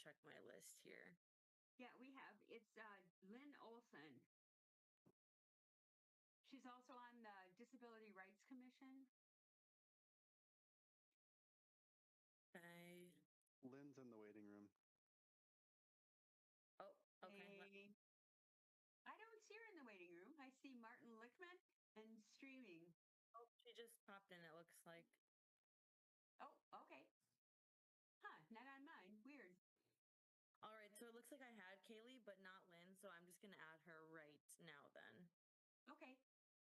check my list here. Yeah, we have. It's Lynn Olson. She's also on the Disability Rights Commission. Okay. Lynn's in the waiting room. Oh, okay. I don't see her in the waiting room. I see Martin Lickman and streaming. Oh, she just popped in, it looks like. Oh, okay. Huh, not on mine. Weird. All right, so it looks like I had Kaylee, but not Lynn, so I'm just going to add her right now then. Okay.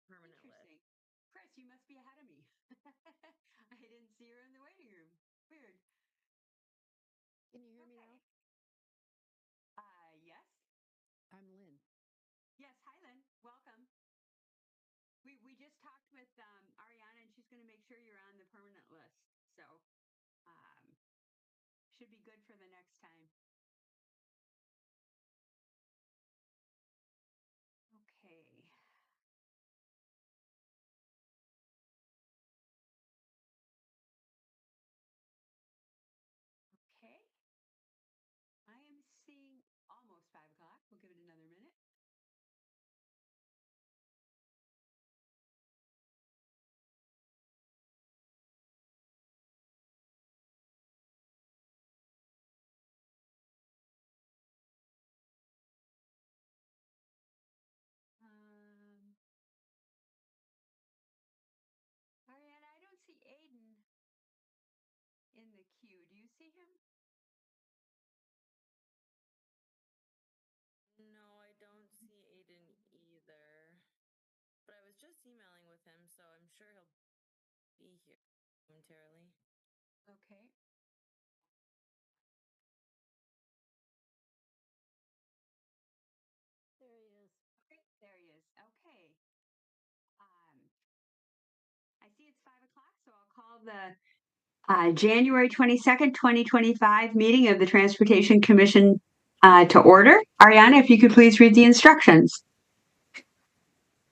Permanent list. Interesting. Chris, you must be ahead of me. I didn't see her in the waiting room. Weird. Can you hear me now? Yes. I'm Lynn. Yes. Hi, Lynn. Welcome. We just talked with Ariana, and she's going to make sure you're on the permanent list. So should be good for the next time. Okay. Okay. I am seeing almost 5 o'clock. We'll give it another minute. Ariana, I don't see Aiden in the queue. Do you see him? No, I don't see Aiden either. But I was just emailing with him, so I'm sure he'll be here momentarily. Okay. There he is. Okay, there he is. Okay. I see it's 5 o'clock, so I'll call the January 22nd, 2025 meeting of the Transportation Commission to order. Ariana, if you could please read the instructions.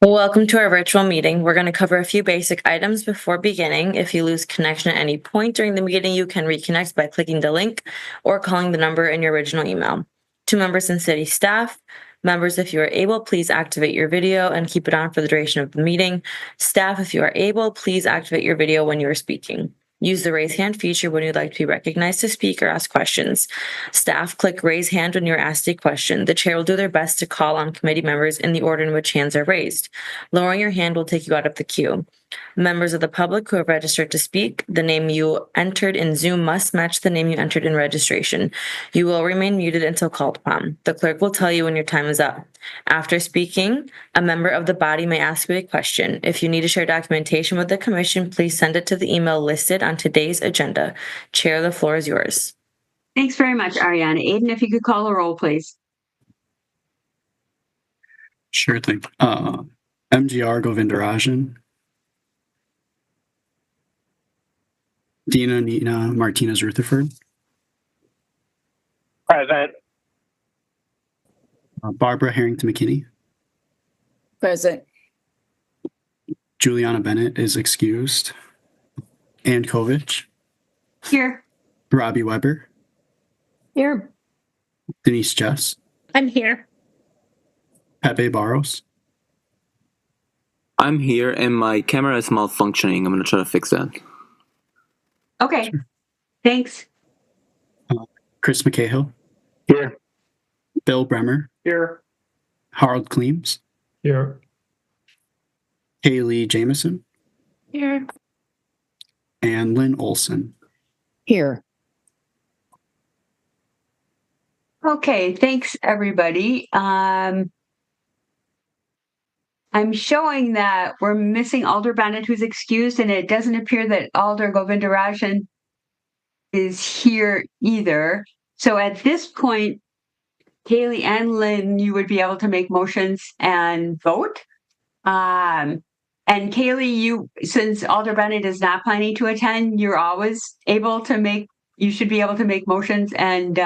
Welcome to our virtual meeting. We're going to cover a few basic items before beginning. If you lose connection at any point during the meeting, you can reconnect by clicking the link or calling the number in your original email. To members and city staff, members, if you are able, please activate your video and keep it on for the duration of the meeting. Staff, if you are able, please activate your video when you are speaking. Use the raise hand feature when you'd like to be recognized to speak or ask questions. Staff, click raise hand when you're asked a question. The chair will do their best to call on committee members in the order in which hands are raised. Lowering your hand will take you out of the queue. Members of the public who have registered to speak, the name you entered in Zoom must match the name you entered in registration. You will remain muted until called upon. The clerk will tell you when your time is up. After speaking, a member of the body may ask you a question. If you need to share documentation with the commission, please send it to the email listed on today's agenda. Chair, the floor is yours. Thanks very much, Ariana. Aiden, if you could call a roll, please. Sure thing. MGR Govindarajan. Dina Nina Martinez Rutherford. Present. Barbara Harrington McKinney. Present. Juliana Bennett is excused. Ann Kovich. Here. Robbie Weber. Here. Denise Jess. I'm here. Pepe Barros. I'm here and my camera is malfunctioning. I'm going to try to fix that. Okay. Sure. Thanks. Chris McCahill. Here. Bill Bremer. Here. Harold Kleems. Here. Haley Jameson. Here. And Lynn Olson. Here. Okay, thanks everybody. I'm showing that we're missing Alder Bennett, who's excused, and it doesn't appear that Alder Govindarajan is here either. So at this point, Kaylee and Lynn, you would be able to make motions and vote. And Kaylee, since Alder Bennett is not planning to attend, you're always able to you should be able to make motions and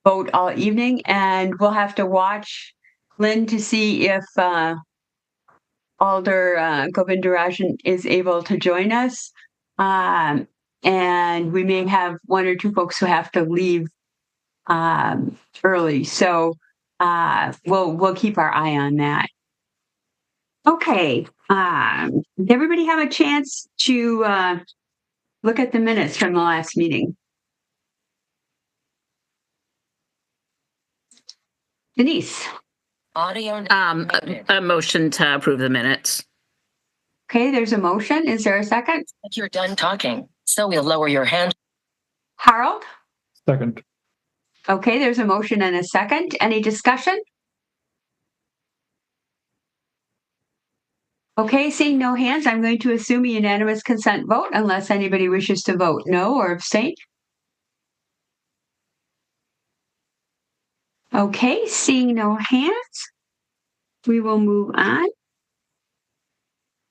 vote all evening. And we'll have to watch Lynn to see if Alder Govindarajan is able to join us. And we may have one or two folks who have to leave early. So we'll keep our eye on that. Okay. Did everybody have a chance to look at the minutes from the last meeting? Denise. A motion to approve the minutes. Okay, there's a motion. Is there a second? But you're done talking, so we'll lower your hand. Harold? Second. Okay, there's a motion and a second. Any discussion? Okay, seeing no hands, I'm going to assume a unanimous consent vote unless anybody wishes to vote no or abstain. Okay, seeing no hands, we will move on.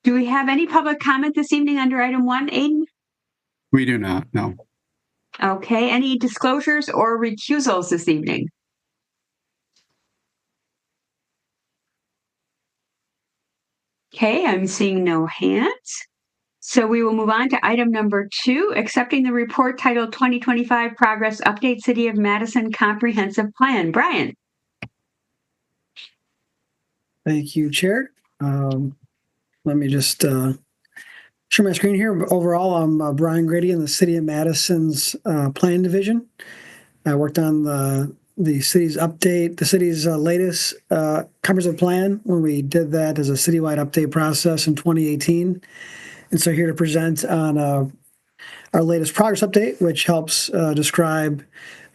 Do we have any public comment this evening under item 1, Aiden? We do not, no. Okay, any disclosures or recusals this evening? Okay, I'm seeing no hands. So we will move on to item number 2, accepting the report titled 2025 Progress Update City of Madison Comprehensive Plan. Brian. Thank you, Chair. Let me just share my screen here. Overall, I'm Brian Grady in the City of Madison's Plan Division. I worked on the city's update, the city's latest comprehensive plan when we did that as a citywide update process in 2018. And so here to present on our latest progress update, which helps describe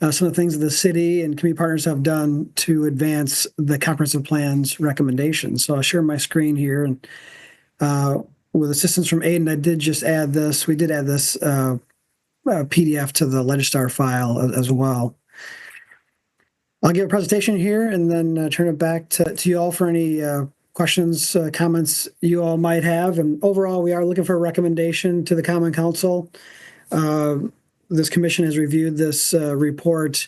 some of the things that the city and community partners have done to advance the comprehensive plan's recommendations. So I'll share my screen here, and with assistance from Aiden, I did just add this. We did add this PDF to the Legistar file as well. I'll give a presentation here and then turn it back to you all for any questions, comments you all might have. And overall, we are looking for a recommendation to the Common Council. This commission has reviewed this report,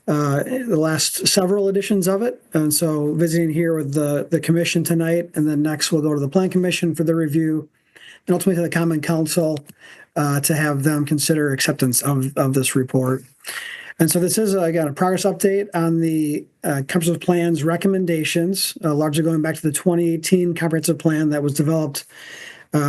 the last several editions of it. And so visiting here with the commission tonight, and then next we'll go to the Plan Commission for the review, and ultimately to the Common Council to have them consider acceptance of this report. And so this is, again, a progress update on the comprehensive plan's recommendations, largely going back to the 2018 comprehensive plan that was developed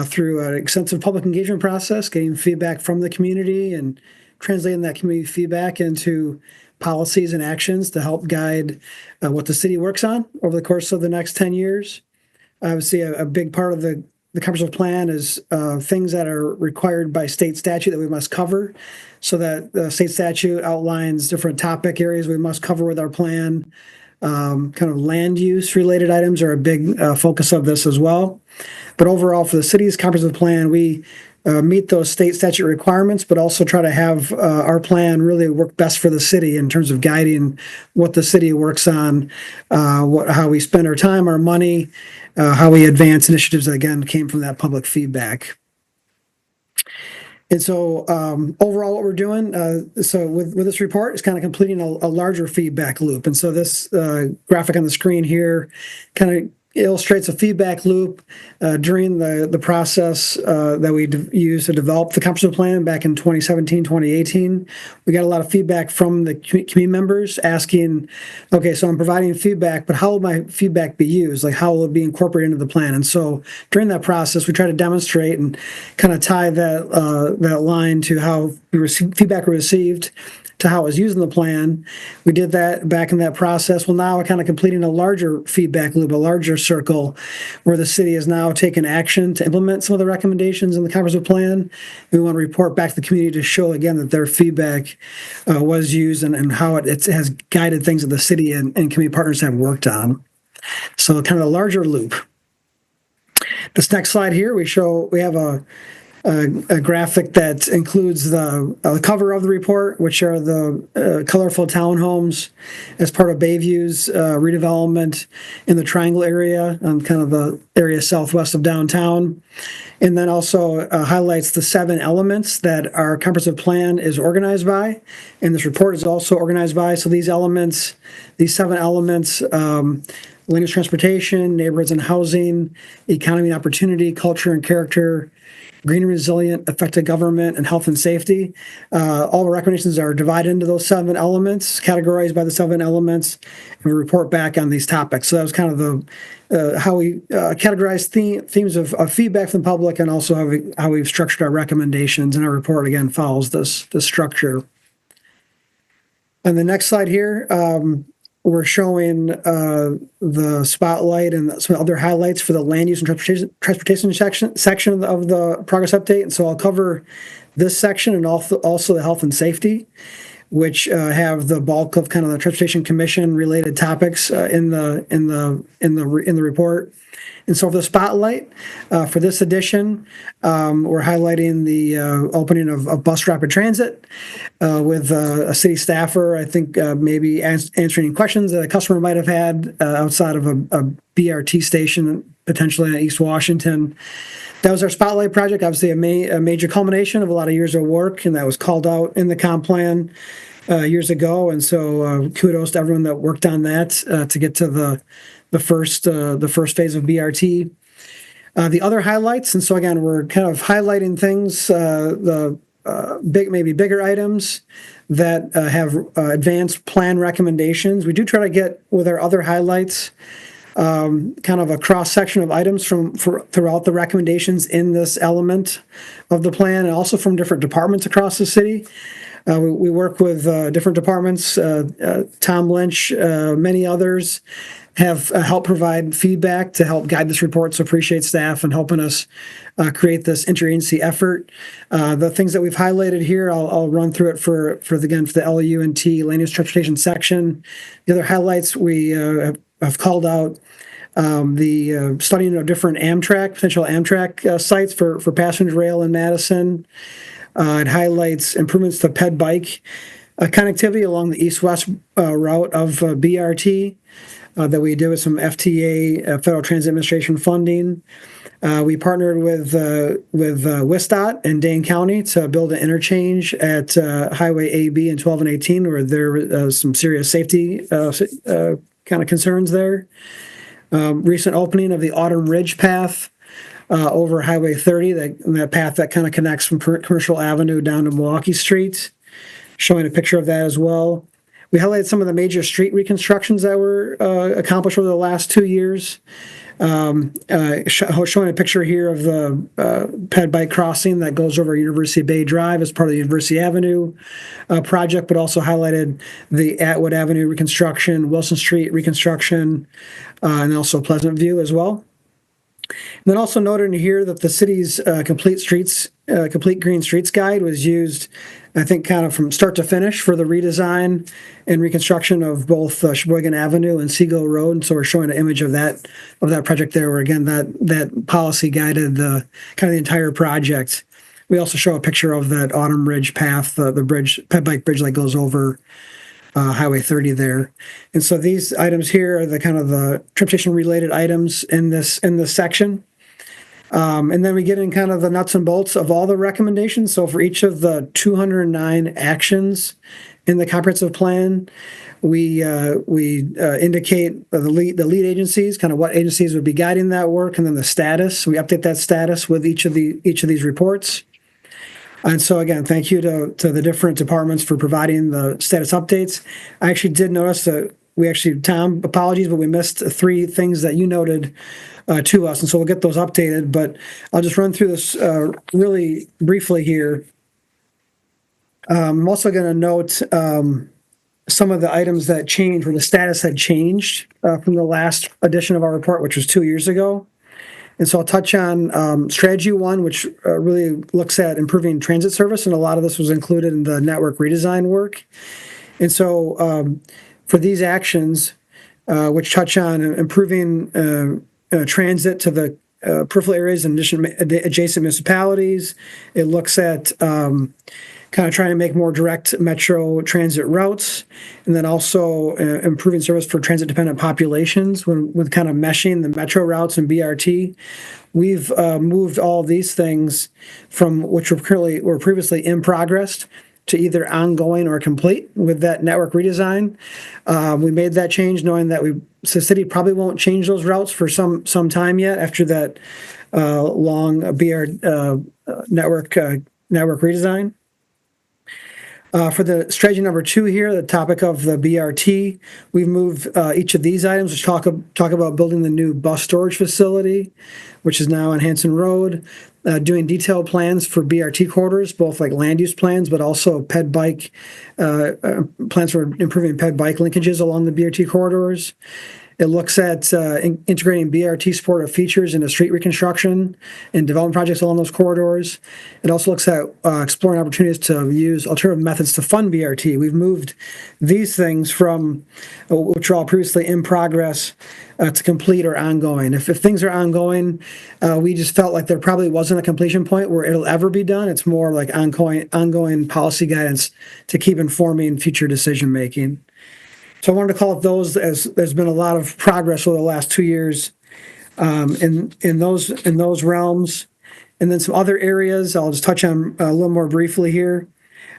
through an extensive public engagement process, getting feedback from the community and translating that community feedback into policies and actions to help guide what the city works on over the course of the next 10 years. Obviously, a big part of the comprehensive plan is things that are required by state statute that we must cover. So that the state statute outlines different topic areas we must cover with our plan. Kind of land use related items are a big focus of this as well. But overall, for the city's comprehensive plan, we meet those state statute requirements, but also try to have our plan really work best for the city in terms of guiding what the city works on, how we spend our time, our money, how we advance initiatives that, again, came from that public feedback. And so overall, what we're doing, so with this report, is kind of completing a larger feedback loop. And so this graphic on the screen here kind of illustrates a feedback loop during the process that we used to develop the comprehensive plan back in 2017, 2018. We got a lot of feedback from the community members asking, okay, so I'm providing feedback, but how will my feedback be used? Like, how will it be incorporated into the plan? And so during that process, we try to demonstrate and kind of tie that line to how feedback was received to how it was used in the plan. We did that back in that process. Well, now we're kind of completing a larger feedback loop, a larger circle, where the city has now taken action to implement some of the recommendations in the comprehensive plan. We want to report back to the community to show, again, that their feedback was used and how it has guided things that the city and community partners have worked on. So kind of a larger loop. This next slide here, we have a graphic that includes the cover of the report, which are the colorful townhomes as part of Bayview's redevelopment in the Triangle area, kind of the area southwest of downtown. And then also highlights the 7 elements that our comprehensive plan is organized by, and this report is also organized by. So these 7 elements land use transportation, neighborhoods and housing, economy and opportunity, culture and character, green and resilient, effective government, and health and safety. All the recommendations are divided into those 7 elements, categorized by the 7 elements, and we report back on these topics. So that was kind of the how we categorize themes of feedback from the public, and also how we've structured our recommendations. And our report again follows this structure. On the next slide here, we're showing the spotlight and some other highlights for the land use and transportation section of the progress update. And so I'll cover this section and also the health and safety, which have the bulk of kind of the Transportation Commission related topics in the report. And so for the spotlight for this edition, we're highlighting the opening of Bus Rapid Transit with a city staffer, I think maybe answering questions that a customer might have had outside of a BRT station, potentially in East Washington. That was our spotlight project, obviously a major culmination of a lot of years of work, and that was called out in the comp plan years ago. And so kudos to everyone that worked on that to get to the first phase of BRT. The other highlights, and so again, we're kind of highlighting things, the bigger items that have advanced plan recommendations. We do try to get with our other highlights kind of a cross section of items throughout the recommendations in this element of the plan, and also from different departments across the city. We work with different departments. Tom Lynch, many others have helped provide feedback to help guide this report. So appreciate staff and helping us create this interagency effort. The things that we've highlighted here, I'll run through it for the LUNT land use transportation section. The other highlights we have called out the studying of different potential Amtrak sites for passenger rail in Madison. It highlights improvements to ped bike connectivity along the east-west route of BRT that we did with some FTA, Federal Transit Administration funding. We partnered with WSDOT and Dane County to build an interchange at Highway AB in 12 and 18, where there was some serious safety kind of concerns there. Recent opening of the Autumn Ridge path over Highway 30, that path that kind of connects from Commercial Avenue down to Milwaukee Street, showing a picture of that as well. We highlighted some of the major street reconstructions that were accomplished over the last 2 years. Showing a picture here of the ped bike crossing that goes over University Bay Drive as part of the University Avenue project, but also highlighted the Atwood Avenue reconstruction, Wilson Street reconstruction, and also Pleasant View as well. And then also noted in here that the city's Complete Green Streets Guide was used, I think, kind of from start to finish for the redesign and reconstruction of both Sheboygan Avenue and Seagull Road. And so we're showing an image of that project there, where again that policy guided the kind of the entire project. We also show a picture of that Autumn Ridge path, the ped bike bridge that goes over Highway 30 there. And so these items here are the kind of the transportation related items in this section. And then we get in kind of the nuts and bolts of all the recommendations. So for each of the 209 actions in the comprehensive plan, we indicate the lead agencies, kind of what agencies would be guiding that work, and then the status. We update that status with each of these reports. And so again, thank you to the different departments for providing the status updates. I actually did notice that Tom, apologies, but we missed 3 things that you noted to us. And so we'll get those updated, but I'll just run through this really briefly here. I'm also going to note some of the items that changed, where the status had changed from the last edition of our report, which was 2 years ago. And so I'll touch on Strategy 1, which really looks at improving transit service, and a lot of this was included in the network redesign work. And so for these actions, which touch on improving transit to the peripheral areas and adjacent municipalities, it looks at kind of trying to make more direct metro transit routes, and then also improving service for transit-dependent populations with kind of meshing the metro routes and BRT. We've moved all these things from which were previously in progress to either ongoing or complete with that network redesign. We made that change knowing that the city probably won't change those routes for some time yet after that long BR network redesign. For the strategy number 2 here, the topic of the BRT, we've moved each of these items to talk about building the new bus storage facility, which is now on Hanson Road, doing detailed plans for BRT corridors, both like land use plans, but also ped bike plans for improving ped bike linkages along the BRT corridors. It looks at integrating BRT supportive features into street reconstruction and development projects along those corridors. It also looks at exploring opportunities to use alternative methods to fund BRT. We've moved these things from, which were all previously in progress, to complete or ongoing. If things are ongoing, we just felt like there probably wasn't a completion point where it'll ever be done. It's more like ongoing policy guidance to keep informing future decision making. So I wanted to call it those, as there's been a lot of progress over the last 2 years in those realms. And then some other areas I'll just touch on a little more briefly here.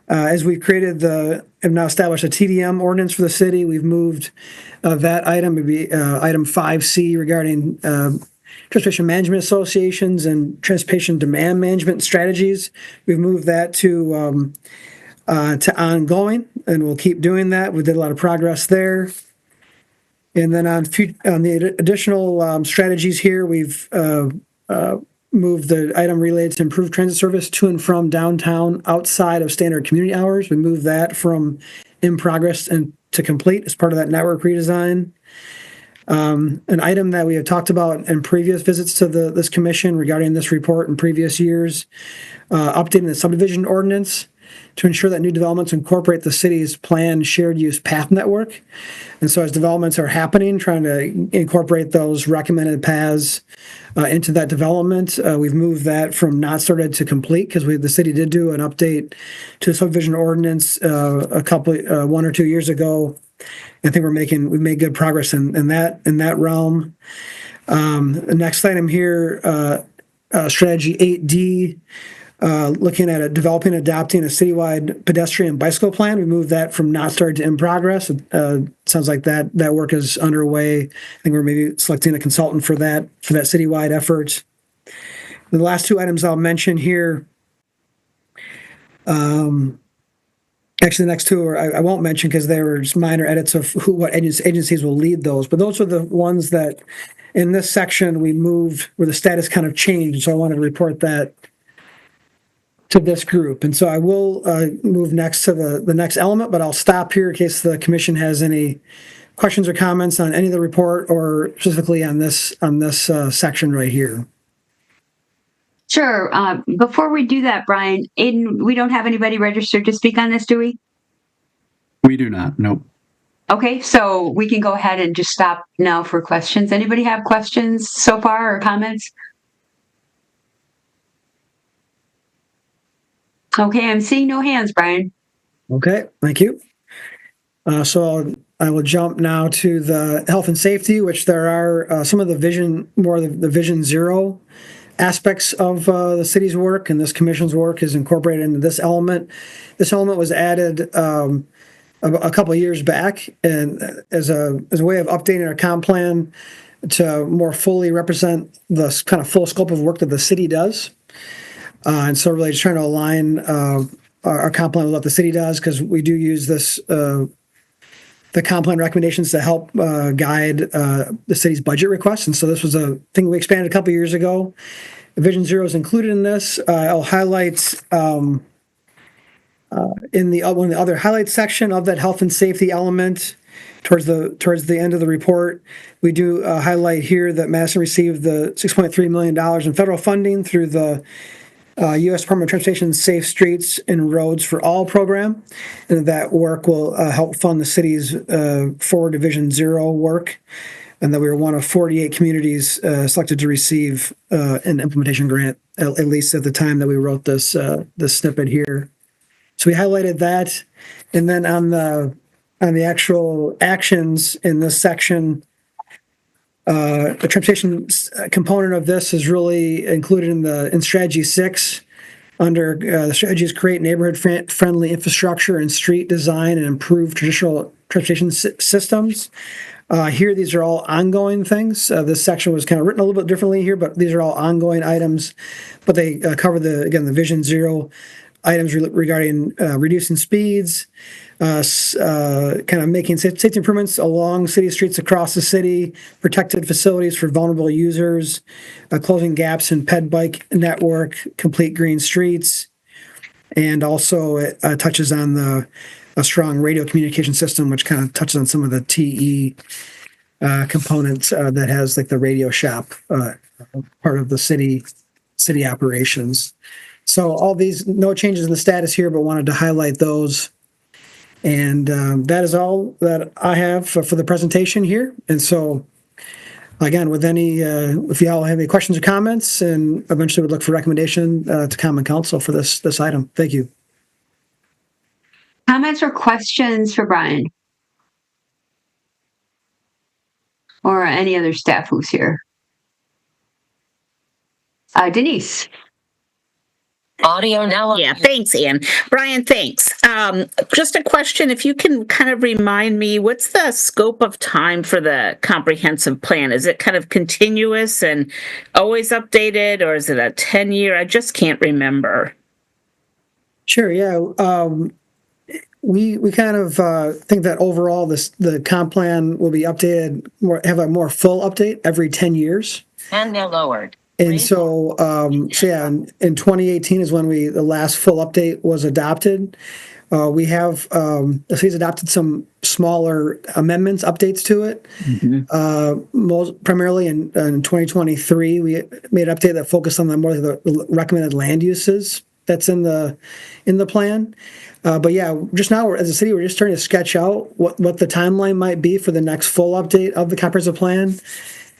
As we've have now established a TDM ordinance for the city, we've moved that item to be item 5C regarding transportation management associations and transportation demand management strategies. We've moved that to ongoing, and we'll keep doing that. We did a lot of progress there. And then on the additional strategies here, we've moved the item related to improved transit service to and from downtown outside of standard community hours. We moved that from in progress and to complete as part of that network redesign. An item that we have talked about in previous visits to this commission regarding this report in previous years, updating the subdivision ordinance to ensure that new developments incorporate the city's planned shared use path network. And so as developments are happening, trying to incorporate those recommended paths into that development, we've moved that from not started to complete because the city did do an update to the subdivision ordinance 1 or 2 years ago. I think we've made good progress in that realm. The next item here, strategy 8D, looking at developing and adopting a citywide pedestrian bicycle plan. We moved that from not started to in progress. Sounds like that work is underway. I think we're maybe selecting a consultant for that citywide effort. The last 2 items I'll mention here. Actually, the next 2 I won't mention because they were just minor edits of what agencies will lead those. But those are the ones that in this section we moved where the status kind of changed. So I wanted to report that to this group. And so I will move next to the next element, but I'll stop here in case the commission has any questions or comments on any of the report or specifically on this section right here. Sure. Before we do that, Brian, Aiden, we don't have anybody registered to speak on this, do we? We do not. Nope. Okay, so we can go ahead and just stop now for questions. Anybody have questions so far or comments? Okay, I'm seeing no hands, Brian. Okay, thank you. So I will jump now to the health and safety, which there are some of the Vision Zero aspects of the city's work, and this commission's work is incorporated into this element. This element was added a couple of years back, and as a way of updating our comp plan to more fully represent the kind of full scope of work that the city does. And so really just trying to align our comp plan with what the city does, because we do use this the comp plan recommendations to help guide the city's budget requests. And so this was a thing we expanded a couple of years ago. Vision Zero is included in this. I'll highlight in the other highlights section of that health and safety element towards the end of the report. We do highlight here that Madison received the $6.3 million in federal funding through the U.S. Department of Transportation's Safe Streets and Roads for All program, and that work will help fund the city's Forward to Vision Zero work, and that we were one of 48 communities selected to receive an implementation grant, at least at the time that we wrote this snippet here. So we highlighted that, and then on the actual actions in this section, the transportation component of this is really included in strategy 6, Under the strategies, create neighborhood-friendly infrastructure and street design and improve traditional transportation systems. Here, these are all ongoing things. This section was kind of written a little bit differently here, but these are all ongoing items. But they cover the Vision Zero items regarding reducing speeds, kind of making safety improvements along city streets across the city, protected facilities for vulnerable users, closing gaps in ped bike network, complete green streets, and also it touches on a strong radio communication system, which kind of touches on some of the TE components that has like the radio shop part of the city operations. So all these, no changes in the status here, but wanted to highlight those. And that is all that I have for the presentation here. And so, again, with any, if you all have any questions or comments, and eventually would look for recommendation to Common Council for this item. Thank you. Comments or questions for Brian? Or any other staff who's here? Denise. Audio now. Yeah, thanks, Ann. Brian, thanks. Just a question, if you can kind of remind me, what's the scope of time for the comprehensive plan? Is it kind of continuous and always updated, or is it a 10-year? I just can't remember. Sure, yeah. We kind of think that overall the comp plan will be updated, have a more full update every 10 years. And now lowered. And so yeah, in 2018 is when the last full update was adopted. We have, the city's adopted some smaller amendments, updates to it. Primarily in 2023, we made an update that focused on more of the recommended land uses that's in the plan. But yeah, just now as a city, we're just starting to sketch out what the timeline might be for the next full update of the comprehensive plan.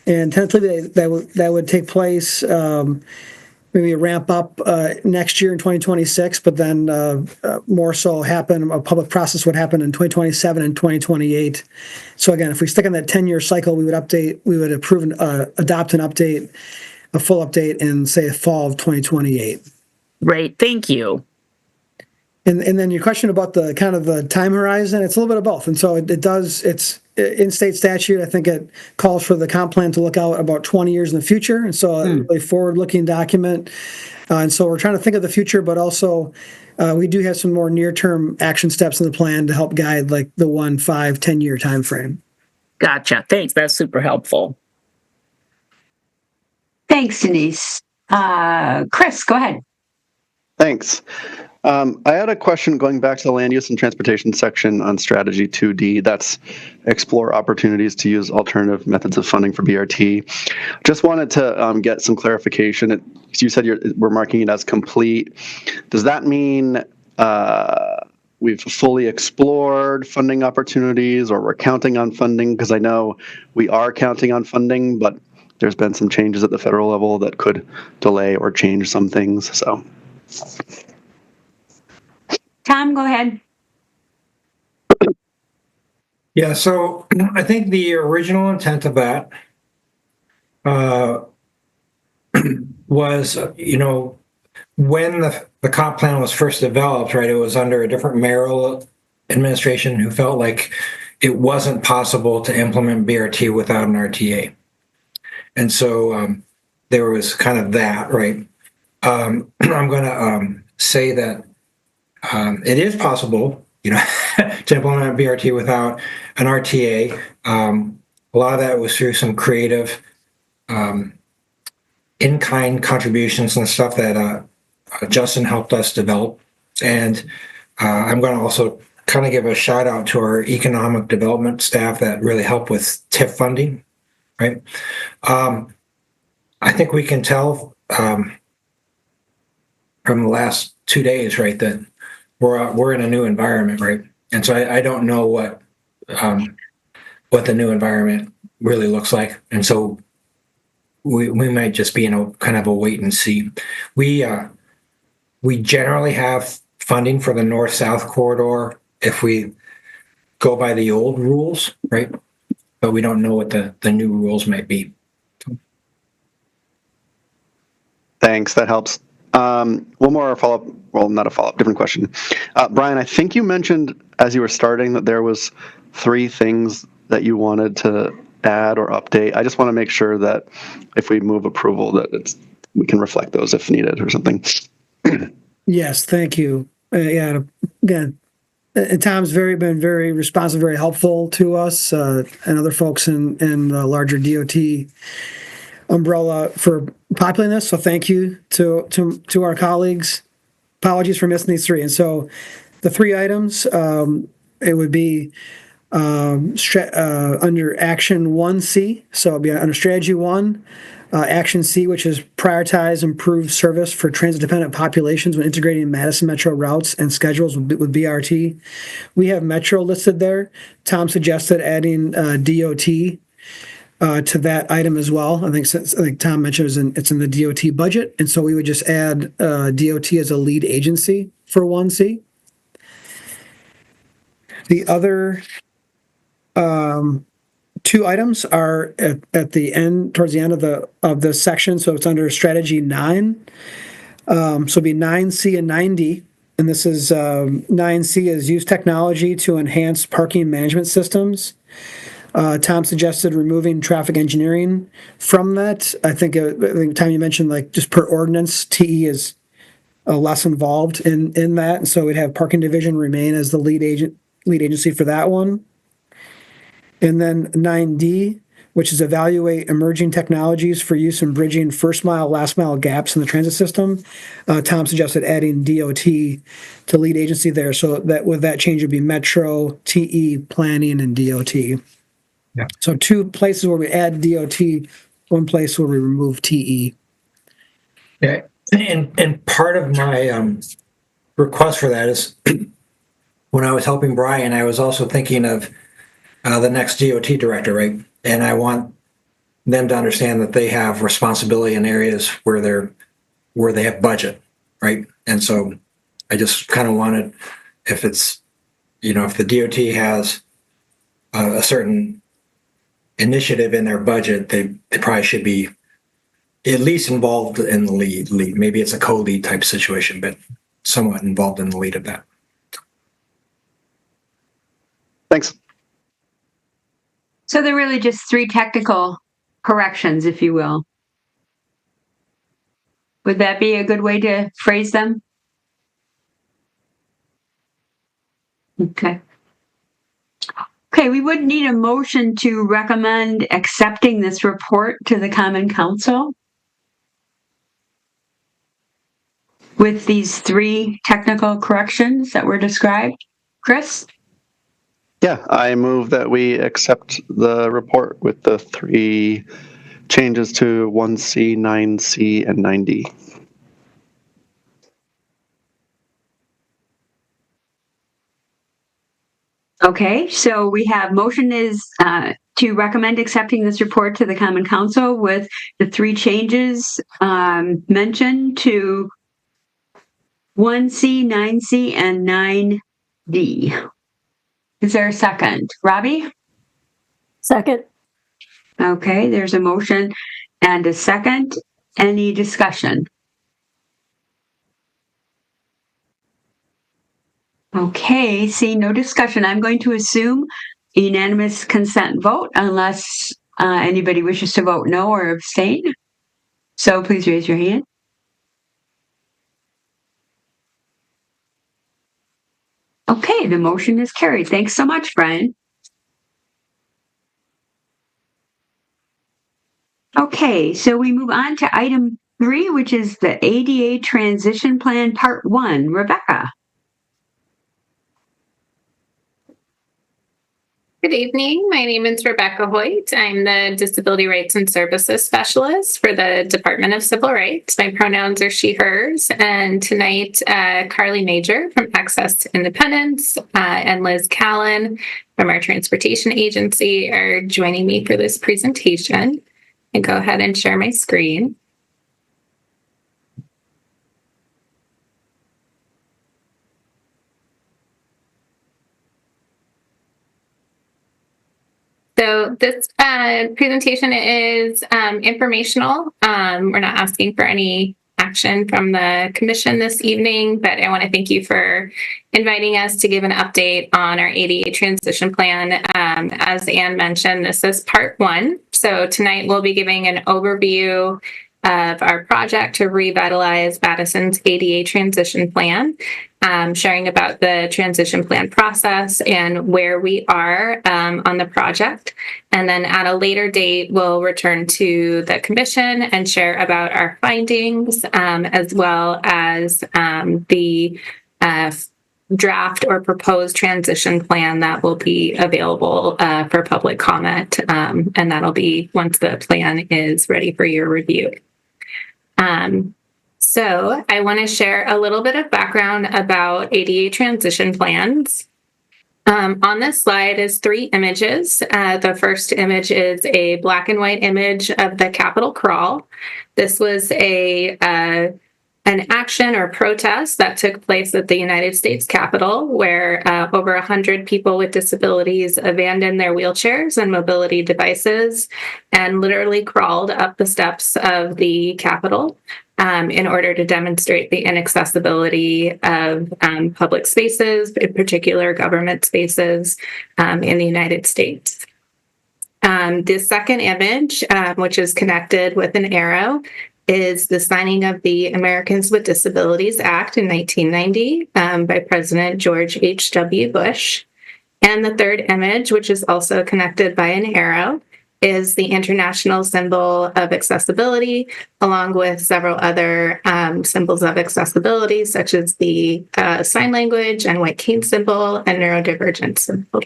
And tentatively, that would take place, maybe a ramp up next year in 2026, but then more so a public process would happen in 2027 and 2028. So again, if we stick on that 10-year cycle, we would approve adopt and update, a full update in, say, fall of 2028. Great, thank you. And then your question about the kind of the time horizon, it's a little bit of both. And so it's in state statute, I think it calls for the comp plan to look out about 20 years in the future. And so a really forward-looking document. And so we're trying to think of the future, but also we do have some more near-term action steps in the plan to help guide like the 1, 5, 10-year time frame. Gotcha, thanks, that's super helpful. Thanks, Denise. Chris, go ahead. Thanks. I had a question going back to the land use and transportation section on strategy 2D. That's explore opportunities to use alternative methods of funding for BRT. Just wanted to get some clarification. You said we're marking it as complete. Does that mean we've fully explored funding opportunities, or we're counting on funding? Because I know we are counting on funding, but there's been some changes at the federal level that could delay or change some things. So. Tom, go ahead. Yeah, so I think the original intent of that was, when the comp plan was first developed, right, it was under a different mayoral administration who felt like it wasn't possible to implement BRT without an RTA. And so there was kind of that, right? I'm going to say that it is possible, to implement BRT without an RTA. A lot of that was through some creative in-kind contributions and stuff that Justin helped us develop. And I'm going to also kind of give a shout out to our economic development staff that really helped with TIF funding, right? I think we can tell from the last 2 days, right, that we're in a new environment, right? And so I don't know what the new environment really looks like, and so we might just be in a kind of a wait and see. We generally have funding for the north-south corridor if we go by the old rules, right? But we don't know what the new rules might be. Thanks, that helps. One more follow-up, well, not a follow-up, different question. Brian, I think you mentioned as you were starting that there was 3 things that you wanted to add or update. I just want to make sure that if we move approval that we can reflect those if needed or something. Yes, thank you. Yeah, again, Tom's been very responsive, very helpful to us and other folks in the larger DOT umbrella for populating this. So thank you to our colleagues. Apologies for missing these 3. And so the 3 items, it would be under Action 1C. So it'd be under Strategy 1. Action C, which is prioritize improved service for transit-dependent populations when integrating Madison Metro routes and schedules with BRT. We have Metro listed there. Tom suggested adding DOT to that item as well. I think Tom mentioned it's in the DOT budget, and so we would just add DOT as a lead agency for 1C. The other 2 items are at the end, towards the end of the section, so it's under Strategy 9. So it'd be 9C and 9D, and this is 9C is use technology to enhance parking management systems. Tom suggested removing traffic engineering from that. I think Tom, you mentioned like just per ordinance, TE is less involved in that, and so we'd have Parking Division remain as the lead agency for that one. And then 9D, which is evaluate emerging technologies for use in bridging first mile, last mile gaps in the transit system. Tom suggested adding DOT to lead agency there. So that with that change would be Metro, TE, planning, and DOT. Yeah. So 2 places where we add DOT, 1 place where we remove TE. Yeah, and part of my request for that is when I was helping Brian, I was also thinking of the next DOT director, right? And I want them to understand that they have responsibility in areas where they have budget, right? And so I just kind of wanted, if it's, if the DOT has a certain initiative in their budget, they probably should be at least involved in the lead. Maybe it's a co-lead type situation, but somewhat involved in the lead of that. Thanks. So they're really just 3 technical corrections, if you will. Would that be a good way to phrase them? Okay. Okay, we would need a motion to recommend accepting this report to the Common Council with these 3 technical corrections that were described. Chris? Yeah, I move that we accept the report with the 3 changes to 1C, 9C, and 9D. Okay, so we have motion is to recommend accepting this report to the Common Council with the 3 changes mentioned to 1C, 9C, and 9D. Is there a second? Robbie? Second. Okay, there's a motion and a second. Any discussion? Okay, see no discussion. I'm going to assume a unanimous consent vote unless anybody wishes to vote no or abstain. So please raise your hand. Okay, the motion is carried. Thanks so much, Brian. Okay, so we move on to item 3, which is the ADA Transition Plan Part 1. Rebecca. Good evening. My name is Rebecca Hoyt. I'm the Disability Rights and Services Specialist for the Department of Civil Rights. My pronouns are she, hers. And tonight, Carly Major from Access to Independence and Liz Callan from our transportation agency are joining me for this presentation. And go ahead and share my screen. So this presentation is informational. We're not asking for any action action from the commission this evening, but I want to thank you for inviting us to give an update on our ADA transition plan. As Anne mentioned, this is part one. So tonight we'll be giving an overview of our project to revitalize Madison's ADA transition plan, sharing about the transition plan process and where we are on the project. And then at a later date, we'll return to the commission and share about our findings, as well as the draft or proposed transition plan that will be available for public comment. And that'll be once the plan is ready for your review. So I want to share a little bit of background about ADA transition plans. On this slide is 3 images. The first image is a black and white image of the Capitol crawl. This was an action or protest that took place at the United States Capitol, where over 100 people with disabilities abandoned their wheelchairs and mobility devices and literally crawled up the steps of the Capitol in order to demonstrate the inaccessibility of public spaces, in particular government spaces in the United States. The second image, which is connected with an arrow, is the signing of the Americans with Disabilities Act in 1990 by President George H.W. Bush. And the third image, which is also connected by an arrow, is the international symbol of accessibility, along with several other symbols of accessibility, such as the sign language and white cane symbol and neurodivergence symbol.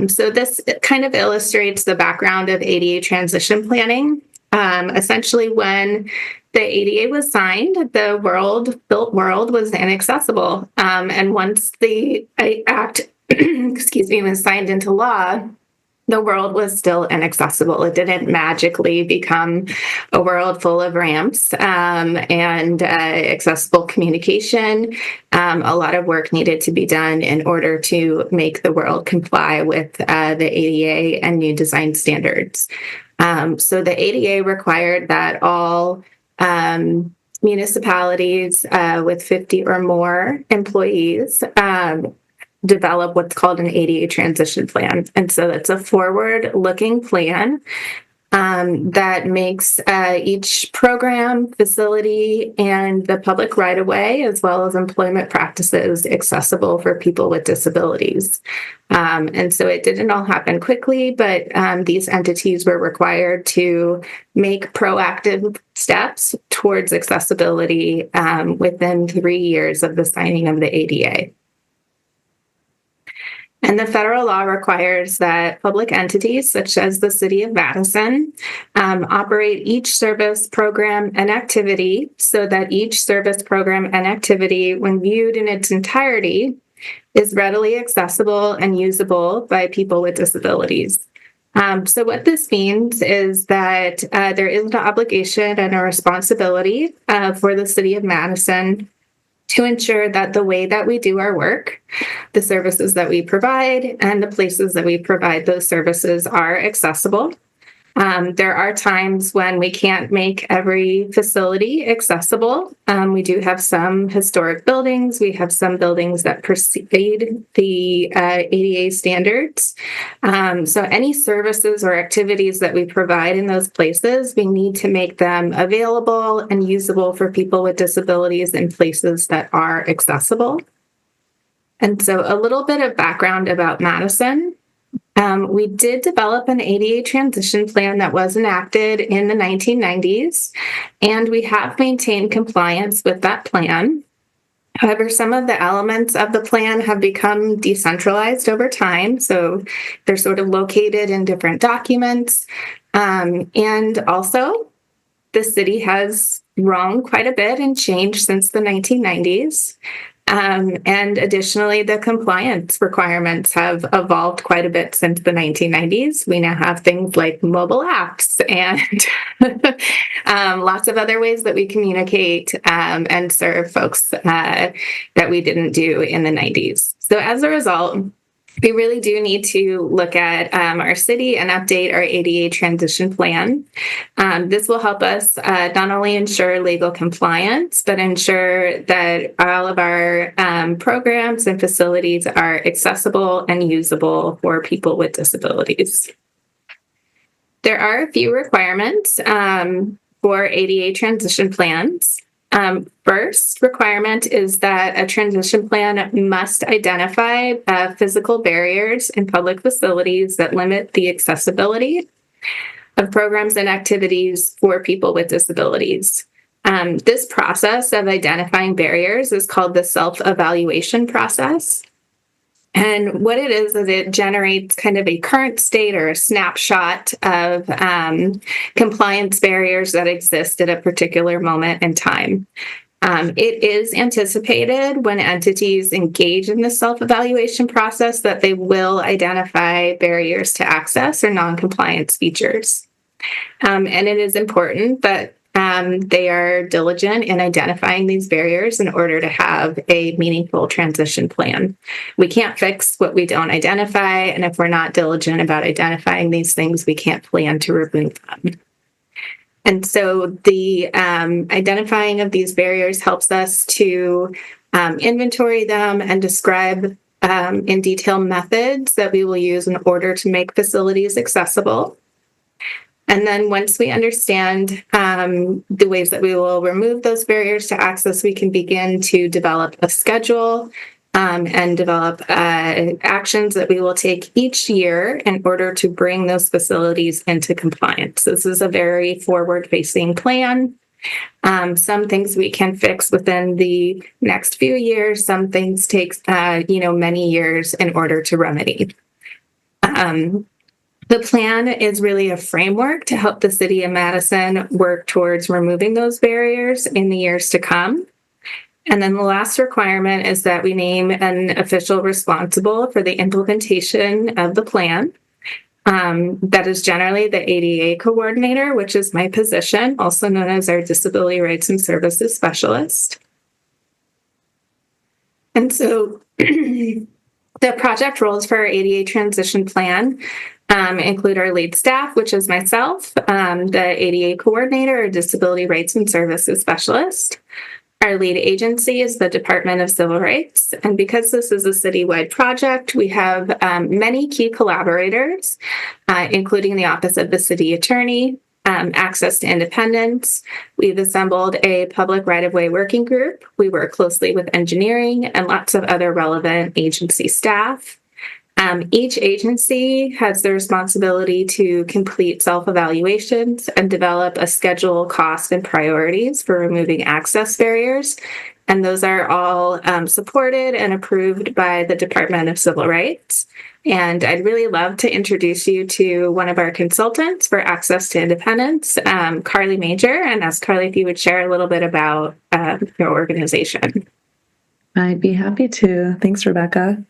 So this kind of illustrates the background of ADA transition planning. Essentially, when the ADA was signed, the built world was inaccessible. And once the act, was signed into law, the world was still inaccessible. It didn't magically become a world full of ramps and accessible communication. A lot of work needed to be done in order to make the world comply with the ADA and new design standards. So the ADA required that all municipalities with 50 or more employees develop what's called an ADA transition plan. And so it's a forward-looking plan that makes each program, facility, and the public right-of-way, as well as employment practices, accessible for people with disabilities. And so it didn't all happen quickly, but these entities were required to make proactive steps towards accessibility within 3 years of the signing of the ADA. And the federal law requires that public entities, such as the City of Madison, operate each service, program, and activity so that each service, program, and activity, when viewed in its entirety, is readily accessible and usable by people with disabilities. So what this means is that there is an obligation and a responsibility for the City of Madison to ensure that the way that we do our work, the services that we provide, and the places that we provide those services are accessible. There are times when we can't make every facility accessible. We do have some historic buildings. We have some buildings that precede the ADA standards. So any services or activities that we provide in those places, we need to make them available and usable for people with disabilities in places that are accessible. And so a little bit of background about Madison. We did develop an ADA transition plan that was enacted in the 1990s, and we have maintained compliance with that plan. However, some of the elements of the plan have become decentralized over time, so they're sort of located in different documents. And also, the city has grown quite a bit and changed since the 1990s. And additionally, the compliance requirements have evolved quite a bit since the 1990s. We now have things like mobile apps and lots of other ways that we communicate and serve folks that we didn't do in the 90s. So as a result, We really do need to look at our city and update our ADA transition plan. This will help us not only ensure legal compliance, but ensure that all of our programs and facilities are accessible and usable for people with disabilities. There are a few requirements for ADA transition plans. First requirement is that a transition plan must identify physical barriers in public facilities that limit the accessibility of programs and activities for people with disabilities. This process of identifying barriers is called the self-evaluation process. And what it is it generates kind of a current state or a snapshot of compliance barriers that exist at a particular moment in time. It is anticipated when entities engage in the self-evaluation process that they will identify barriers to access or non-compliance features. And it is important that they are diligent in identifying these barriers in order to have a meaningful transition plan. We can't fix what we don't identify, and if we're not diligent about identifying these things, we can't plan to remove them. And so the identifying of these barriers helps us to inventory them and describe in detail methods that we will use in order to make facilities accessible. And then once we understand the ways that we will remove those barriers to access, we can begin to develop a schedule and develop actions that we will take each year in order to bring those facilities into compliance. This is a very forward-facing plan. Some things we can fix within the next few years. Some things take, many years in order to remedy. The plan is really a framework to help the City of Madison work towards removing those barriers in the years to come. And then the last requirement is that we name an official responsible for the implementation of the plan. That is generally the ADA coordinator, which is my position, also known as our Disability Rights and Services Specialist. And so the project roles for our ADA transition plan include our lead staff, which is myself, the ADA coordinator or Disability Rights and Services Specialist. Our lead agency is the Department of Civil Rights. And because this is a citywide project, we have many key collaborators, including the Office of the City Attorney, Access to Independence. We've assembled a public right-of-way working group. We work closely with engineering and lots of other relevant agency staff. Each agency has the responsibility to complete self-evaluations and develop a schedule, cost, and priorities for removing access barriers. And those are all supported and approved by the Department of Civil Rights. And I'd really love to introduce you to one of our consultants for Access to Independence, Carly Major, and ask Carly if you would share a little bit about your organization. I'd be happy to. Thanks, Rebecca.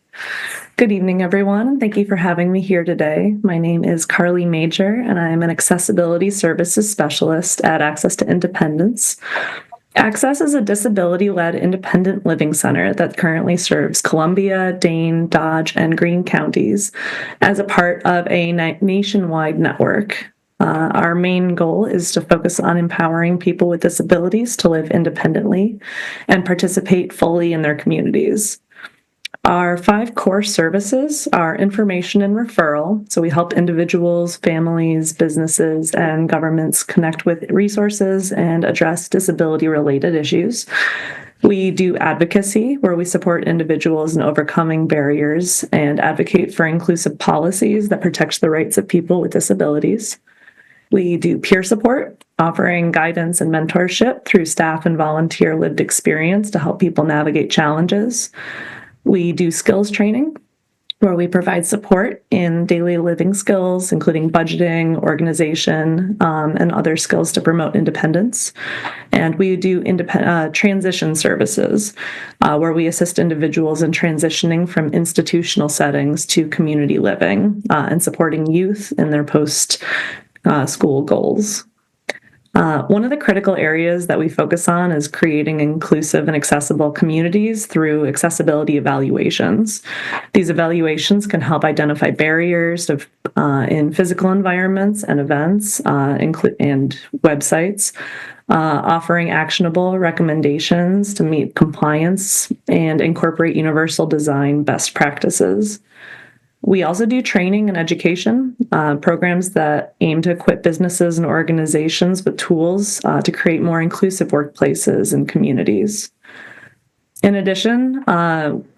Good evening, everyone. Thank you for having me here today. My name is Carly Major, and I'm an Accessibility Services Specialist at Access to Independence. Access is a disability-led independent living center that currently serves Columbia, Dane, Dodge, and Greene counties as a part of a nationwide network. Our main goal is to focus on empowering people with disabilities to live independently and participate fully in their communities. Our 5 core services are information and referral. So we help individuals, families, businesses, and governments connect with resources and address disability-related issues. We do advocacy, where we support individuals in overcoming barriers and advocate for inclusive policies that protect the rights of people with disabilities. We do peer support, offering guidance and mentorship through staff and volunteer lived experience to help people navigate challenges. We do skills training, where we provide support in daily living skills, including budgeting, organization, and other skills to promote independence. And we do transition services, where we assist individuals in transitioning from institutional settings to community living and supporting youth in their post-school goals. One of the critical areas that we focus on is creating inclusive and accessible communities through accessibility evaluations. These evaluations can help identify barriers in physical environments and events and websites, offering actionable recommendations to meet compliance and incorporate universal design best practices. We also do training and education programs that aim to equip businesses and organizations with tools to create more inclusive workplaces and communities. In addition,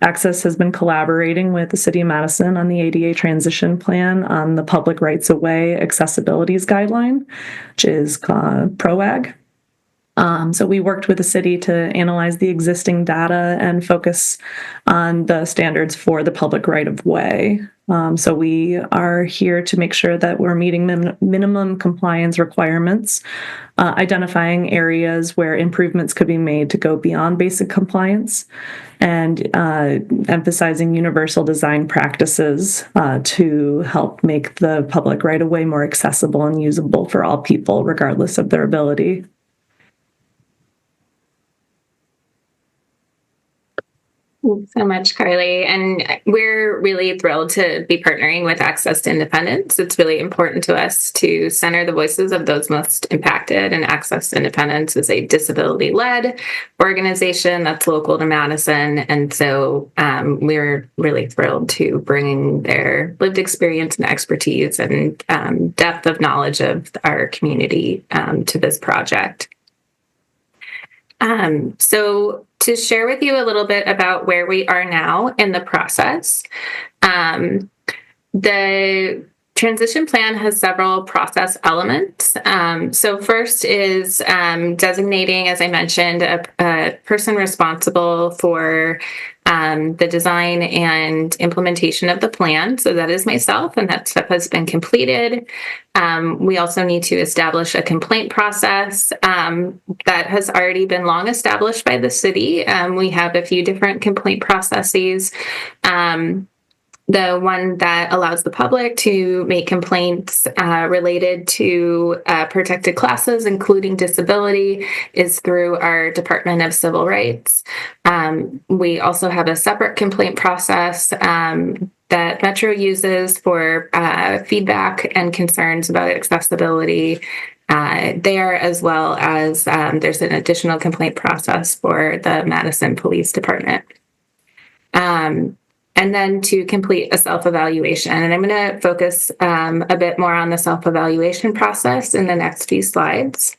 Access has been collaborating with the City of Madison on the ADA Transition Plan on the Public Rights of Way Accessibilities Guideline, which is PROAG. So we worked with the city to analyze the existing data and focus on the standards for the public right of way. So we are here to make sure that we're meeting minimum compliance requirements, identifying areas where improvements could be made to go beyond basic compliance, and emphasizing universal design practices to help make the public right of way more accessible and usable for all people, regardless of their ability. Thanks so much, Carly. And we're really thrilled to be partnering with Access to Independence. It's really important to us to center the voices of those most impacted, and Access to Independence is a disability-led organization that's local to Madison. And so we're really thrilled to bring their lived experience and expertise and depth of knowledge of our community to this project. So to share with you a little bit about where we are now in the process, the transition plan has several process elements. So first is designating, as I mentioned, a person responsible for the design and implementation of the plan. So that is myself, and that step has been completed. We also need to establish a complaint process that has already been long established by the city. We have a few different complaint processes. The one that allows the public to make complaints related to protected classes, including disability, is through our Department of Civil Rights. We also have a separate complaint process that Metro uses for feedback and concerns about accessibility there, as well as there's an additional complaint process for the Madison Police Department. And then to complete a self-evaluation. And I'm going to focus a bit more on the self-evaluation process in the next few slides.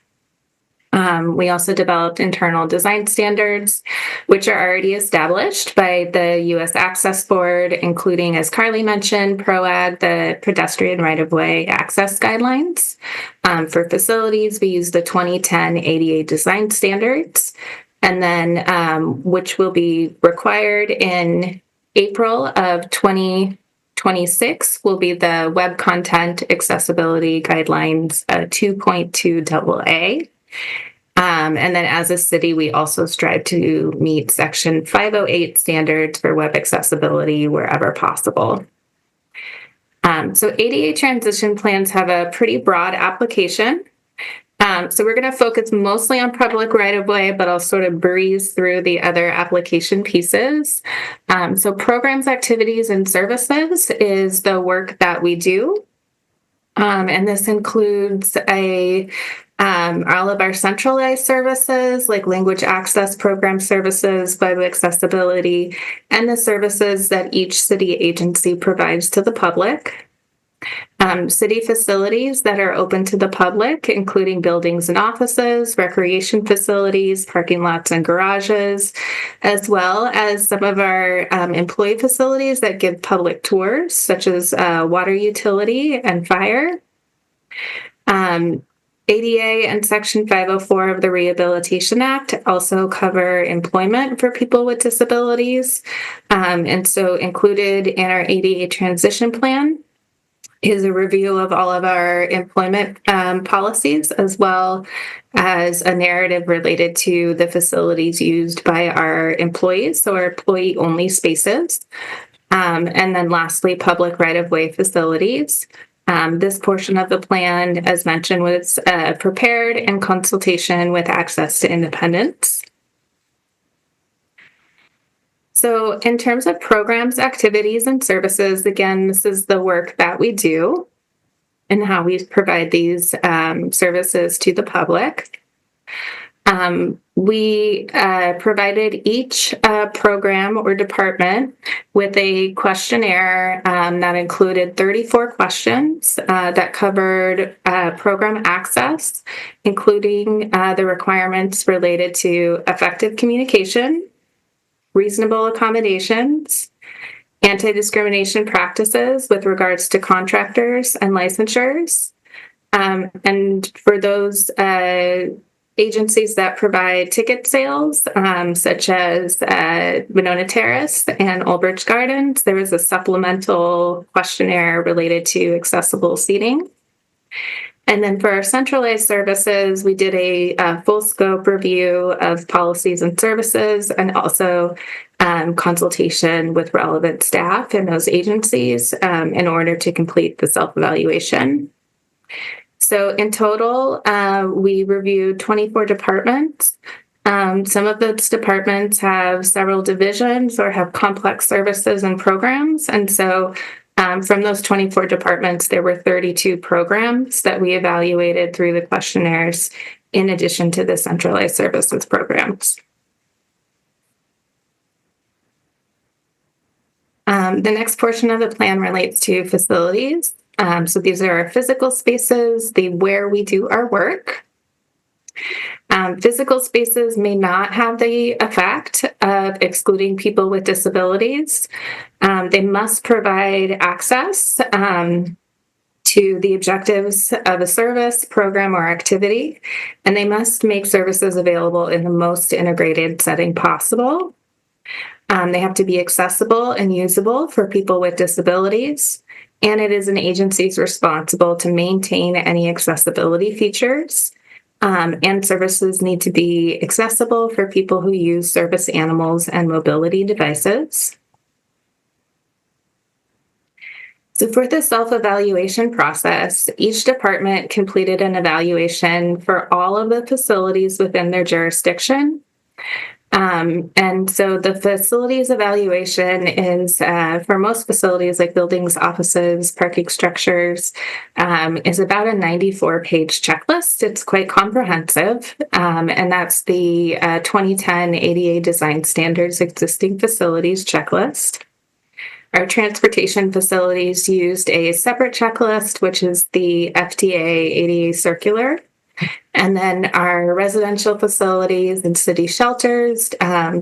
We also developed internal design standards, which are already established by the U.S. Access Board, including, as Carly mentioned, PROAG, the Pedestrian Right-of-Way Access Guidelines. For facilities, we use the 2010 ADA Design Standards, and then which will be required in April of 2026 will be the Web Content Accessibility Guidelines 2.2 AA. And then as a city, we also strive to meet Section 508 standards for web accessibility wherever possible. So ADA transition plans have a pretty broad application. So we're going to focus mostly on public right-of-way, but I'll sort of breeze through the other application pieces. So programs, activities, and services is the work that we do. And this includes all of our centralized services like language access program services, web accessibility, and the services that each city agency provides to the public. City facilities that are open to the public, including buildings and offices, recreation facilities, parking lots and garages, as well as some of our employee facilities that give public tours, such as water utility and fire. ADA and Section 504 of the Rehabilitation Act also cover employment for people with disabilities. And so included in our ADA transition plan is a review of all of our employment policies, as well as a narrative related to the facilities used by our employees, so our employee-only spaces. And then lastly, public right-of-way facilities. This portion of the plan, as mentioned, was prepared in consultation with Access to Independence. So in terms of programs, activities, and services, again, this is the work that we do and how we provide these services to the public. We provided each program or department with a questionnaire that included 34 questions that covered program access, including the requirements related to effective communication, reasonable accommodations, anti-discrimination practices with regards to contractors and licensures. And for those agencies that provide ticket sales, such as Winona Terrace and Old Bridge Gardens, there was a supplemental questionnaire related to accessible seating. And then for our centralized services, we did a full scope review of policies and services, and also consultation with relevant staff in those agencies in order to complete the self-evaluation. So in total, we reviewed 24 departments. Some of those departments have several divisions or have complex services and programs. And so from those 24 departments, there were 32 programs that we evaluated through the questionnaires, in addition to the centralized services programs. The next portion of the plan relates to facilities. So these are our physical spaces, where we do our work. Physical spaces may not have the effect of excluding people with disabilities. They must provide access to the objectives of a service, program, or activity, and they must make services available in the most integrated setting possible. They have to be accessible and usable for people with disabilities, and it is an agency's responsible to maintain any accessibility features. And services need to be accessible for people who use service animals and mobility devices. So for the self-evaluation process, each department completed an evaluation for all of the facilities within their jurisdiction. And so the facilities evaluation is, for most facilities like buildings, offices, parking structures, is about a 94-page checklist. It's quite comprehensive, and that's the 2010 ADA Design Standards Existing Facilities Checklist. Our transportation facilities used a separate checklist, which is the FDA ADA Circular. And then our residential facilities and city shelters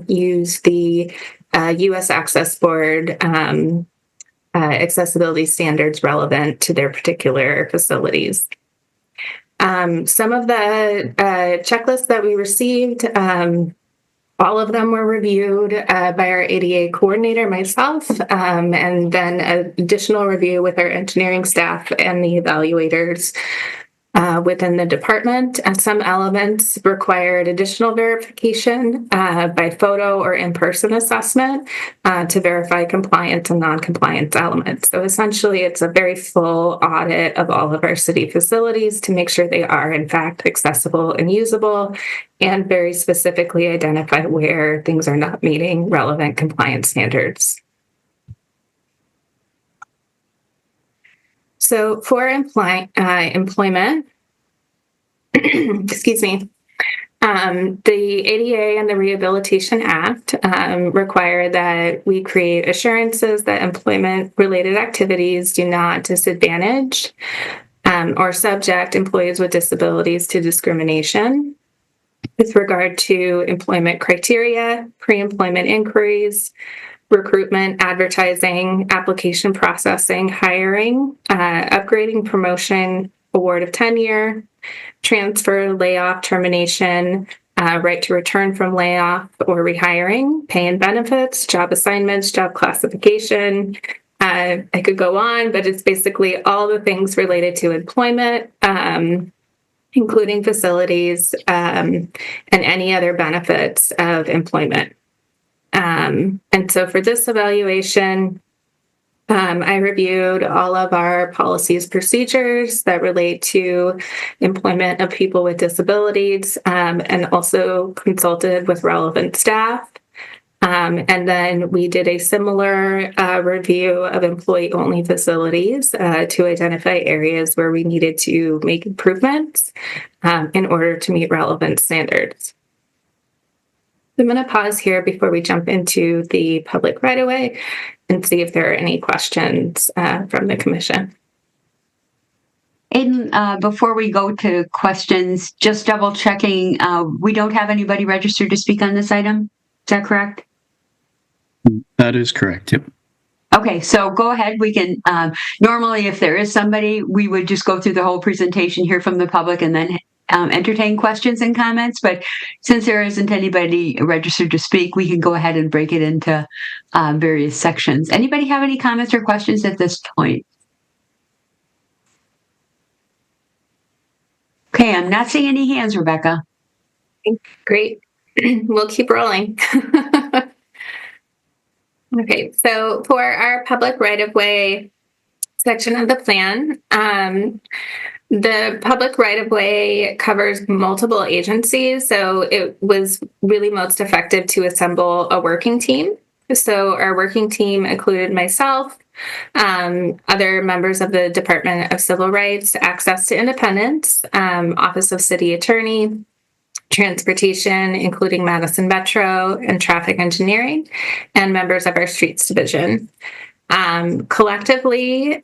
use the U.S. Access Board accessibility standards relevant to their particular facilities. Some of the checklists that we received, all of them were reviewed by our ADA coordinator, myself, and then an additional review with our engineering staff and the evaluators within the department. Some elements required additional verification by photo or in-person assessment to verify compliance and non-compliance elements. So essentially, it's a very full audit of all of our city facilities to make sure they are, in fact, accessible and usable, and very specifically identify where things are not meeting relevant compliance standards. So for employment, excuse me, the ADA and the Rehabilitation Act require that we create assurances that employment-related activities do not disadvantage or subject employees with disabilities to discrimination with regard to employment criteria, pre-employment inquiries, recruitment, advertising, application processing, hiring, upgrading, promotion, award of tenure, transfer, layoff, termination, right to return from layoff or rehiring, pay and benefits, job assignments, job classification. I could go on, but it's basically all the things related to employment, including facilities and any other benefits of employment. And so for this evaluation, I reviewed all of our policies, procedures that relate to employment of people with disabilities, and also consulted with relevant staff. And then we did a similar review of employee-only facilities to identify areas where we needed to make improvements in order to meet relevant standards. I'm going to pause here before we jump into the public right-of-way and see if there are any questions from the commission. Aiden, before we go to questions, just double checking, we don't have anybody registered to speak on this item. Is that correct? That is correct. Yep. Okay, so go ahead. We can, normally if there is somebody, we would just go through the whole presentation, hear from the public, and then entertain questions and comments. But since there isn't anybody registered to speak, we can go ahead and break it into various sections. Anybody have any comments or questions at this point? Okay, I'm not seeing any hands, Rebecca. Great. We'll keep rolling. Okay, so for our public right-of-way section of the plan, the public right-of-way covers multiple agencies, so it was really most effective to assemble a working team. So our working team included myself, other members of the Department of Civil Rights, Access to Independence, Office of City Attorney, Transportation, including Madison Metro and Traffic Engineering, and members of our Streets Division. Collectively,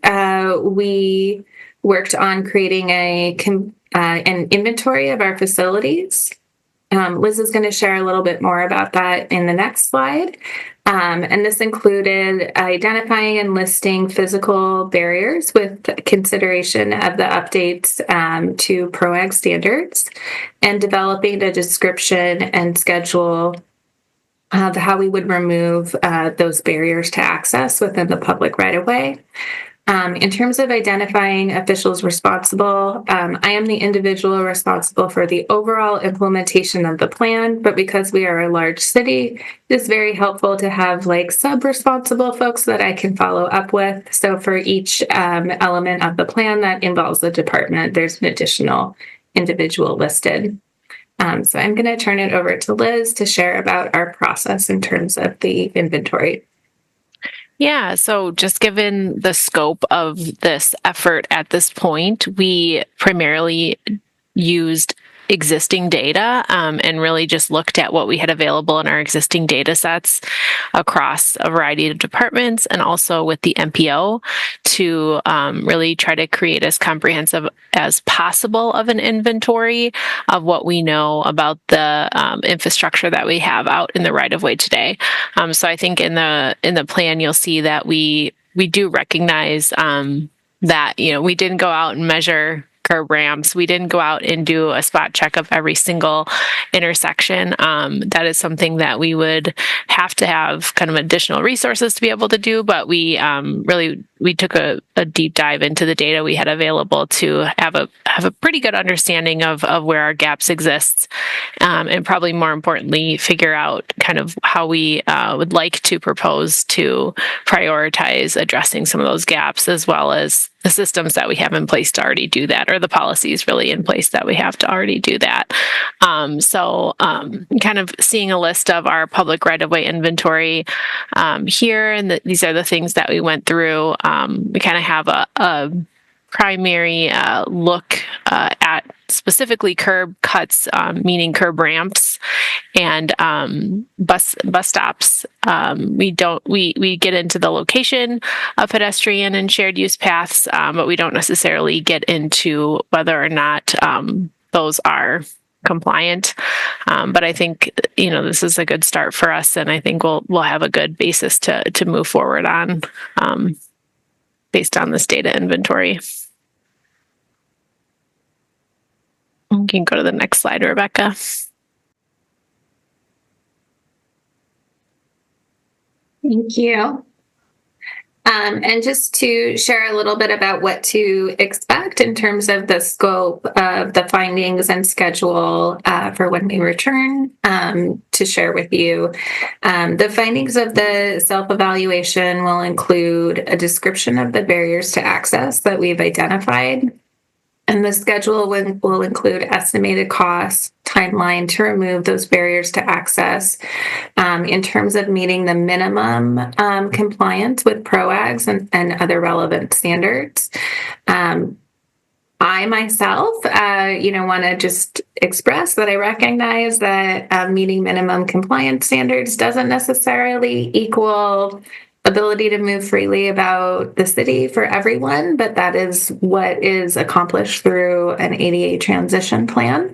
we worked on creating an inventory of our facilities. Liz is going to share a little bit more about that in the next slide. And this included identifying and listing physical barriers with consideration of the updates to PROAG standards, and developing a description and schedule of how we would remove those barriers to access within the public right-of-way. In terms of identifying officials responsible, I am the individual responsible for the overall implementation of the plan, but because we are a large city, it's very helpful to have like sub-responsible folks that I can follow up with. So for each element of the plan that involves the department, there's an additional individual listed. So I'm going to turn it over to Liz to share about our process in terms of the inventory. Yeah, so just given the scope of this effort at this point, we primarily used existing data and really just looked at what we had available in our existing data sets across a variety of departments and also with the MPO to really try to create as comprehensive as possible of an inventory of what we know about the infrastructure that we have out in the right-of-way today. So I think in the plan, you'll see that we do recognize that, you know, we didn't go out and measure curb ramps. We didn't go out and do a spot check of every single intersection. That is something that we would have to have kind of additional resources to be able to do, but we took a deep dive into the data we had available to have a pretty good understanding of where our gaps exist, and probably more importantly, figure out kind of how we would like to propose to prioritize addressing some of those gaps, as well as the systems that we have in place to already do that, or the policies really in place that we have to already do that. So kind of seeing a list of our public right-of-way inventory here, and these are the things that we went through. We kind of have a primary look at specifically curb cuts, meaning curb ramps, and bus stops. We get into the location of pedestrian and shared use paths, but we don't necessarily get into whether or not those are compliant. But I think, you know, this is a good start for us, and I think we'll have a good basis to move forward on based on this data inventory. You can go to the next slide, Rebecca. Thank you. And just to share a little bit about what to expect in terms of the scope of the findings and schedule for when we return to share with you. The findings of the self-evaluation will include a description of the barriers to access that we've identified. And the schedule will include estimated costs, timeline to remove those barriers to access in terms of meeting the minimum compliance with PROAGs and other relevant standards. I myself, want to just express that I recognize that meeting minimum compliance standards doesn't necessarily equal ability to move freely about the city for everyone, but that is what is accomplished through an ADA transition plan.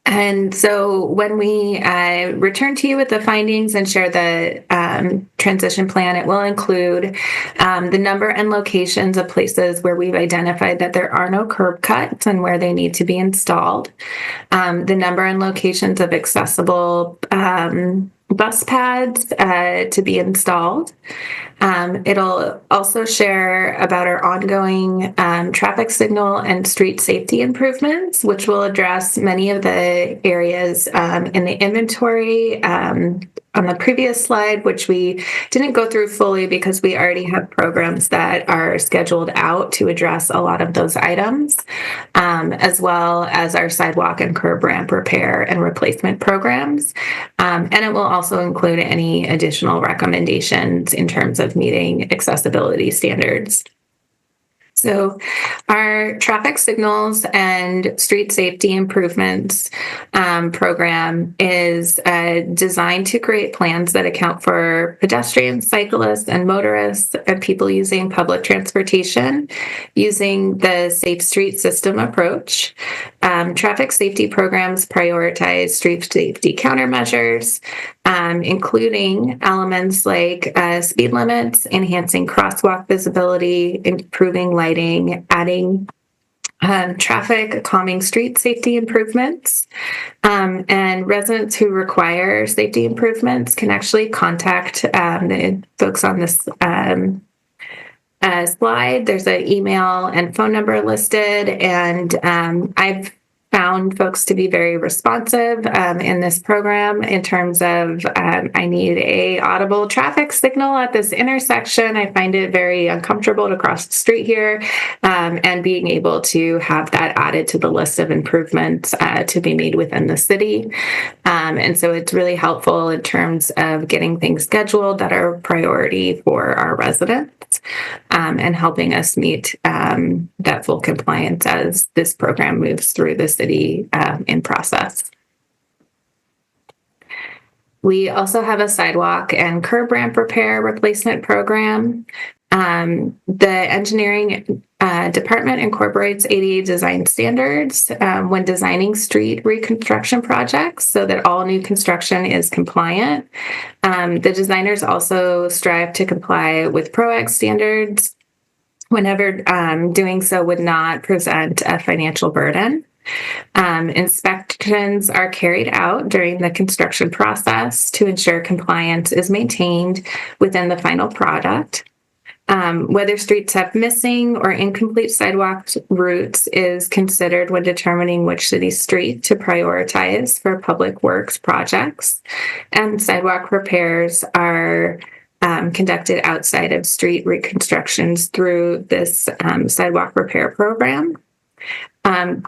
And so when we return to you with the findings and share the transition plan, it will include the number and locations of places where we've identified that there are no curb cuts and where they need to be installed, the number and locations of accessible bus pads to be installed. It'll also share about our ongoing traffic signal and street safety improvements, which will address many of the areas in the inventory on the previous slide, which we didn't go through fully because we already have programs that are scheduled out to address a lot of those items, as well as our sidewalk and curb ramp repair and replacement programs. And it will also include any additional recommendations in terms of meeting accessibility standards. So our traffic signals and street safety improvements program is designed to create plans that account for pedestrians, cyclists, and motorists and people using public transportation using the Safe Street System approach. Traffic safety programs prioritize street safety countermeasures, including elements like speed limits, enhancing crosswalk visibility, improving lighting, adding traffic calming street safety improvements. And residents who require safety improvements can actually contact the folks on this slide. There's an email and phone number listed, and I've found folks to be very responsive in this program in terms of I need a audible traffic signal at this intersection. I find it very uncomfortable to cross the street here, and being able to have that added to the list of improvements to be made within the city. And so it's really helpful in terms of getting things scheduled that are a priority for our residents, and helping us meet that full compliance as this program moves through the city in process. We also have a sidewalk and curb ramp repair replacement program. The engineering department incorporates ADA design standards when designing street reconstruction projects so that all new construction is compliant. The designers also strive to comply with PROAG standards whenever doing so would not present a financial burden. Inspections are carried out during the construction process to ensure compliance is maintained within the final product. Whether streets have missing or incomplete sidewalk routes is considered when determining which city street to prioritize for public works projects. And sidewalk repairs are conducted outside of street reconstructions through this sidewalk repair program.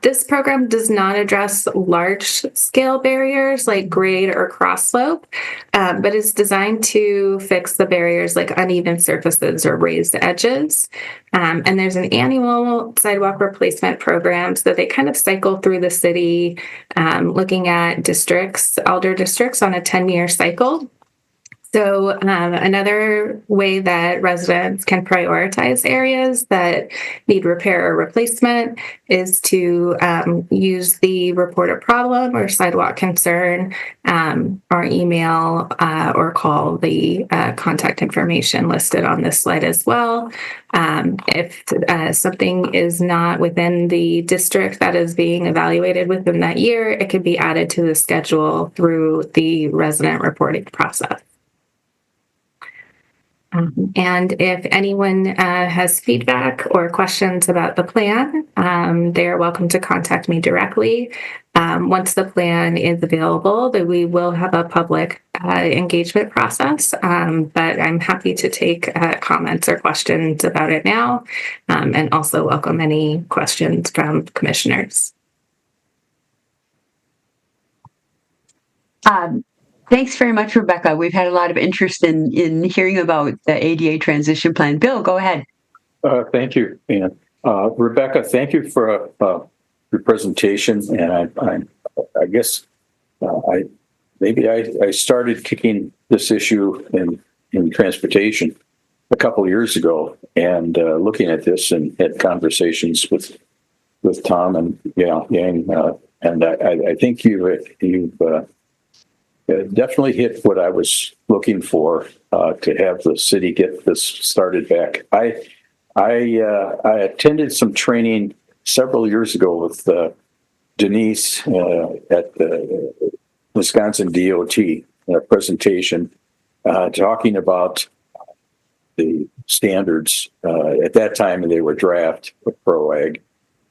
This program does not address large-scale barriers like grade or cross slope, but is designed to fix the barriers like uneven surfaces or raised edges. And there's an annual sidewalk replacement program, so they kind of cycle through the city, looking at districts, Alder districts on a 10-year cycle. So another way that residents can prioritize areas that need repair or replacement is to use the report a problem or sidewalk concern, or email or call the contact information listed on this slide as well. If something is not within the district that is being evaluated within that year, it can be added to the schedule through the resident reporting process. And if anyone has feedback or questions about the plan, they are welcome to contact me directly. Once the plan is available, that we will have a public engagement process, but I'm happy to take comments or questions about it now, and also welcome any questions from commissioners. Thanks very much, Rebecca. We've had a lot of interest in hearing about the ADA transition plan. Bill, go ahead. Thank you, Ann. Rebecca, thank you for your presentation. And I guess I started kicking this issue in transportation a couple of years ago, and looking at this and had conversations with Tom and Yang, and I think you've definitely hit what I was looking for to have the city get this started back. I attended some training several years ago with Denise at the Wisconsin DOT in a presentation talking about the standards. At that time, they were draft with ProAg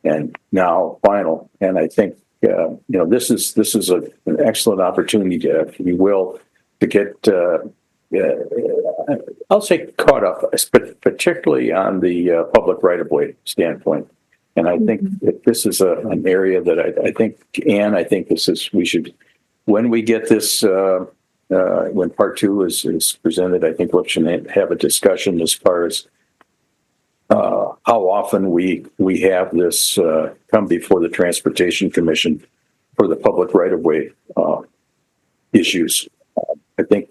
and now final. And I think this is an excellent opportunity to, if you will, to get I'll say caught up, particularly on the public right-of-way standpoint. And I think that this is an area that I think, Ann, I think we should, when we get this, when part two is presented, I think we should have a discussion as far as how often we have this come before the Transportation Commission for the public right-of-way issues. I think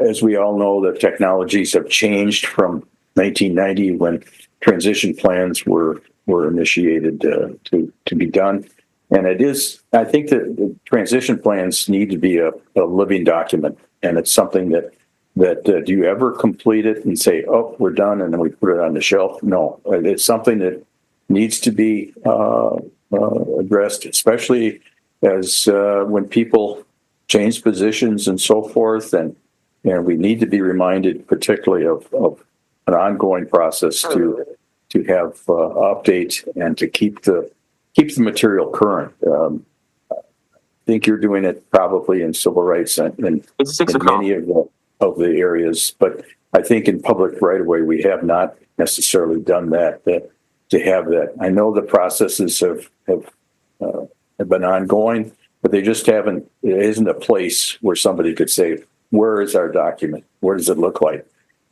as we all know, the technologies have changed from 1990 when transition plans were initiated to be done. And I think that the transition plans need to be a living document. And it's something that do you ever complete it and say, oh, we're done, and then we put it on the shelf? No, it's something that needs to be addressed, especially as when people change positions and so forth. And we need to be reminded, particularly of an ongoing process to have update and to keep the material current. I think you're doing it probably in civil rights and in many of the areas, but I think in public right of way we have not necessarily done that to have that. I know the processes have been ongoing, but they just haven't. It isn't a place where somebody could say, "Where is our document? What does it look like?"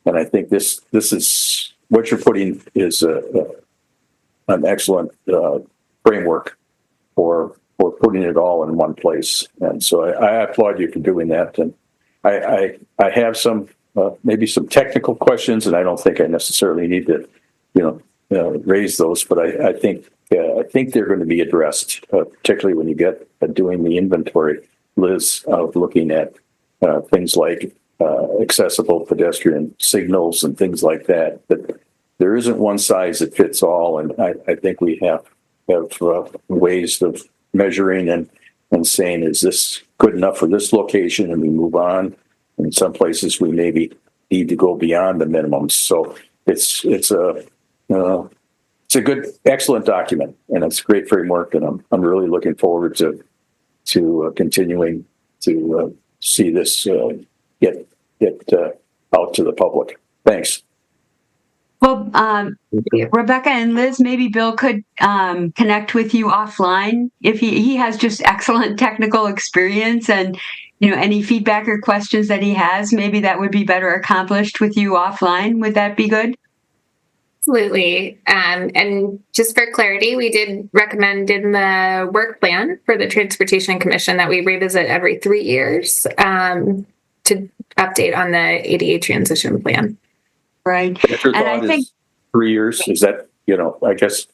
And I think this is what you're putting is an excellent framework for putting it all in one place. And so I applaud you for doing that. And I have some maybe some technical questions, and I don't think I necessarily need to raise those, but I think they're going to be addressed, particularly when you get doing the inventory, Liz, of looking at things like accessible pedestrian signals and things like that. But there isn't one size that fits all, and I think we have ways of measuring and saying, is this good enough for this location, and we move on. In some places, we maybe need to go beyond the minimums. So it's a good, excellent document, and it's a great framework, and I'm really looking forward to continuing to see this get out to the public. Thanks. Well, Rebecca and Liz, maybe Bill could connect with you offline if he has just excellent technical experience, and any feedback or questions that he has, maybe that would be better accomplished with you offline. Would that be good? Absolutely. And just for clarity, we did recommend in the work plan for the Transportation Commission that we revisit every 3 years to update on the ADA transition plan. Right. And I think 3 years is that, I guess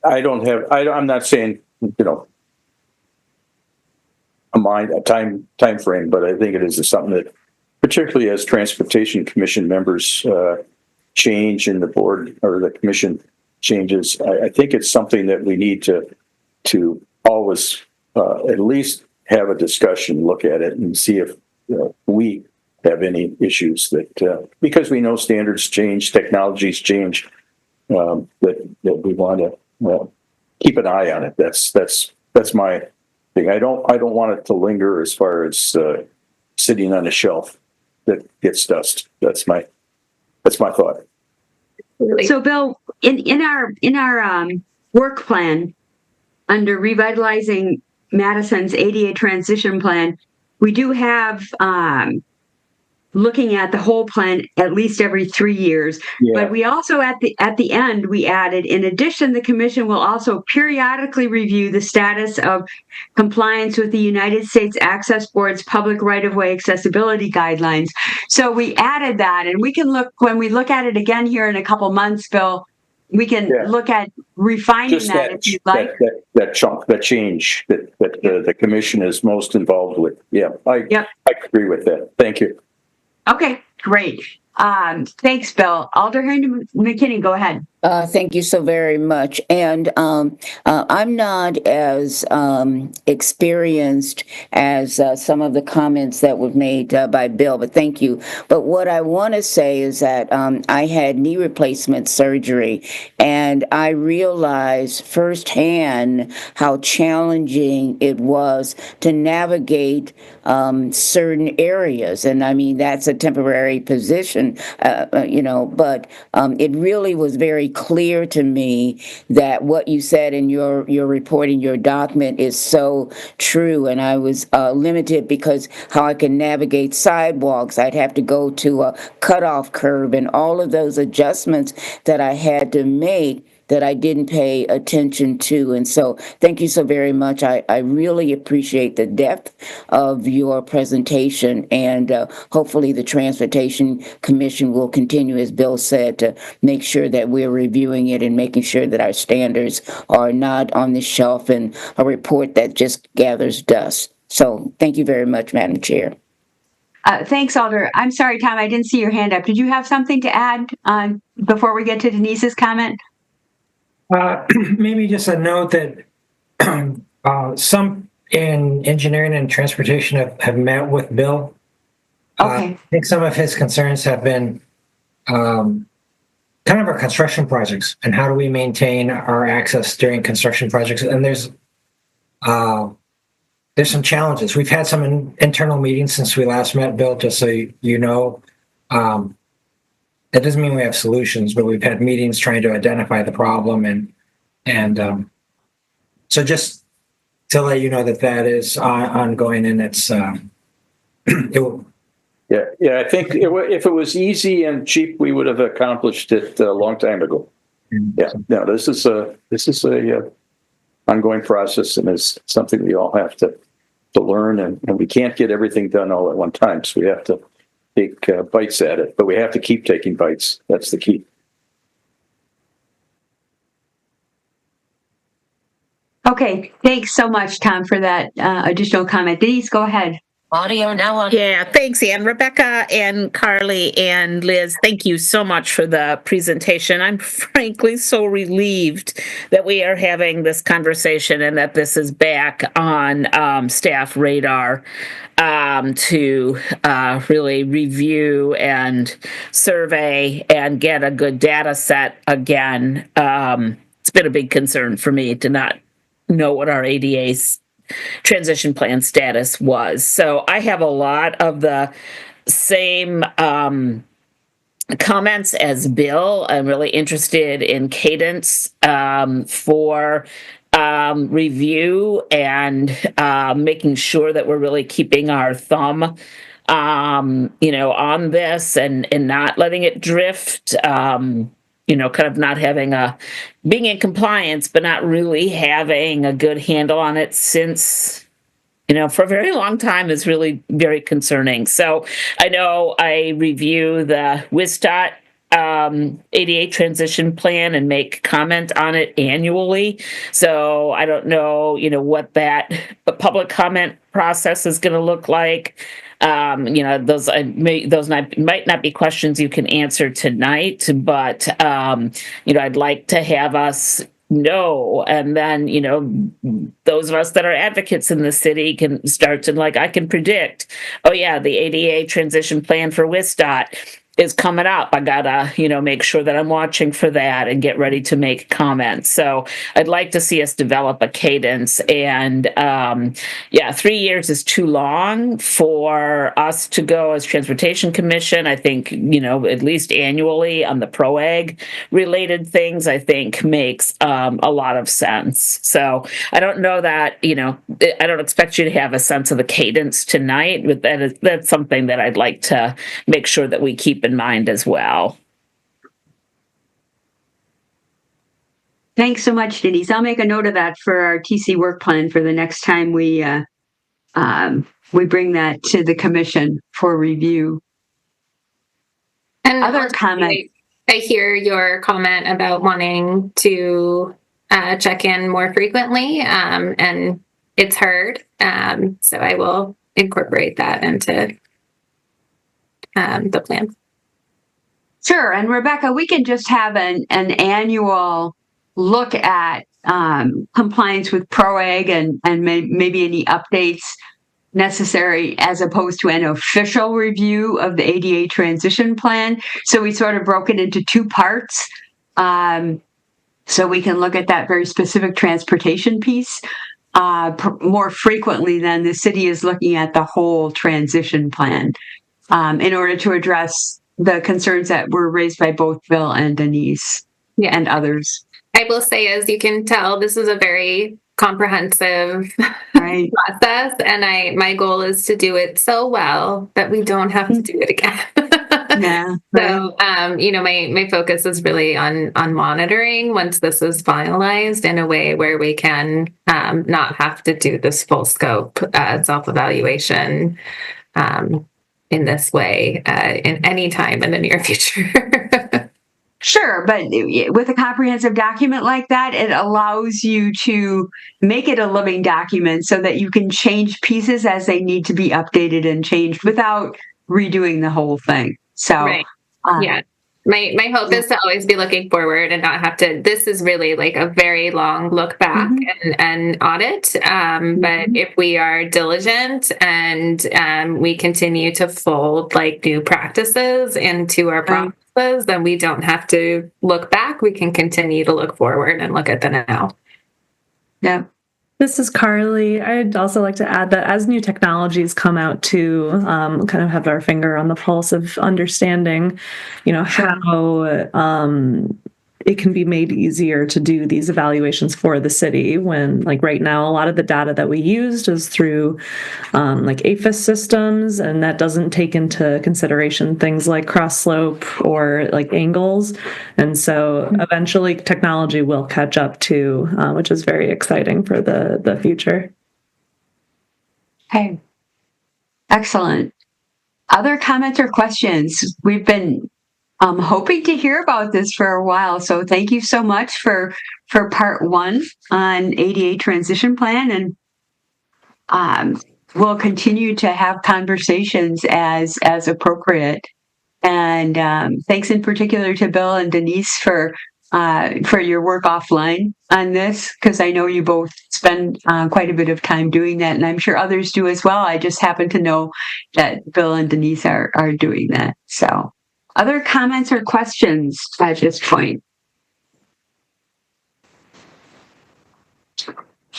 I'm not saying, a time frame, but I think it is something that, particularly as Transportation Commission members change in the board or the commission changes, I think it's something that we need to always at least have a discussion, look at it, and see if we have any issues that, because we know standards change, technologies change, that we want to keep an eye on it. That's my thing. I don't want it to linger as far as sitting on a shelf that gets dust. That's my thought. So, Bill, in our work plan under revitalizing Madison's ADA transition plan, we do have looking at the whole plan at least every 3 years. Yeah. But we also at the end we added, in addition, the commission will also periodically review the status of compliance with the United States Access Board's public right-of-way accessibility guidelines. So we added that, and we can look when we look at it again here in a couple months, Bill. We can look at refining Just that if you'd like. that chunk, that change that the commission is most involved with. Yeah, I agree with that. Thank you. Okay, great. Thanks, Bill. Alder McKinney, go ahead. Thank you so very much. And I'm not as experienced as some of the comments that were made by Bill, but thank you. But what I want to say is that I had knee replacement surgery, and I realized firsthand how challenging it was to navigate certain areas. And I mean, that's a temporary position, but it really was very clear to me that what you said in your report in your document is so true. And I was limited because how I can navigate sidewalks. I'd have to go to a cutoff curb and all of those adjustments that I had to make that I didn't pay attention to. And so thank you so very much. I really appreciate the depth of your presentation, and hopefully the Transportation Commission will continue, as Bill said, to make sure that we're reviewing it and making sure that our standards are not on the shelf and a report that just gathers dust. So thank you very much, Madam Chair. Thanks, Alder. I'm sorry, Tom, I didn't see your hand up. Did you have something to add before we get to Denise's comment? Maybe just a note that some in engineering and transportation have met with Bill. Okay. I think some of his concerns have been kind of our construction projects and how do we maintain our access during construction projects. And there's some challenges. We've had some internal meetings since we last met, Bill, just so you know. That doesn't mean we have solutions, but we've had meetings trying to identify the problem, and so just to let you know that is ongoing, and it's Yeah. I think if it was easy and cheap, we would have accomplished it a long time ago. Yeah. No, this is a ongoing process, and it's something we all have to learn, and we can't get everything done all at one time, so we have to take bites at it, but we have to keep taking bites. That's the key. Okay, thanks so much, Tom, for that additional comment. Denise, go ahead. Audio now on. Yeah, thanks, Ann. Rebecca and Carly and Liz, thank you so much for the presentation. I'm frankly so relieved that we are having this conversation and that this is back on staff radar to really review and survey and get a good data set again. It's been a big concern for me to not know what our ADA's transition plan status was. So I have a lot of the same comments as Bill. I'm really interested in cadence for review and making sure that we're really keeping our thumb on this and not letting it drift. Kind of not having being in compliance, but not really having a good handle on it since, for a very long time is really very concerning. So I know I review the WSDOT ADA transition plan and make comment on it annually. So I don't know, what that public comment process is going to look like. Those might not be questions you can answer tonight, but I'd like to have us no. And then, those of us that are advocates in the city can start to I can predict, oh yeah, the ADA transition plan for WISDOT is coming up. I gotta, make sure that I'm watching for that and get ready to make comments. So I'd like to see us develop a cadence. And 3 years is too long for us to go as Transportation Commission. I think, at least annually on the PROAG related things, I think makes a lot of sense. So I don't know that, I don't expect you to have a sense of the cadence tonight, but that's something that I'd like to make sure that we keep in mind as well. Thanks so much, Denise. I'll make a note of that for our TC work plan for the next time we bring that to the commission for review. And other comments? I hear your comment about wanting to check in more frequently, and it's heard. So I will incorporate that into the plan. Sure. And Rebecca, we can just have an annual look at compliance with PROAG and maybe any updates necessary as opposed to an official review of the ADA transition plan. So we sort of broke it into two parts. So we can look at that very specific transportation piece more frequently than the city is looking at the whole transition plan in order to address the concerns that were raised by both Bill and Denise and others. I will say, as you can tell, this is a very comprehensive process, and my goal is to do it so well that we don't have to do it again. Yeah. So, my focus is really on monitoring once this is finalized in a way where we can not have to do this full scope self-evaluation in this way in any time in the near future. Sure, but with a comprehensive document like that, it allows you to make it a living document so that you can change pieces as they need to be updated and changed without redoing the whole thing. So, right. My hope is to always be looking forward and not have to. This is really like a very long look back and audit. But if we are diligent and we continue to fold like new practices into our processes, then we don't have to look back. We can continue to look forward and look at the now. Yeah. This is Carly. I'd also like to add that as new technologies come out to kind of have our finger on the pulse of understanding, how it can be made easier to do these evaluations for the city when, like right now, a lot of the data that we used is through like APHIS systems, and that doesn't take into consideration things like cross slope or like angles. And so eventually technology will catch up too, which is very exciting for the future. Okay. Excellent. Other comments or questions? We've been hoping to hear about this for a while. So thank you so much for part one on ADA transition plan. And we'll continue to have conversations as appropriate. And thanks in particular to Bill and Denise for your work offline on this, because I know you both spend quite a bit of time doing that, and I'm sure others do as well. I just happen to know that Bill and Denise are doing that. So other comments or questions at this point?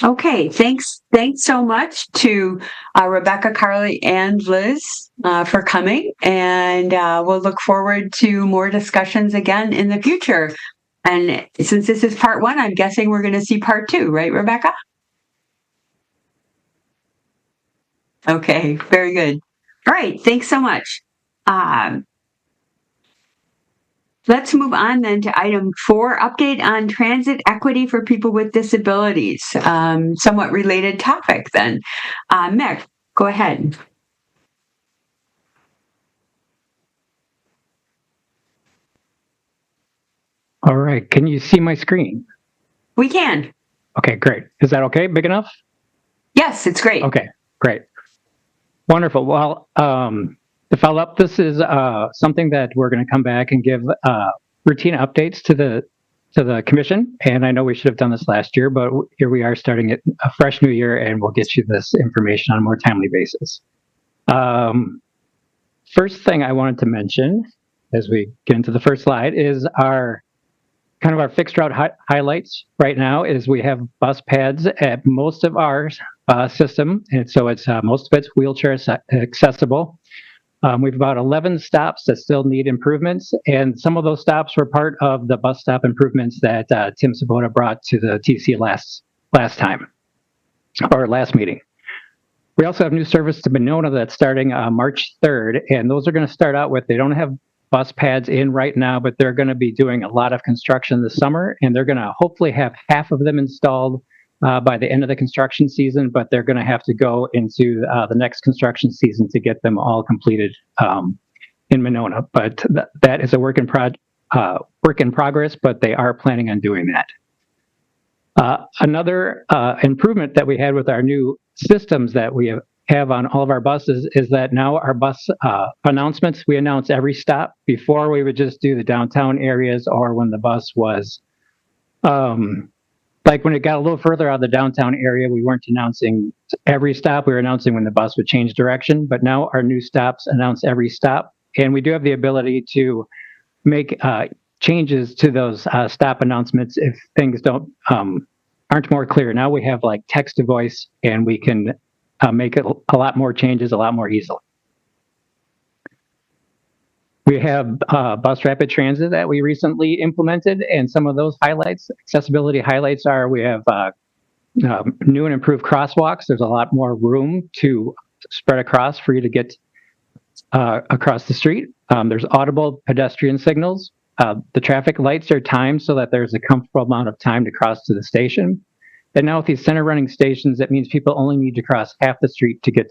Okay, thanks so much to Rebecca, Carly, and Liz for coming, and we'll look forward to more discussions again in the future. And since this is part one, I'm guessing we're going to see part two, right, Rebecca? Okay, very good. All right, thanks so much. Let's move on then to item 4, update on transit equity for people with disabilities. Somewhat related topic then. Mick, go ahead. All right. Can you see my screen? We can. Okay, great. Is that okay? Big enough? Yes, it's great. Okay, great. Wonderful. Well, to follow up, this is something that we're going to come back and give routine updates to the to the commission, and I know we should have done this last year, but here we are starting it a fresh new year, and we'll get you this information on a more timely basis. First thing I wanted to mention as we get into the first slide is our fixed route highlights right now is we have bus pads at most of our system, and so it's most of it's wheelchair accessible. We have about 11 stops that still need improvements, and some of those stops were part of the bus stop improvements that Tim Sabota brought to the TC last time, or last meeting. We also have new service to Monona that's starting March 3rd, and those are going to start out with, they don't have bus pads in right now, but they're going to be doing a lot of construction this summer, and they're going to hopefully have half of them installed by the end of the construction season, but they're going to have to go into the next construction season to get them all completed in Monona. But that is a work in progress, but they are planning on doing that. Another improvement that we had with our new systems that we have on all of our buses is that now our bus announcements, we announce every stop. Before, we would just do the downtown areas, or when the bus was like when it got a little further out of the downtown area, we weren't announcing every stop. We were announcing when the bus would change direction. But now our new stops announce every stop. And we do have the ability to make changes to those stop announcements if things aren't more clear. Now we have like text to voice, and we can make it a lot more changes a lot more easily. We have bus rapid transit that we recently implemented, and some of those highlights, accessibility highlights, are we have new and improved crosswalks. There's a lot more room to spread across for you to get across the street. There's audible pedestrian signals. The traffic lights are timed so that there's a comfortable amount of time to cross to the station. And now with these center running stations, that means people only need to cross half the street to get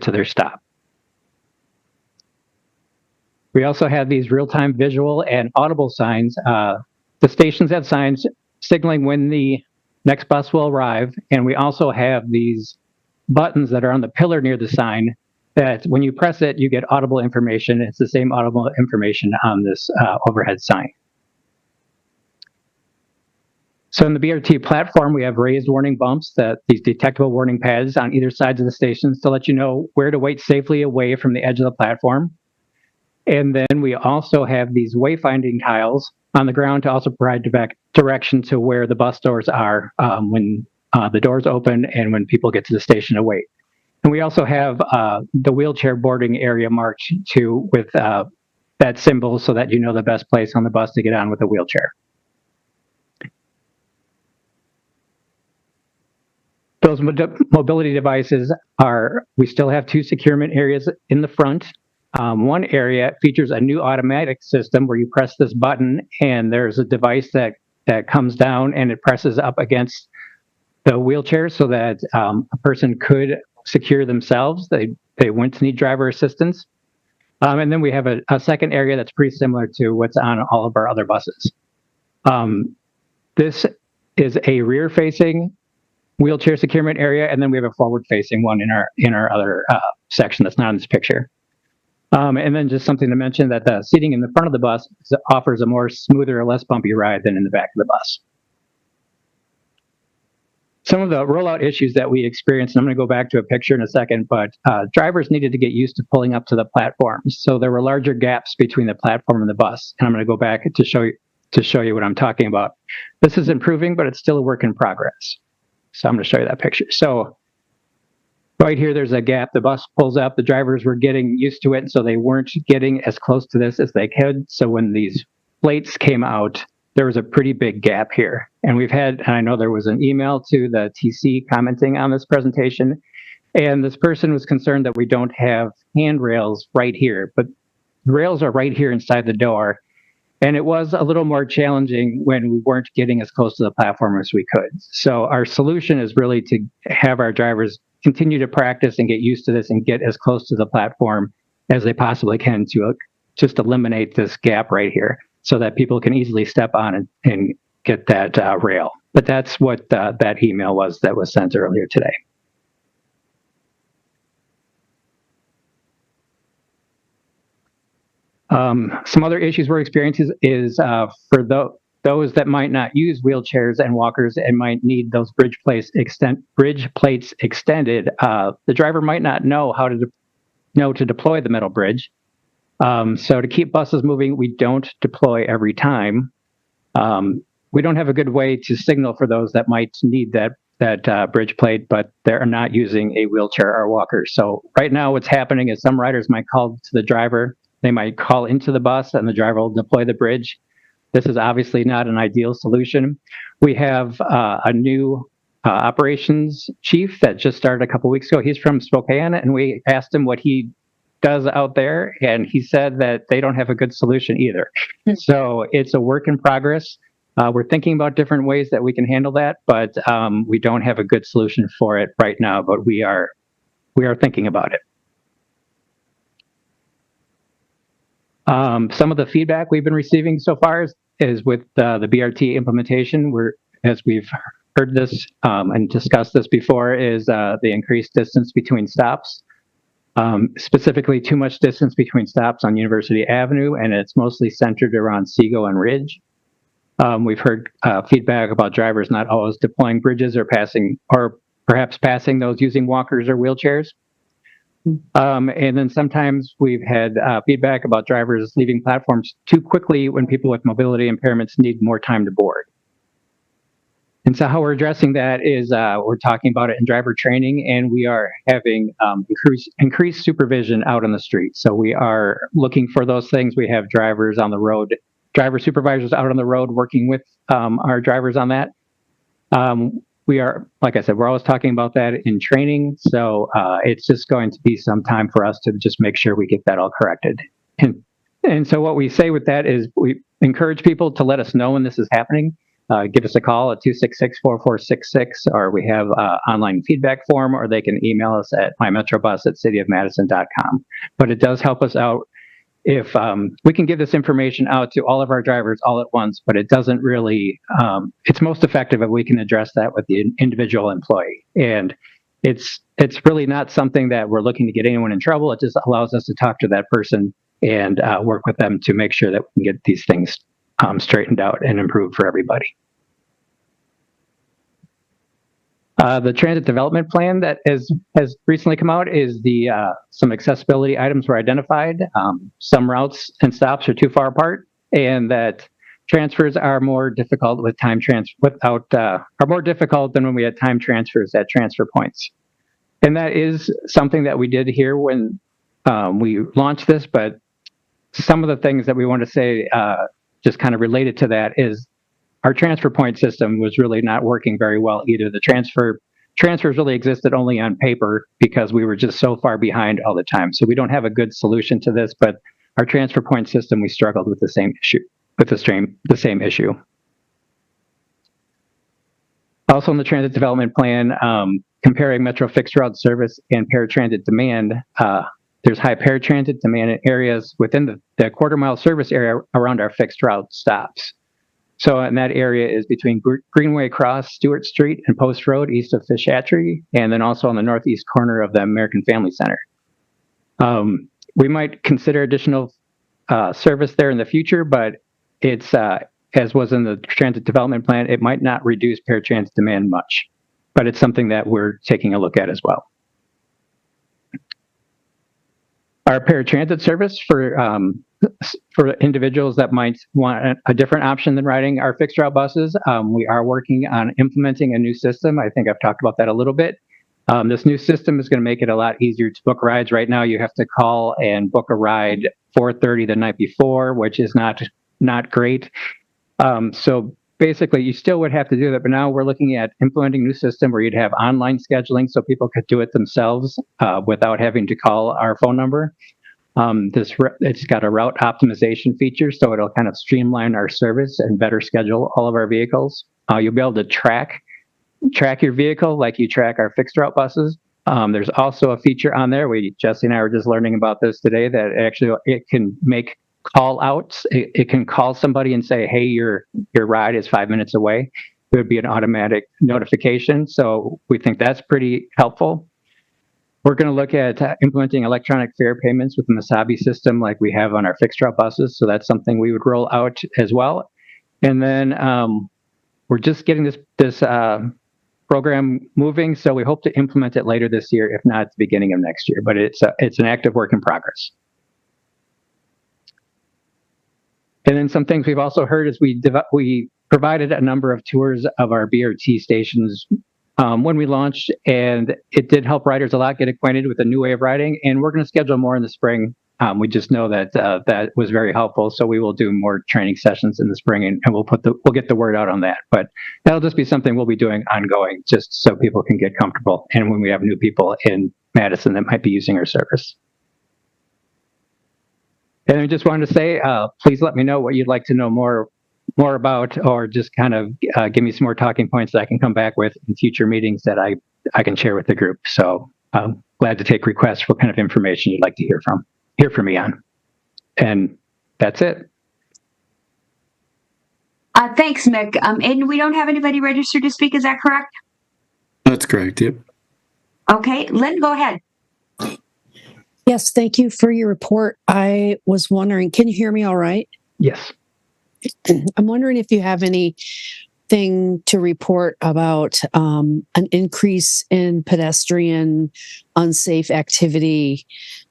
to their stop. We also have these real-time visual and audible signs. The stations have signs signaling when the next bus will arrive, and we also have these buttons that are on the pillar near the sign that when you press it, you get audible information. It's the same audible information on this overhead sign. So in the BRT platform, we have raised warning bumps, these detectable warning pads on either sides of the stations to let you know where to wait safely away from the edge of the platform. And then we also have these wayfinding tiles on the ground to also provide direction to where the bus doors are when the doors open and when people get to the station to wait. And we also have the wheelchair boarding area marked too with that symbol so that you know the best place on the bus to get on with a wheelchair. Those mobility devices we still have 2 securement areas in the front. One area features a new automatic system where you press this button and there's a device that comes down and it presses up against the wheelchair so that a person could secure themselves. They wouldn't need driver assistance. And then we have a second area that's pretty similar to what's on all of our other buses. This is a rear-facing wheelchair securement area, and then we have a forward-facing one in our other section that's not in this picture. And then just something to mention that the seating in the front of the bus offers a more smoother or less bumpy ride than in the back of the bus. Some of the rollout issues that we experienced, and I'm going to go back to a picture in a second, but drivers needed to get used to pulling up to the platforms. So there were larger gaps between the platform and the bus. And I'm going to go back to show you what I'm talking about. This is improving, but it's still a work in progress. So I'm going to show you that picture. So right here, there's a gap. The bus pulls up. The drivers were getting used to it, and so they weren't getting as close to this as they could. So when these plates came out, there was a pretty big gap here. And I know there was an email to the TC commenting on this presentation, and this person was concerned that we don't have handrails right here, but the rails are right here inside the door. And it was a little more challenging when we weren't getting as close to the platform as we could. So our solution is really to have our drivers continue to practice and get used to this and get as close to the platform as they possibly can to just eliminate this gap right here so that people can easily step on and get that rail. But that's what that email was that was sent earlier today. Some other issues we're experiencing is for those that might not use wheelchairs and walkers and might need those bridge plates extended, the driver might not know how to deploy the metal bridge. So to keep buses moving, we don't deploy every time. We don't have a good way to signal for those that might need that bridge plate, but they're not using a wheelchair or walker. So right now what's happening is some riders might call to the driver. They might call into the bus and the driver will deploy the bridge. This is obviously not an ideal solution. We have a new operations chief that just started a couple weeks ago. He's from Spokane, and we asked him what he does out there, and he said that they don't have a good solution either. So it's a work in progress. We're thinking about different ways that we can handle that, but we don't have a good solution for it right now, but we are thinking about it. Some of the feedback we've been receiving so far is with the BRT implementation, as we've heard this and discussed this before, is the increased distance between stops. Specifically, too much distance between stops on University Avenue, and it's mostly centered around Seago and Ridge. We've heard feedback about drivers not always deploying bridges or perhaps passing those using walkers or wheelchairs. And then sometimes we've had feedback about drivers leaving platforms too quickly when people with mobility impairments need more time to board. And so how we're addressing that is we're talking about it in driver training, and we are having increased supervision out on the street. So we are looking for those things. We have drivers on the road, driver supervisors out on the road working with our drivers on that. We are, like I said, we're always talking about that in training. So it's just going to be some time for us to just make sure we get that all corrected. And so what we say with that is we encourage people to let us know when this is happening. Give us a call at 266-4466, or we have an online feedback form, or they can email us at mymetrobus@cityofmadison.com. But it does help us out if we can give this information out to all of our drivers all at once, but it doesn't really, it's most effective if we can address that with the individual employee. And it's really not something that we're looking to get anyone in trouble. It just allows us to talk to that person and work with them to make sure that we can get these things straightened out and improved for everybody. The transit development plan that has recently come out is some accessibility items were identified. Some routes and stops are too far apart, and that transfers are more difficult with are more difficult than when we had time transfers at transfer points. And that is something that we did here when we launched this, but some of the things that we want to say just kind of related to that is our transfer point system was really not working very well either. The transfers really existed only on paper because we were just so far behind all the time. So we don't have a good solution to this, but our transfer point system, we struggled with the same issue. Also in the transit development plan, comparing Metro fixed route service and paratransit demand, there's high paratransit demand in areas within the quarter-mile service area around our fixed route stops. So in that area is between Greenway Cross, Stewart Street, and Post Road, east of Fish Hatchery, and then also on the northeast corner of the American Family Center. We might consider additional service there in the future, but it's, as was in the transit development plan, it might not reduce paratransit demand much, but it's something that we're taking a look at as well. Our paratransit service for individuals that might want a different option than riding our fixed route buses, we are working on implementing a new system. I think I've talked about that a little bit. This new system is going to make it a lot easier to book rides. Right now, you have to call and book a ride 4:30 the night before, which is not great. So basically, you still would have to do that, but now we're looking at implementing a new system where you'd have online scheduling so people could do it themselves without having to call our phone number. It's got a route optimization feature, so it'll kind of streamline our service and better schedule all of our vehicles. You'll be able to track your vehicle like you track our fixed route buses. There's also a feature on there. Jesse and I were just learning about this today, that actually it can make call outs. It can call somebody and say, hey, your ride is 5 minutes away. It would be an automatic notification. So we think that's pretty helpful. We're going to look at implementing electronic fare payments with the Mesabi system like we have on our fixed route buses. So that's something we would roll out as well. And then we're just getting this program moving, so we hope to implement it later this year, if not at the beginning of next year. But it's an active work in progress. And then some things we've also heard is we provided a number of tours of our BRT stations when we launched, and it did help riders a lot get acquainted with the new way of riding. And we're going to schedule more in the spring. We just know that that was very helpful, so we will do more training sessions in the spring, and we'll get the word out on that. But that'll just be something we'll be doing ongoing, just so people can get comfortable. And when we have new people in Madison that might be using our service. And I just wanted to say, please let me know what you'd like to know more about, or just kind of give me some more talking points that I can come back with in future meetings that I can share with the group. So I'm glad to take requests for what kind of information you'd like to hear from me on. And that's it. Thanks, Mick. Aiden, we don't have anybody registered to speak. Is that correct? That's correct. Yep. Okay, Lynn, go ahead. Yes, thank you for your report. I was wondering, can you hear me all right? Yes. I'm wondering if you have anything to report about an increase in pedestrian unsafe activity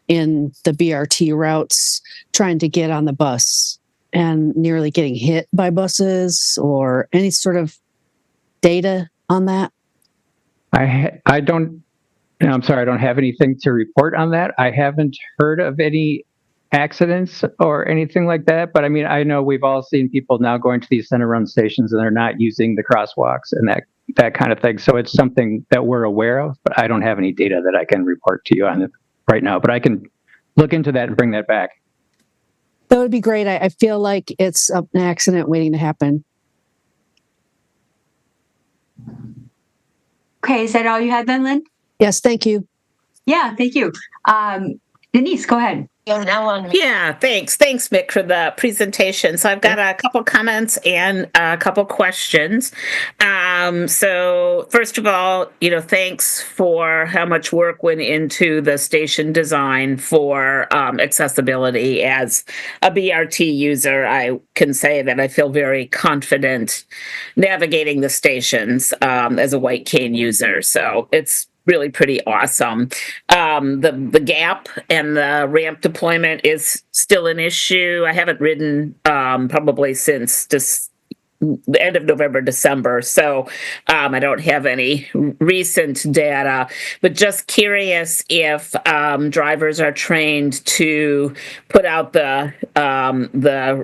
in the BRT routes, trying to get on the bus and nearly getting hit by buses, or any sort of data on that? I don't. I'm sorry, I don't have anything to report on that. I haven't heard of any accidents or anything like that. But I mean, I know we've all seen people now going to these center run stations and they're not using the crosswalks and that kind of thing. So it's something that we're aware of, but I don't have any data that I can report to you on right now. But I can look into that and bring that back. That would be great. I feel like it's an accident waiting to happen. Okay, is that all you had then, Lynn? Yes, thank you. Yeah, thank you. Denise, go ahead. You're now on. Yeah, thanks. Thanks, Mick, for the presentation. So I've got a couple comments and a couple questions. So first of all, thanks for how much work went into the station design for accessibility. As a BRT user, I can say that I feel very confident navigating the stations as a White Cane user. So it's really pretty awesome. The gap and the ramp deployment is still an issue. I haven't ridden probably since the end of November, December. So I don't have any recent data, but just curious if drivers are trained to put out the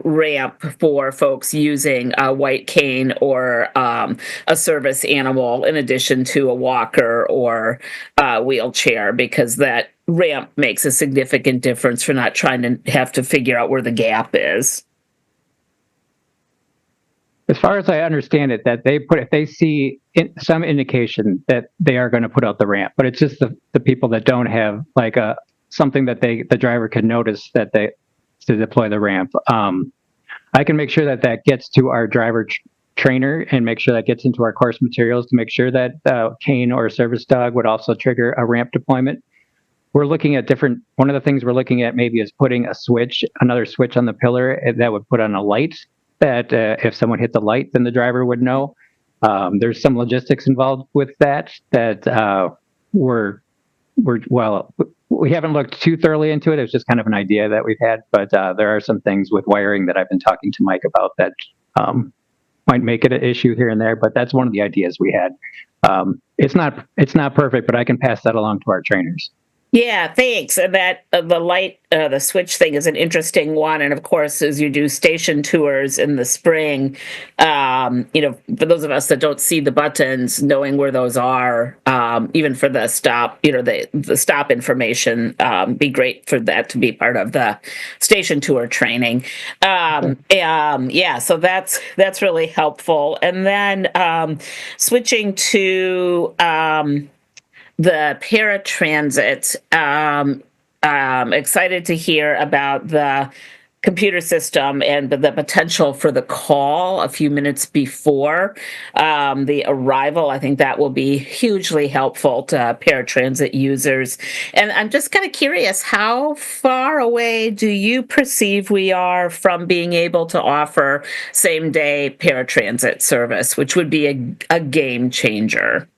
ramp for folks using a White Cane or a service animal in addition to a walker or a wheelchair, because that ramp makes a significant difference for not trying to have to figure out where the gap is. As far as I understand it, that if they see some indication that they are going to put out the ramp, but it's just the people that don't have like something that the driver can notice that to deploy the ramp. I can make sure that gets to our driver trainer and make sure that gets into our course materials to make sure that cane or service dog would also trigger a ramp deployment. We're looking at one of the things we're looking at maybe is putting another switch on the pillar that would put on a light, that if someone hit the light, then the driver would know. There's some logistics involved with that we haven't looked too thoroughly into it. It's just kind of an idea that we've had, but there are some things with wiring that I've been talking to Mike about that might make it an issue here and there, but that's one of the ideas we had. It's not perfect, but I can pass that along to our trainers. Yeah, thanks. And that the light, the switch thing is an interesting one. And of course, as you do station tours in the spring, for those of us that don't see the buttons, knowing where those are, even for the stop, the stop information, be great for that to be part of the station tour training. So that's really helpful. And then switching to the paratransit, excited to hear about the computer system and the potential for the call a few minutes before the arrival, I think that will be hugely helpful to paratransit users. And I'm just kind of curious, how far away do you perceive we are from being able to offer same-day paratransit service, which would be a game changer?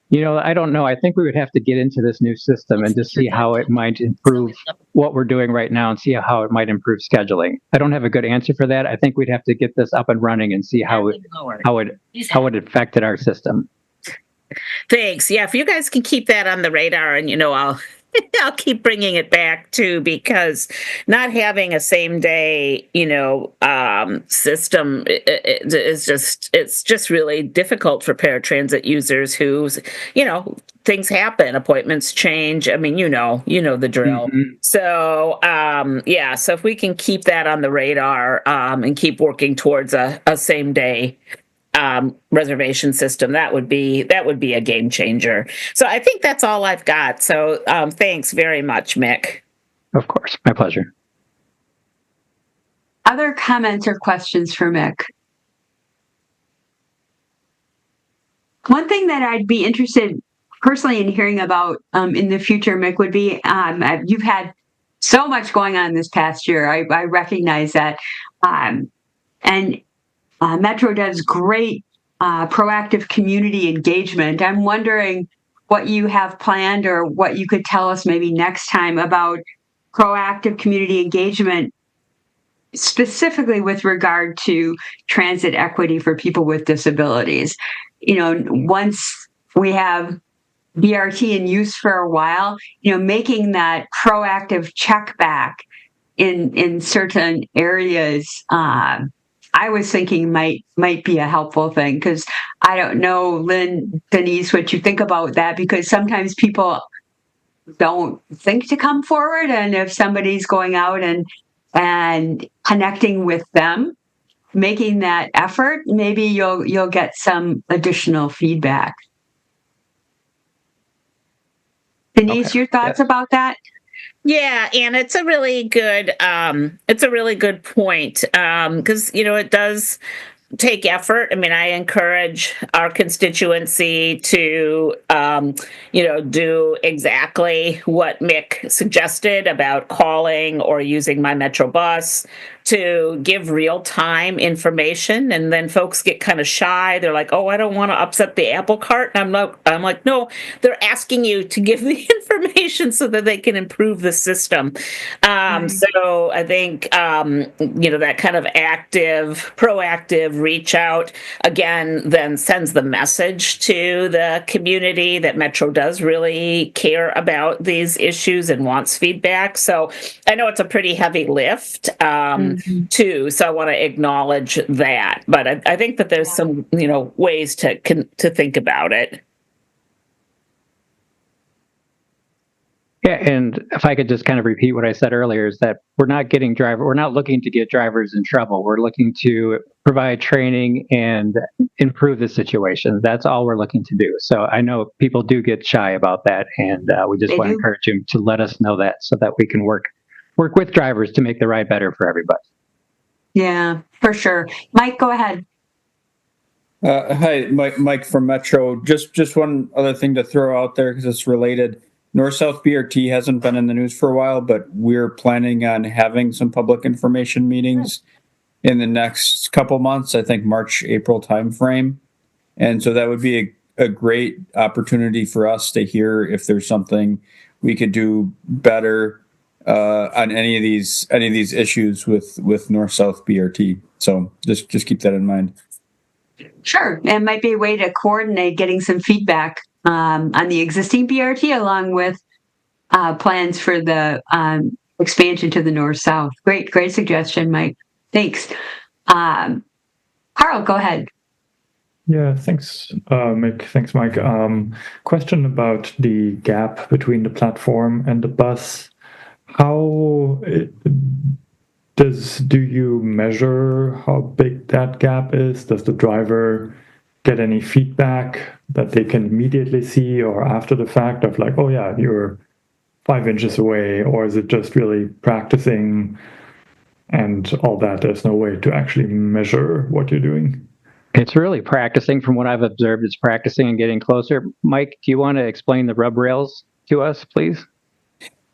I don't know. I think we would have to get into this new system and just see how it might improve what we're doing right now and see how it might improve scheduling. I don't have a good answer for that. I think we'd have to get this up and running and see how it affected our system. Thanks. Yeah, if you guys can keep that on the radar, and I'll keep bringing it back too, because not having a same day, system it's just really difficult for paratransit users whose, things happen, appointments change. I mean, the drill. Mm-hmm. So, so if we can keep that on the radar, and keep working towards a same day reservation system, that would be a game changer. So I think that's all I've got. So thanks very much, Mick. Of course, my pleasure. Other comments or questions for Mick? One thing that I'd be interested personally in hearing about in the future, Mick, would be you've had so much going on this past year. I recognize that. And Metro does great proactive community engagement. I'm wondering what you have planned or what you could tell us maybe next time about proactive community engagement, specifically with regard to transit equity for people with disabilities. Once we have BRT in use for a while, making that proactive check back in certain areas, I was thinking might be a helpful thing, because I don't know, Lynn, Denise, what you think about that, because sometimes people don't think to come forward, and if somebody's going out and connecting with them, making that effort, maybe you'll get some additional feedback. Denise, your thoughts about that? Yeah, and it's a really good point, because it does take effort. I mean, I encourage our constituency to do exactly what Mick suggested about calling or using My Metro Bus to give real-time information, and then folks get kind of shy. They're like, "Oh, I don't want to upset the apple cart." And I'm like, no, they're asking you to give the information so that they can improve the system. So I think that kind of active, proactive reach out again then sends the message to the community that Metro does really care about these issues and wants feedback. So I know it's a pretty heavy lift. Too. So I want to acknowledge that, but I think that there's some, ways to think about it. Yeah, and if I could just kind of repeat what I said earlier, is that we're not looking to get drivers in trouble. We're looking to provide training and improve the situation. That's all we're looking to do. So I know people do get shy about that, and we just want to encourage them to let us know that, so that we can work with drivers to make the ride better for everybody. Yeah, for sure. Mike, go ahead. Hi, Mike from Metro. Just one other thing to throw out there, because it's related. North-South BRT hasn't been in the news for a while, but we're planning on having some public information meetings in the next couple months, I think March, April timeframe. And so that would be a great opportunity for us to hear if there's something we could do better on any of these issues with North-South BRT. So just keep that in mind. Sure. It might be a way to coordinate getting some feedback on the existing BRT, along with plans for the expansion to the north-south. Great suggestion, Mike. Thanks. Carl, go ahead. Yeah, thanks, Mick. Thanks, Mike. Question about the gap between the platform and the bus. How do you measure how big that gap is? Does the driver get any feedback that they can immediately see, or after the fact of like, oh yeah, you're 5 inches away, or is it just really practicing and all that? There's no way to actually measure what you're doing. It's really practicing. From what I've observed, it's practicing and getting closer. Mike, do you want to explain the rub rails to us, please?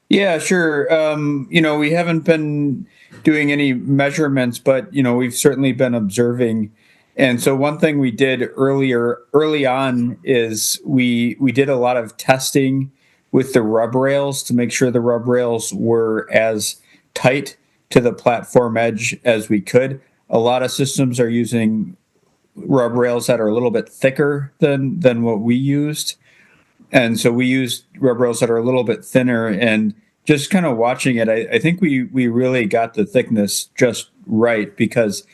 Yeah, sure. We haven't been doing any measurements, but, we've certainly been observing. And so one thing we did early on is we did a lot of testing with the rub rails to make sure the rub rails were as tight to the platform edge as we could. A lot of systems are using rub rails that are a little bit thicker than what we used. And so we used rub rails that are a little bit thinner, and just kind of watching it, I think we really got the thickness just right, because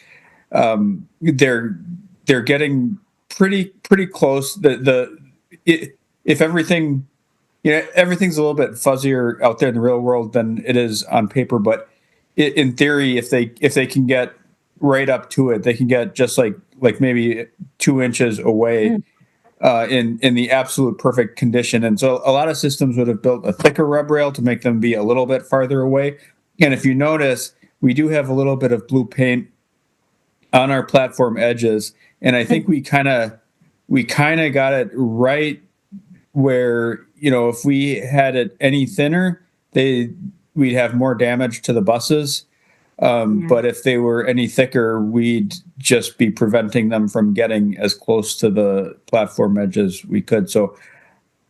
they're getting pretty close. If everything, everything's a little bit fuzzier out there in the real world than it is on paper, but in theory, if they can get right up to it, they can get just like maybe 2 inches away. In the absolute perfect condition. And so a lot of systems would have built a thicker rub rail to make them be a little bit farther away. And if you notice, we do have a little bit of blue paint on our platform edges. And I think we kind of got it right where, if we had it any thinner, we'd have more damage to the buses. But if they were any thicker, we'd just be preventing them from getting as close to the platform edge as we could. So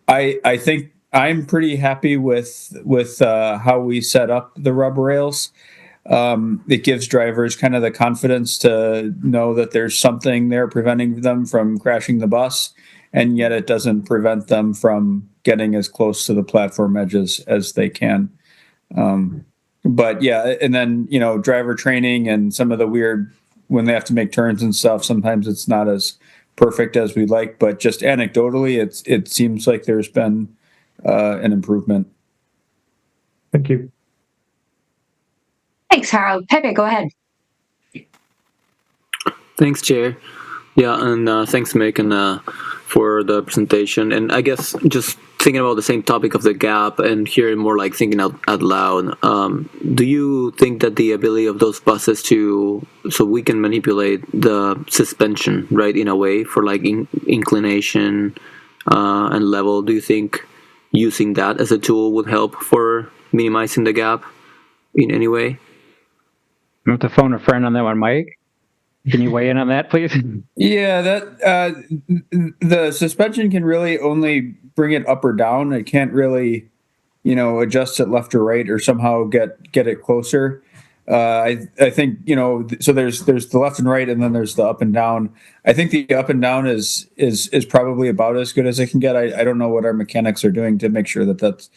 I think I'm pretty happy with how we set up the rub rails. It gives drivers kind of the confidence to know that there's something there preventing them from crashing the bus, and yet it doesn't prevent them from getting as close to the platform edges as they can. But yeah, and then, driver training and some of the weird, when they have to make turns and stuff, sometimes it's not as perfect as we'd like, but just anecdotally, it seems like there's been an improvement. Thank you. Thanks, Harold. Pepe, go ahead. Thanks, Chair. Yeah, and thanks, Mick, and for the presentation. And I guess just thinking about the same topic of the gap and hearing more like thinking out loud, do you think that the ability of those buses so we can manipulate the suspension, right, in a way for like inclination and level, do you think using that as a tool would help for minimizing the gap in any way? I have to phone a friend on that one, Mike. Can you weigh in on that, please? Yeah, the suspension can really only bring it up or down. It can't really, adjust it left or right or somehow get it closer. I think, so there's the left and right, and then there's the up and down. I think the up and down is probably about as good as it can get. I don't know what our mechanics are doing to make sure that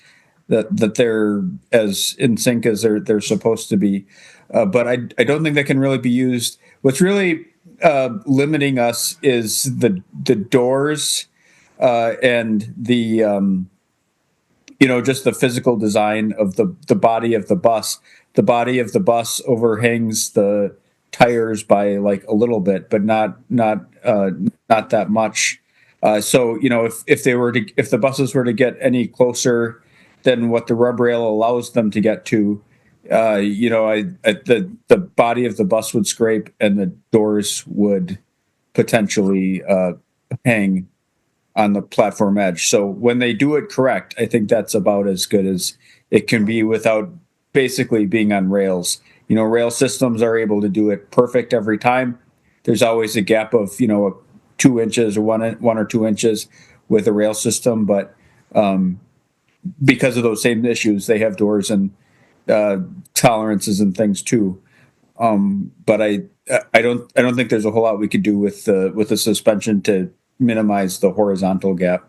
they're as in sync as they're supposed to be. But I don't think that can really be used. What's really limiting us is the doors and the just the physical design of the body of the bus. The body of the bus overhangs the tires by like a little bit, but not that much. So if the buses were to get any closer than what the rub rail allows them to get to, the body of the bus would scrape and the doors would potentially hang on the platform edge. So when they do it correct, I think that's about as good as it can be without basically being on rails. Rail systems are able to do it perfect every time. There's always a gap of 2 inches or 1 or 2 inches with a rail system, but because of those same issues, they have doors and tolerances and things too. But I don't think there's a whole lot we could do with the suspension to minimize the horizontal gap.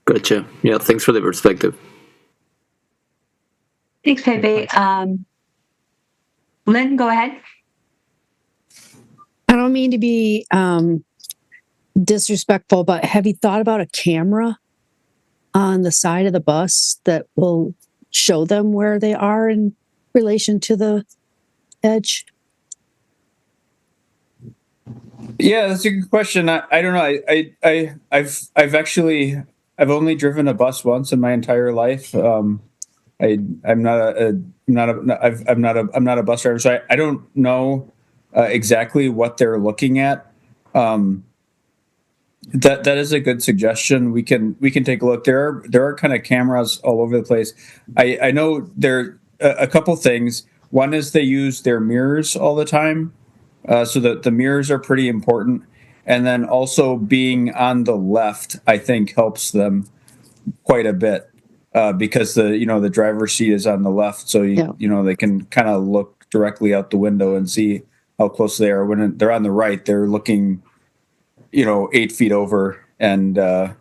Gotcha. Yeah, thanks for the perspective. Thanks, Pepe. Lynn, go ahead. I don't mean to be disrespectful, but have you thought about a camera on the side of the bus that will show them where they are in relation to the edge? Yeah, that's a good question. I don't know. I've actually I've only driven a bus once in my entire life. I'm not a bus driver, so I don't know exactly what they're looking at. That is a good suggestion. We can take a look. There are kind of cameras all over the place. I know there a couple things. One is they use their mirrors all the time, so that the mirrors are pretty important. And then also being on the left, I think, helps them quite a bit because the driver's seat is on the left, so they can kind of look directly out the window and see how close they are. When they're on the right, they're looking 8 feet over, and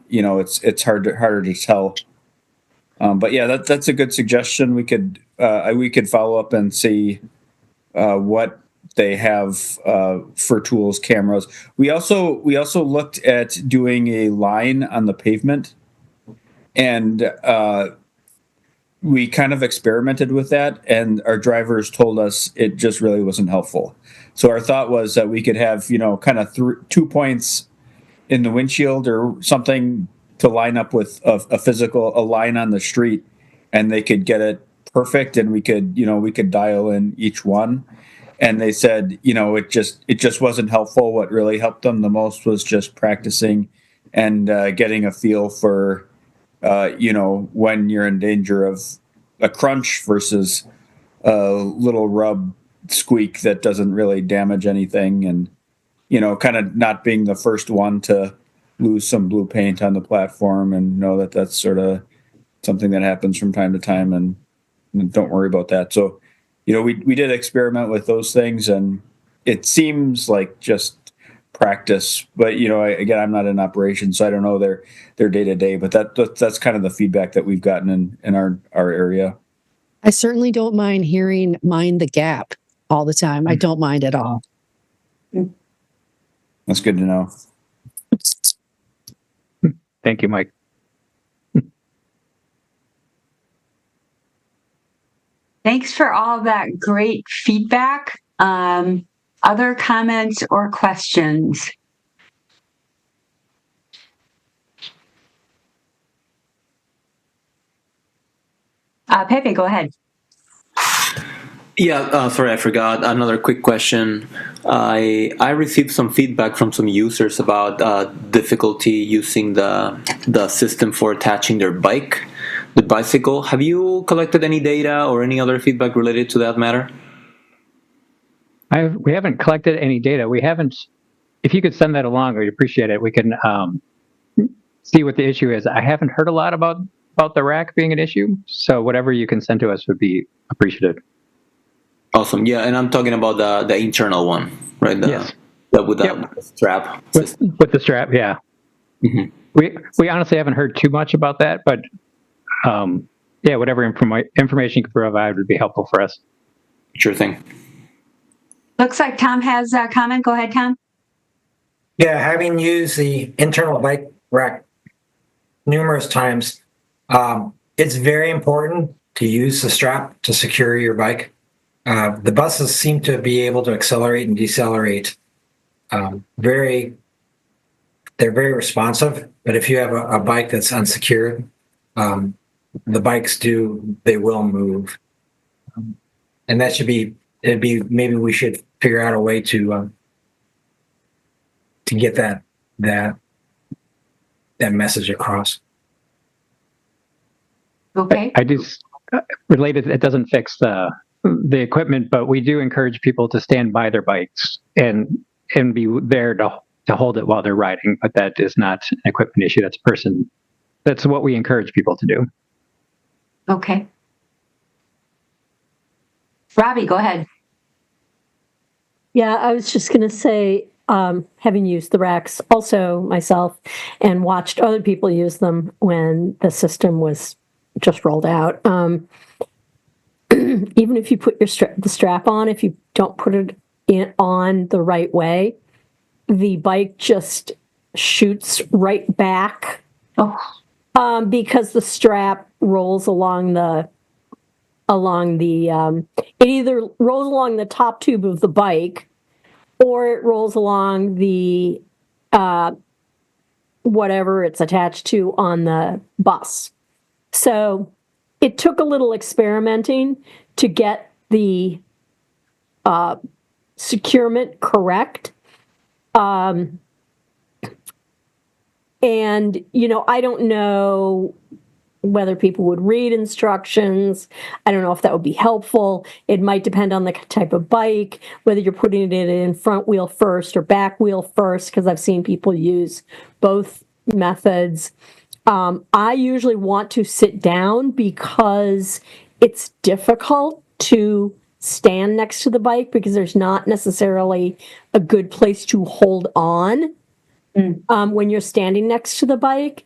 it's harder to tell. But yeah, that's a good suggestion. We could follow up and see what they have for tools, cameras. We also looked at doing a line on the pavement, and we kind of experimented with that, and our drivers told us it just really wasn't helpful. So our thought was that we could have, kind of 2 points in the windshield or something to line up with a line on the street, and they could get it perfect, and we could dial in each one. And they said, it just wasn't helpful. What really helped them the most was just practicing and getting a feel for, when you're in danger of a crunch versus a little rub squeak that doesn't really damage anything, and kind of not being the first one to lose some blue paint on the platform, and know that that's sort of something that happens from time to time, and don't worry about that. So, we did experiment with those things, and it seems like just practice. But again, I'm not in operations, so I don't know their day to day. But that's kind of the feedback that we've gotten in our area. I certainly don't mind hearing "mind the gap" all the time. I don't mind at all. That's good to know. Thank you, Mike. Thanks for all that great feedback. Other comments or questions? Pepe, go ahead. Yeah, sorry, I forgot. Another quick question. I received some feedback from some users about difficulty using the system for attaching their bicycle. Have you collected any data or any other feedback related to that matter? We haven't collected any data. We haven't. If you could send that along, we'd appreciate it. We can see what the issue is. I haven't heard a lot about the rack being an issue, so whatever you can send to us would be appreciated. Awesome. Yeah, and I'm talking about the internal one, right? Yes. With the strap. With the strap, yeah. Mm-hmm. We honestly haven't heard too much about that, but whatever information you could provide would be helpful for us. Sure thing. Looks like Tom has a comment. Go ahead, Tom. Yeah, having used the internal bike rack numerous times, it's very important to use the strap to secure your bike. The buses seem to be able to accelerate and decelerate. They're very responsive, but if you have a bike that's unsecured, the bikes they will move. And maybe we should figure out a way to get that message across. Okay. I just related. It doesn't fix the equipment, but we do encourage people to stand by their bikes and be there to hold it while they're riding. But that is not an equipment issue. That's what we encourage people to do. Okay. Robbie, go ahead. Yeah, I was just going to say, having used the racks also myself and watched other people use them when the system was just rolled out. Even if you put the strap on, if you don't put it on the right way, the bike just shoots right back. Because the strap rolls along it either rolls along the top tube of the bike, or it rolls along the whatever it's attached to on the bus. So it took a little experimenting to get the securement correct. And, I don't know whether people would read instructions. I don't know if that would be helpful. It might depend on the type of bike, whether you're putting it in front wheel first or back wheel first, because I've seen people use both methods. I usually want to sit down because it's difficult to stand next to the bike because there's not necessarily a good place to hold on when you're standing next to the bike.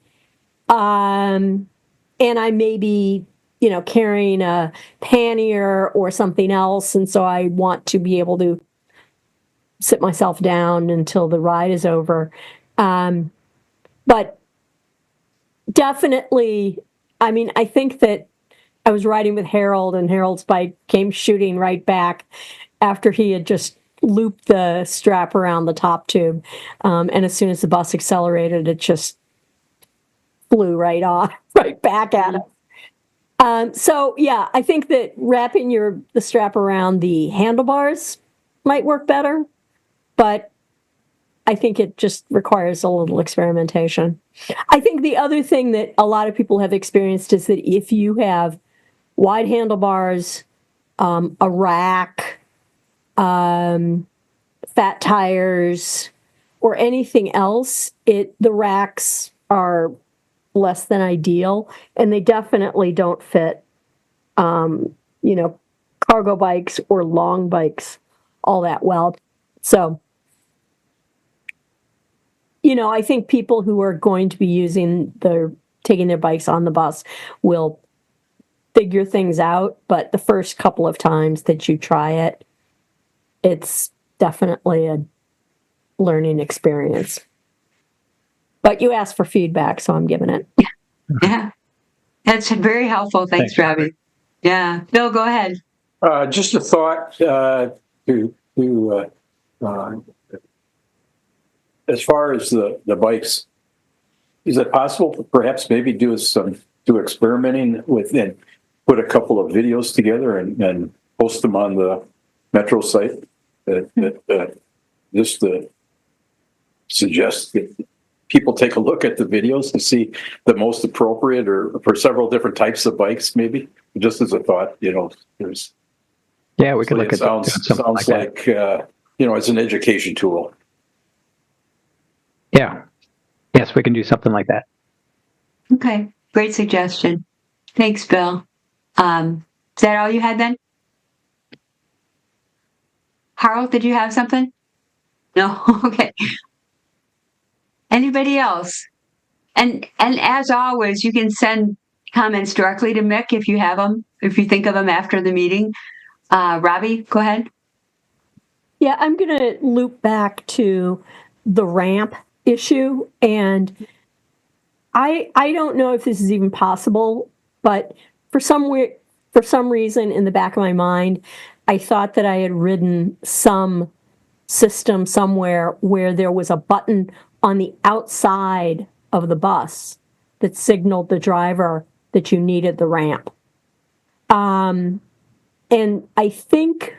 And I may be, carrying a pannier or something else. And so I want to be able to sit myself down until the ride is over. But definitely, I think that I was riding with Harold and Harold's bike came shooting right back after he had just looped the strap around the top tube. And as soon as the bus accelerated, it just flew right back at us. So yeah, I think that wrapping the strap around the handlebars might work better, but I think it just requires a little experimentation. I think the other thing that a lot of people have experienced is that if you have wide handlebars, a rack, fat tires, or anything else, the racks are less than ideal, and they definitely don't fit, cargo bikes or long bikes all that well. So, I think people who are going to be taking their bikes on the bus will figure things out, but the first couple of times that you try it, it's definitely a learning experience. But you asked for feedback, so I'm giving it. Yeah. That's very helpful. Thanks, Robbie. Yeah. Bill, go ahead. Just a thought as far as the bikes, is it possible to perhaps maybe do experimenting with and put a couple of videos together and post them on the Metro site just to suggest that people take a look at the videos to see the most appropriate or for several different types of bikes, maybe just as a thought, we could look at sounds like as an education tool. Yeah. Yes, we can do something like that. Okay. Great suggestion. Thanks, Bill. Is that all you had then? Harold, did you have something? No? Okay. Anybody else? And as always, you can send comments directly to Mick if you have them, if you think of them after the meeting. Robbie, go ahead. Yeah, I'm going to loop back to the ramp issue. And I don't know if this is even possible, but for some reason in the back of my mind, I thought that I had ridden some system somewhere where there was a button on the outside of the bus that signaled the driver that you needed the ramp. And I think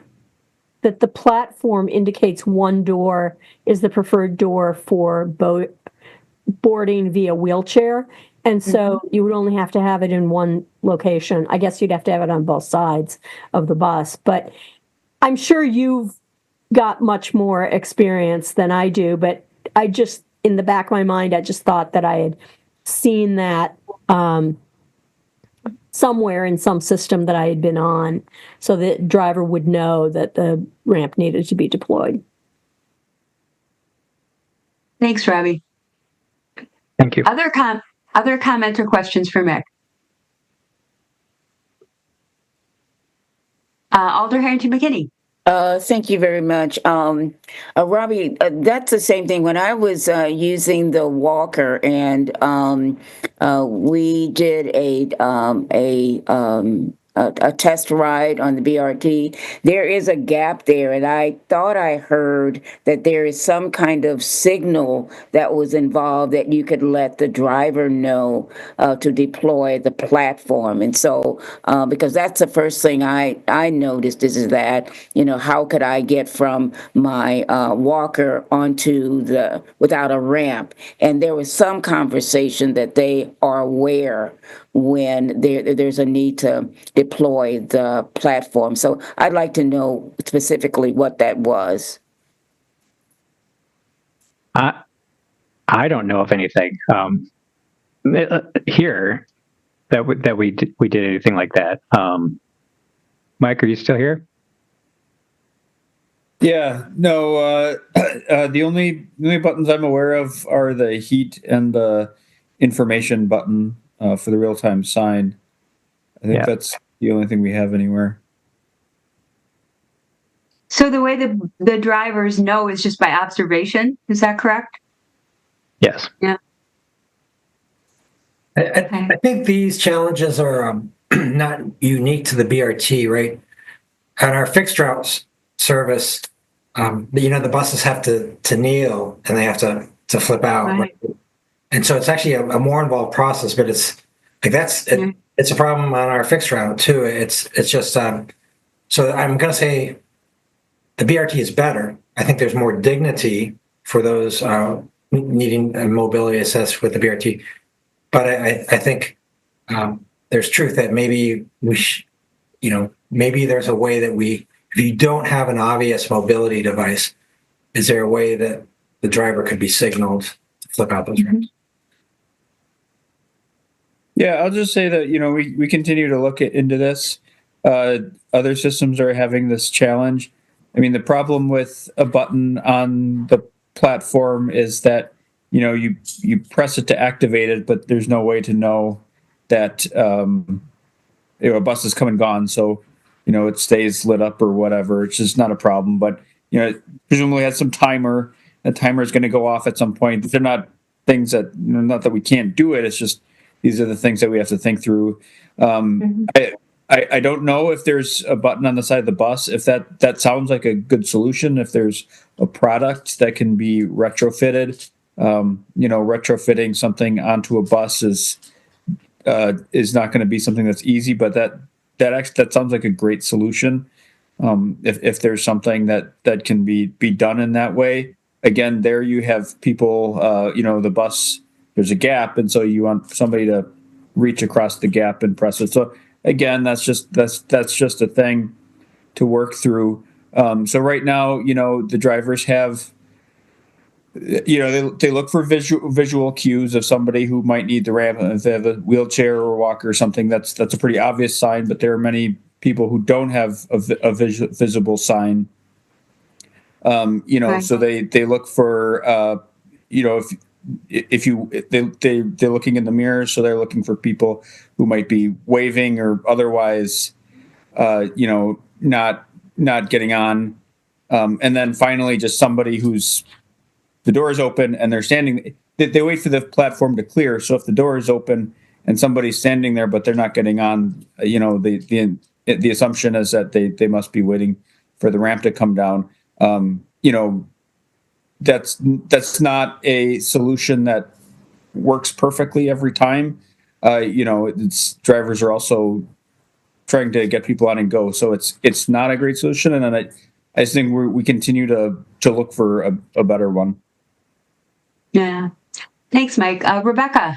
that the platform indicates one door is the preferred door for boarding via wheelchair. And so you would only have to have it in one location. I guess you'd have to have it on both sides of the bus. But I'm sure you've got much more experience than I do. But I just, in the back of my mind, I just thought that I had seen that somewhere in some system that I had been on, so the driver would know that the ramp needed to be deployed. Thanks, Robbie. Thank you. Other comments or questions for Mick? Alder Harrington McKinney. Thank you very much. Robbie, that's the same thing. When I was using the walker and we did a a test ride on the BRT. There is a gap there, and I thought I heard that there is some kind of signal that was involved that you could let the driver know to deploy the platform. And so, because that's the first thing I noticed is that, how could I get from my walker onto without a ramp? And there was some conversation that they are aware when there's a need to deploy the platform. So I'd like to know specifically what that was. I don't know of anything here that we did anything like that. Mike, are you still here? Yeah, no. The only buttons I'm aware of are the heat and the information button for the real-time sign. I think that's the only thing we have anywhere. So the way the drivers know is just by observation. Is that correct? Yes. Yeah. I think these challenges are not unique to the BRT, right? On our fixed routes service, the buses have to kneel and they have to flip out. Right. And so it's actually a more involved process, but it's like it's a problem on our fixed route too. It's just so I'm going to say the BRT is better. I think there's more dignity for those needing a mobility assist with the BRT. But I think there's truth that maybe maybe there's a way that if you don't have an obvious mobility device, is there a way that the driver could be signaled to flip out those ramps? Yeah, I'll just say that, we continue to look into this. Other systems are having this challenge. I mean, the problem with a button on the platform is that, you press it to activate it, but there's no way to know that, a bus is come and gone. So, it stays lit up or whatever. It's just not a problem. But, it presumably has some timer. The timer is going to go off at some point. They're not things that, not that we can't do it. It's just, these are the things that we have to think through. I don't know if there's a button on the side of the bus. If that sounds like a good solution, if there's a product that can be retrofitted, retrofitting something onto a bus is not going to be something that's easy, but that sounds like a great solution. If there's something that can be done in that way, again, there you have people, the bus, there's a gap. And so you want somebody to reach across the gap and press it. So again, that's just a thing to work through. So right now, the drivers have, they look for visual cues of somebody who might need the ramp. If they have a wheelchair or a walker or something, that's a pretty obvious sign. But there are many people who don't have a visible sign. Right. So they look for, they're looking in the mirror, so they're looking for people who might be waving or otherwise, not getting on. And then finally, just somebody who's the door is open and they're standing. They wait for the platform to clear. So if the door is open and somebody's standing there, but they're not getting on, the assumption is that they must be waiting for the ramp to come down. That's not a solution that works perfectly every time. Drivers are also trying to get people on and go, so it's not a great solution. And then I just think we continue to look for a better one. Yeah. Thanks, Mike. Rebecca.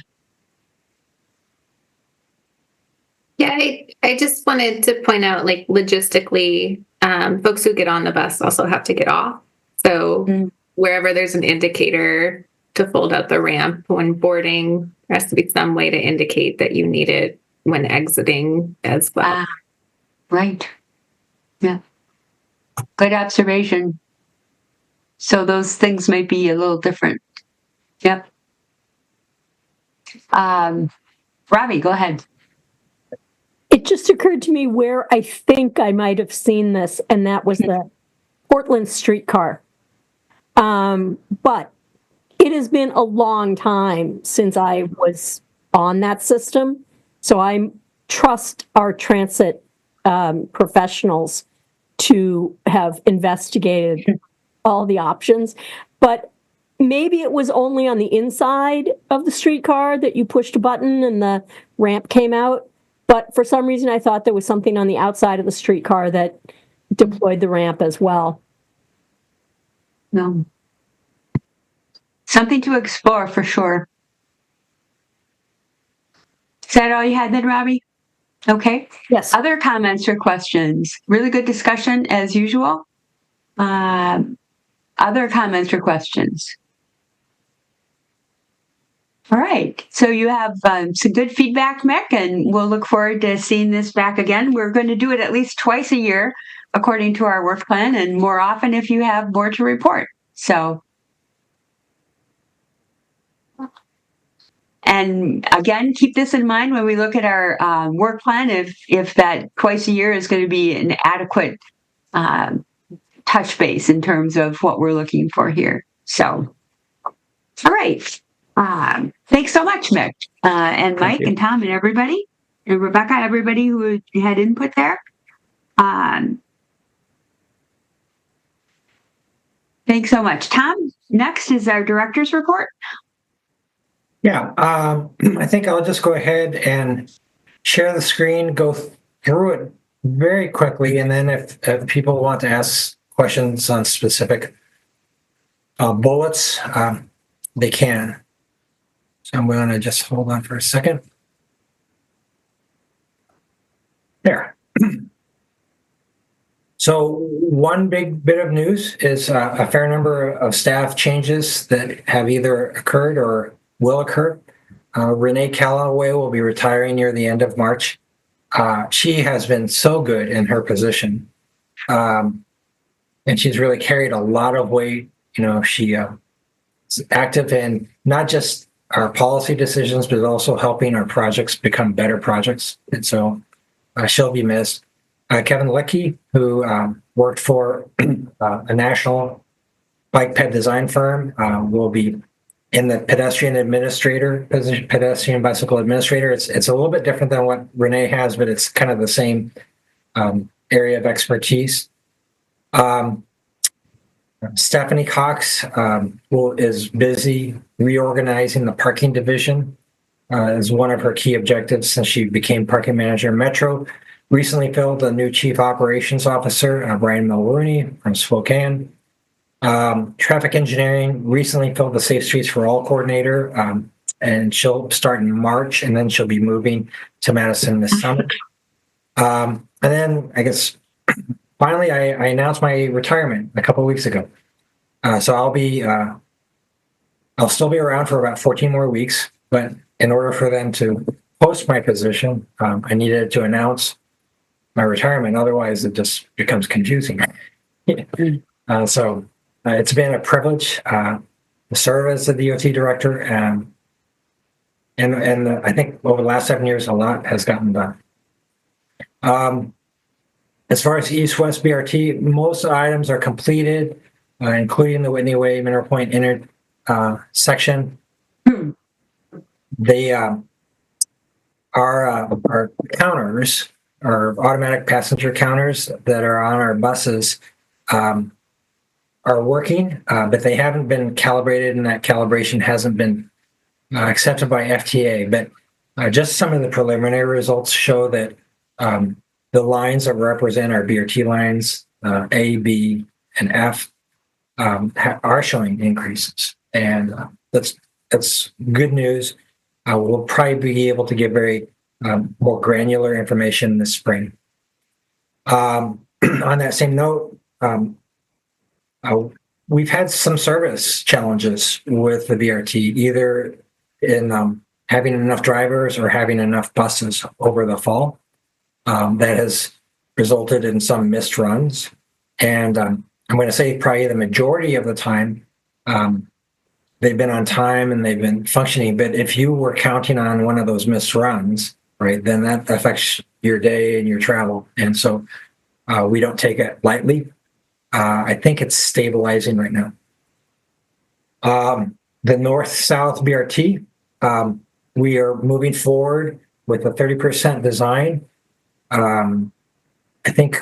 Yeah, I just wanted to point out, like, logistically, folks who get on the bus also have to get off. So wherever there's an indicator to fold out the ramp when boarding, there has to be some way to indicate that you need it when exiting as well. Right. Yeah. Good observation. So those things might be a little different. Yep. Robbie, go ahead. It just occurred to me where I think I might have seen this, and that was the Portland streetcar. But it has been a long time since I was on that system. So I'm trust our transit professionals to have investigated all the options. But maybe it was only on the inside of the streetcar that you pushed a button and the ramp came out. But for some reason, I thought there was something on the outside of the streetcar that deployed the ramp as well. No. Something to explore for sure. Is that all you had then, Robbie? Okay. Yes. Other comments or questions? Really good discussion as usual. Other comments or questions? All right. So you have some good feedback, Mick, and we'll look forward to seeing this back again. We're going to do it at least twice a year, according to our work plan, and more often if you have more to report. So, and again, keep this in mind when we look at our work plan, if that twice a year is going to be an adequate touch base in terms of what we're looking for here. So, all right. Thanks so much, Mick, and Mike and Tom and everybody, and Rebecca, everybody who had input there. Thanks so much. Tom, next is our director's report. Yeah, I think I'll just go ahead and share the screen, go through it very quickly, and then if people want to ask questions on specific bullets, they can. So I'm going to just hold on for a second. There. So one big bit of news is a fair number of staff changes that have either occurred or will occur. Renee Calloway will be retiring near the end of March. She has been so good in her position. And she's really carried a lot of weight. You know, she is active in not just our policy decisions, but also helping our projects become better projects. And so she'll be missed. Kevin Leckie, who worked for a national bike ped design firm, will be in the pedestrian administrator position, pedestrian bicycle administrator. It's a little bit different than what Renee has, but it's kind of the same area of expertise. Stephanie Cox is busy reorganizing the parking division as one of her key objectives since she became parking manager in Metro. Recently filled a new chief operations officer, Brian Mulrooney from Spokane. Traffic engineering recently filled the Safe Streets for All coordinator, and she'll start in March, and then she'll be moving to Madison this summer. And then I guess finally I announced my retirement a couple of weeks ago. So I'll still be around for about 14 more weeks, but in order for them to post my position, I needed to announce my retirement. Otherwise, it just becomes confusing. So it's been a privilege to serve as the DOT director, and I think over the last 7 years, a lot has gotten done. As far as East-West BRT, most items are completed, including the Whitney Way Mineral Point section. They our counters, our automatic passenger counters that are on our buses, are working, but they haven't been calibrated, and that calibration hasn't been accepted by FTA. But just some of the preliminary results show that the lines that represent our BRT lines, A, B, and F, are showing increases, and that's good news. We'll probably be able to give very more granular information this spring. On that same note, we've had some service challenges with the BRT, either in having enough drivers or having enough buses over the fall. That has resulted in some missed runs. And I'm going to say probably the majority of the time, they've been on time and they've been functioning. But if you were counting on one of those missed runs, right, then that affects your day and your travel. And so we don't take it lightly. I think it's stabilizing right now. The north-south BRT, we are moving forward with a 30% design, I think,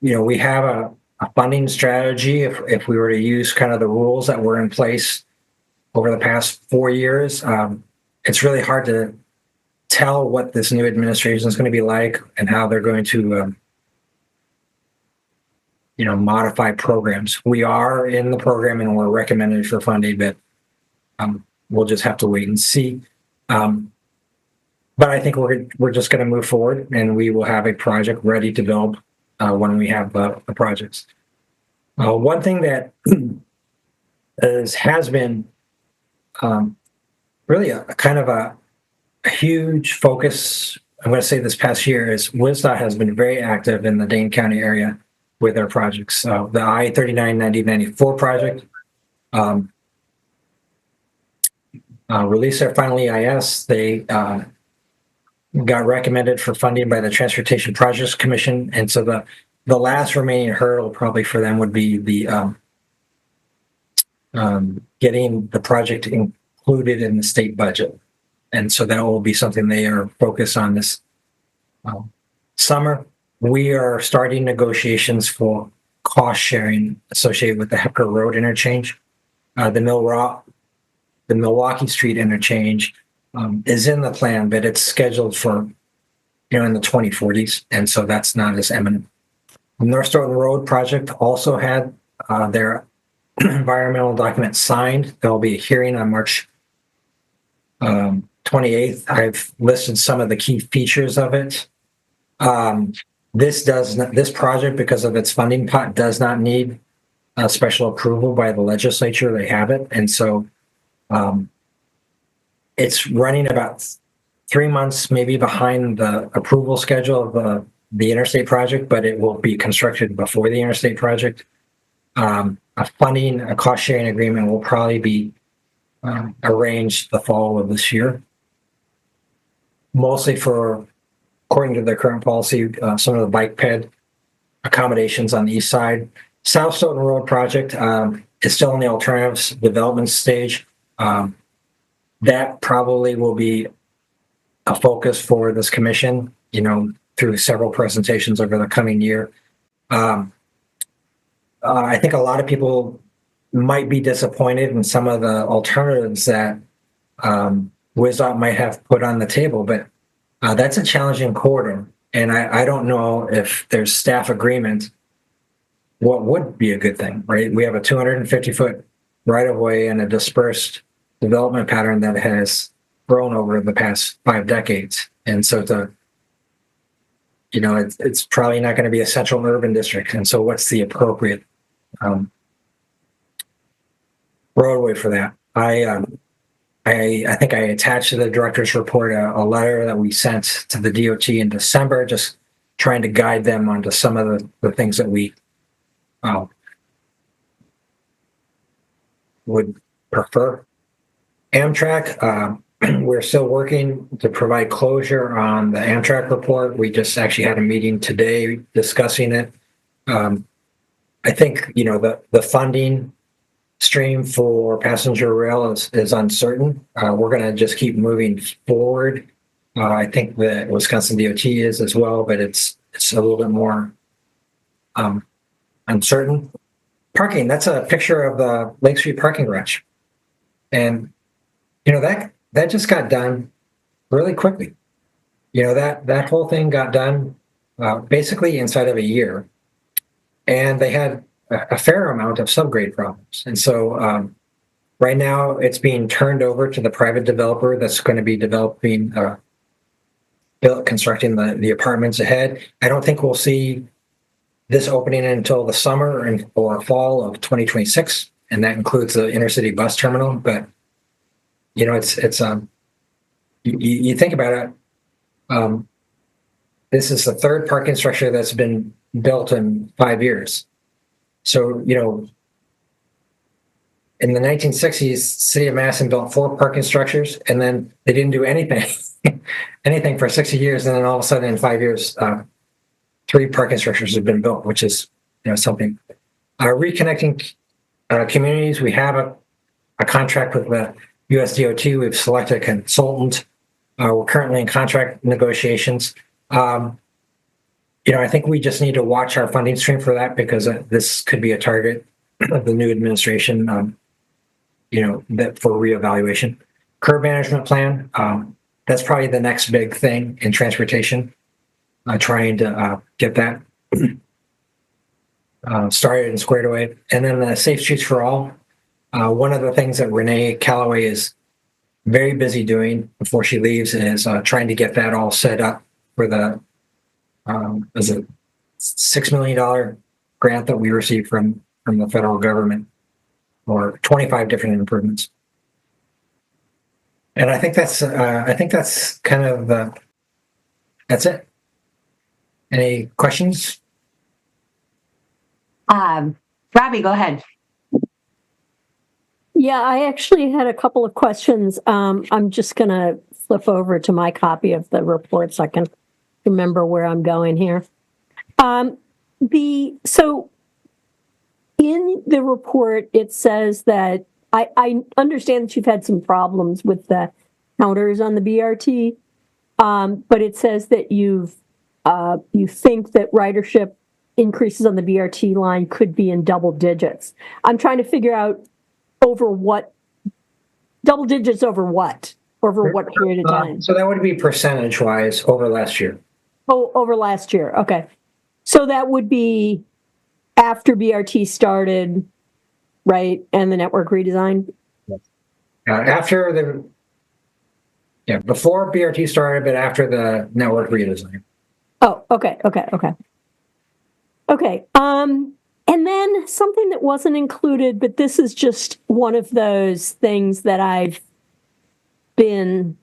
we have a funding strategy. If we were to use kind of the rules that were in place over the past 4 years, it's really hard to tell what this new administration is going to be like and how they're going to, modify programs. We are in the program and we're recommended for funding, but we'll just have to wait and see. But I think we're just going to move forward, and we will have a project ready to build when we have the projects. One thing that has been really a kind of a huge focus, I'm going to say this past year, is WSDOT has been very active in the Dane County area with their projects. The I-39-90-94 project released their final EIS. They got recommended for funding by the Transportation Projects Commission, and so the last remaining hurdle probably for them would be the getting the project included in the state budget, and so that will be something they are focused on this summer. We are starting negotiations for cost sharing associated with the Hepker Road interchange. The Milwaukee Street interchange is in the plan, but it's scheduled for, in the 2040s, and so that's not as imminent. The North Stoughton Road project also had their environmental document signed. There'll be a hearing on March 28th. I've listed some of the key features of it. This project, because of its funding pot, does not need a special approval by the legislature. They have it, and so it's running about 3 months, maybe behind the approval schedule of the interstate project, but it will be constructed before the interstate project. A cost sharing agreement will probably be arranged the fall of this year, mostly for, according to their current policy, some of the bike ped accommodations on the east side. South Stoughton Road project is still in the alternatives development stage. That probably will be a focus for this commission, through several presentations over the coming year. I think a lot of people might be disappointed in some of the alternatives that WSDOT might have put on the table, but that's a challenging corridor. And I don't know if there's staff agreement what would be a good thing, right? We have a 250-foot right-of-way and a dispersed development pattern that has grown over the past 5 decades. And so it's probably not going to be a central urban district. And so what's the appropriate roadway for that? I think I attached to the director's report a letter that we sent to the DOT in December, just trying to guide them onto some of the things that we would prefer. Amtrak, we're still working to provide closure on the Amtrak report. We just actually had a meeting today discussing it. I think, the funding stream for passenger rail is uncertain. We're going to just keep moving forward. I think the Wisconsin DOT is as well, but it's a little bit more uncertain. Parking, that's a picture of the Lake Street parking garage. And, that just got done really quickly. That whole thing got done basically inside of a year. And they had a fair amount of subgrade problems. And so right now it's being turned over to the private developer that's going to be constructing the apartments ahead. I don't think we'll see this opening until the summer or fall of 2026. And that includes the intercity bus terminal. But, it's you think about it, this is the third parking structure that's been built in 5 years. So, in the 1960s, City of Madison built 4 parking structures, and then they didn't do anything for 60 years. And then all of a sudden in 5 years, 3 parking structures have been built, which is, something. Reconnecting communities, we have a contract with the US DOT. We've selected a consultant We're currently in contract negotiations. I think we just need to watch our funding stream for that because this could be a target of the new administration, that for reevaluation. Curb management plan, that's probably the next big thing in transportation. Trying to get that started and squared away. And then the Safe Streets for All. One of the things that Renee Callaway is very busy doing before she leaves is trying to get that all set up for the is it $6 million grant that we received from the federal government, or 25 different improvements. And I think that's kind of that's it. Any questions? Robbie, go ahead. Yeah, I actually had a couple of questions. I'm just going to flip over to my copy of the report so I can remember where I'm going here. So in the report, it says that I understand that you've had some problems with the counters on the BRT, but it says that you think that ridership increases on the BRT line could be in double digits. I'm trying to figure out over what period of time? So that would be percentage wise over last year. Oh, over last year. Okay. So that would be after BRT started, right? And the network redesign? Before BRT started, but after the network redesign. Oh, okay. And then something that wasn't included, but this is just one of those things that I've been,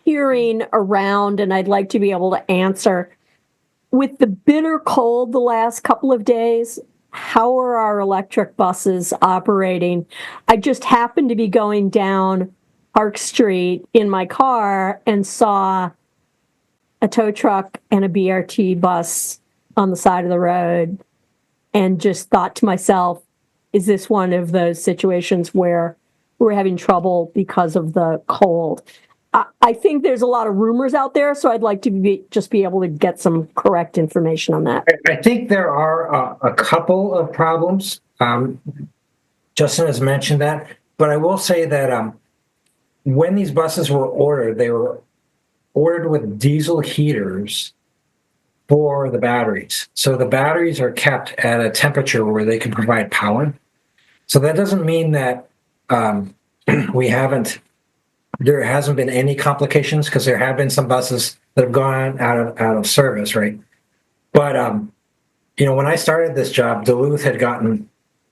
hearing around, and I'd like to be able to answer. With the bitter cold the last couple of days, how are our electric buses operating? I just happened to be going down Park Street in my car and saw a tow truck and a BRT bus on the side of the road, and just thought to myself, is this one of those situations where we're having trouble because of the cold? I think there's a lot of rumors out there, so I'd like to be able to get some correct information on that. I think there are a couple of problems. Justin has mentioned that, but I will say that when these buses were ordered, they were ordered with diesel heaters for the batteries. So the batteries are kept at a temperature where they can provide power. So that doesn't mean that there hasn't been any complications, because there have been some buses that have gone out of service, right? But when I started this job, Duluth had gotten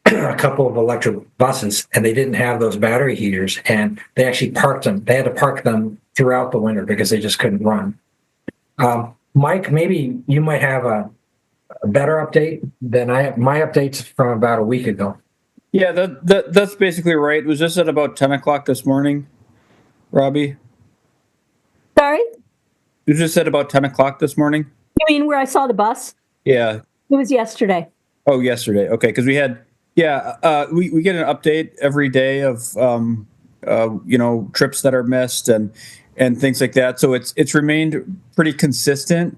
a couple of electric buses, and they didn't have those battery heaters, and they actually parked them. They had to park them throughout the winter because they just couldn't run. Mike, maybe you might have a better update than I have. My update's from about a week ago. Yeah, that's basically right. It was just at about 10 o'clock this morning, Robbie. Sorry? You just said about 10 o'clock this morning? You mean where I saw the bus? Yeah. It was yesterday. Oh, yesterday. Okay, because we had, we get an update every day of, trips that are missed and things like that. So it's remained pretty consistent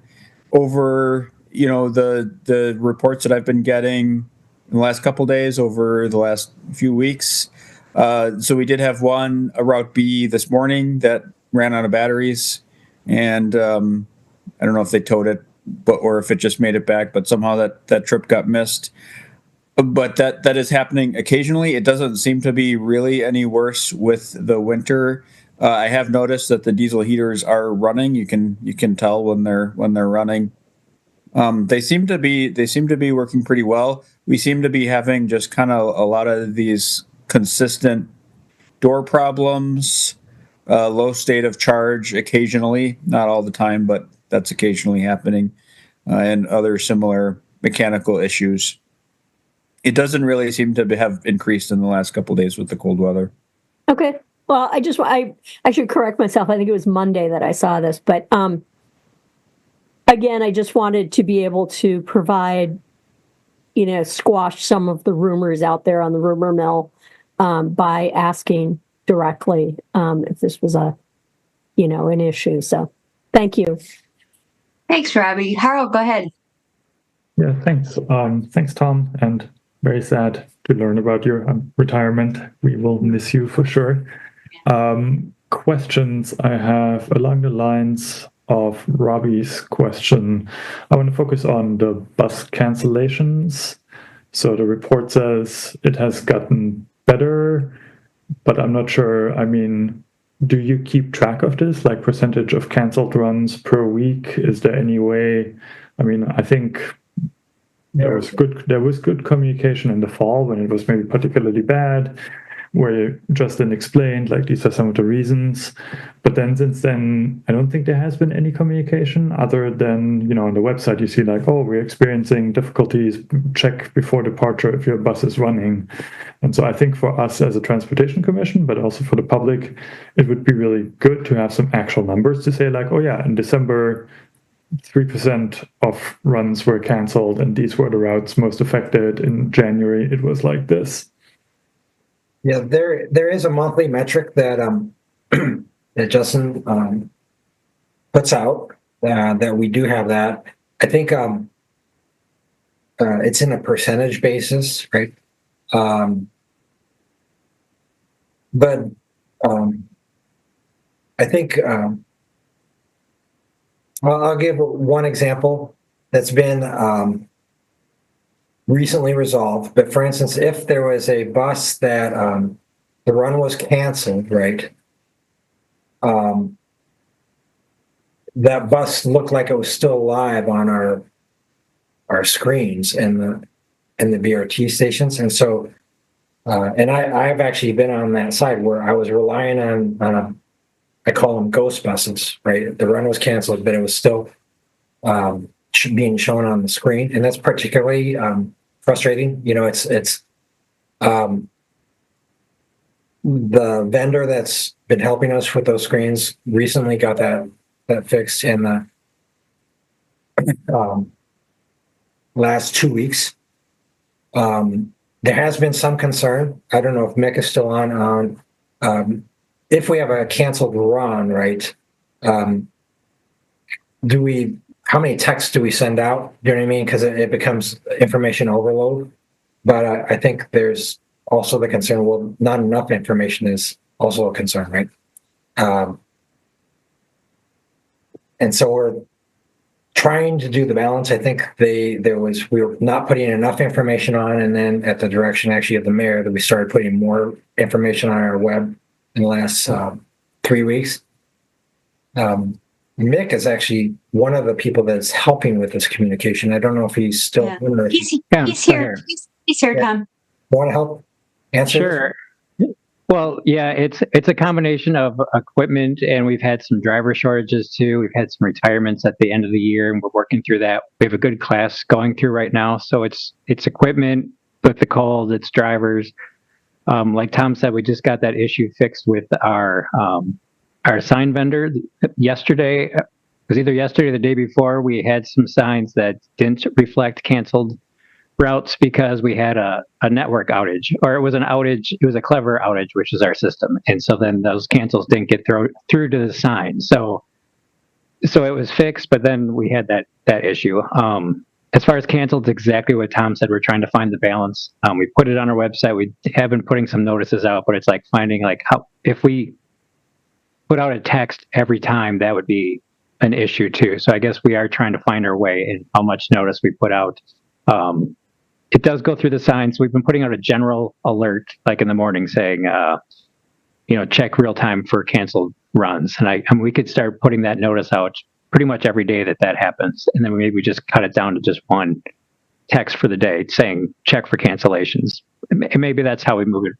over, the reports that I've been getting in the last couple of days, over the last few weeks. So we did have one, a Route B this morning that ran out of batteries, and I don't know if they towed it, or if it just made it back, but somehow that trip got missed. But that is happening occasionally. It doesn't seem to be really any worse with the winter. I have noticed that the diesel heaters are running. You can tell when they're running. They seem to be working pretty well. We seem to be having just kind of a lot of these consistent door problems, low state of charge occasionally, not all the time, but that's occasionally happening, and other similar mechanical issues. It doesn't really seem to have increased in the last couple of days with the cold weather. Okay. Well, I should correct myself. I think it was Monday that I saw this, but again, I just wanted to be able to provide, squash some of the rumors out there on the rumor mill by asking directly if this was a an issue. So thank you. Thanks, Robbie. Harold, go ahead. Yeah, thanks. Thanks, Tom. And very sad to learn about your retirement. We will miss you for sure. Questions I have along the lines of Robbie's question. I want to focus on the bus cancellations. So the report says it has gotten better, but I'm not sure. I mean, do you keep track of this, like percentage of canceled runs per week? Is there any way? I mean, I think there was good communication in the fall when it was maybe particularly bad, where Justin explained, like, these are some of the reasons. But then since then, I don't think there has been any communication other than, on the website, you see like, oh, we're experiencing difficulties, check before departure if your bus is running. And so I think for us as a transportation commission, but also for the public, it would be really good to have some actual numbers to say like, oh yeah, in December, 3% of runs were canceled and these were the routes most affected. In January, it was like this. Yeah, there is a monthly metric that that Justin puts out that we do have that. I think it's in a percentage basis, right? But I think I'll give one example that's been recently resolved. But for instance, if there was a bus that the run was canceled, right? That bus looked like it was still live on our screens and the BRT stations, and so and I have actually been on that side where I was relying on I call them ghost buses, right? The run was canceled, but it was still being shown on the screen, and that's particularly frustrating. It's the vendor that's been helping us with those screens recently got that fixed in the last 2 weeks. There has been some concern. I don't know if Mick is still on if we have a canceled run, right? How many texts do we send out? Do you know what I mean? Because it becomes information overload. But I think there's also the concern, well, not enough information is also a concern, right? And so we're trying to do the balance. I think we were not putting enough information on, and then at the direction actually of the mayor that we started putting more information on our web in the last 3 weeks. Mick is actually one of the people that's helping with this communication. I don't know if he's still. Yeah. He's here. He's here, Tom. Want to help answer? Sure. Well, yeah, it's a combination of equipment, and we've had some driver shortages too. We've had some retirements at the end of the year, and we're working through that. We have a good class going through right now, so it's equipment with the cold, it's drivers. Like Tom said, we just got that issue fixed with our sign vendor yesterday. It was either yesterday or the day before. We had some signs that didn't reflect canceled routes because we had a network outage, or it was an outage. It was a Clever outage, which is our system. And so then those cancels didn't get through to the sign. So it was fixed, but then we had that issue. As far as canceled, it's exactly what Tom said. We're trying to find the balance. We put it on our website. We have been putting some notices out, but it's like finding like how, if we put out a text every time, that would be an issue too. So I guess we are trying to find our way in how much notice we put out. It does go through the signs. We've been putting out a general alert, like in the morning, saying, check real time for canceled runs. And we could start putting that notice out pretty much every day that happens. And then maybe we just cut it down to just one text for the day saying, check for cancellations. And maybe that's how we move it,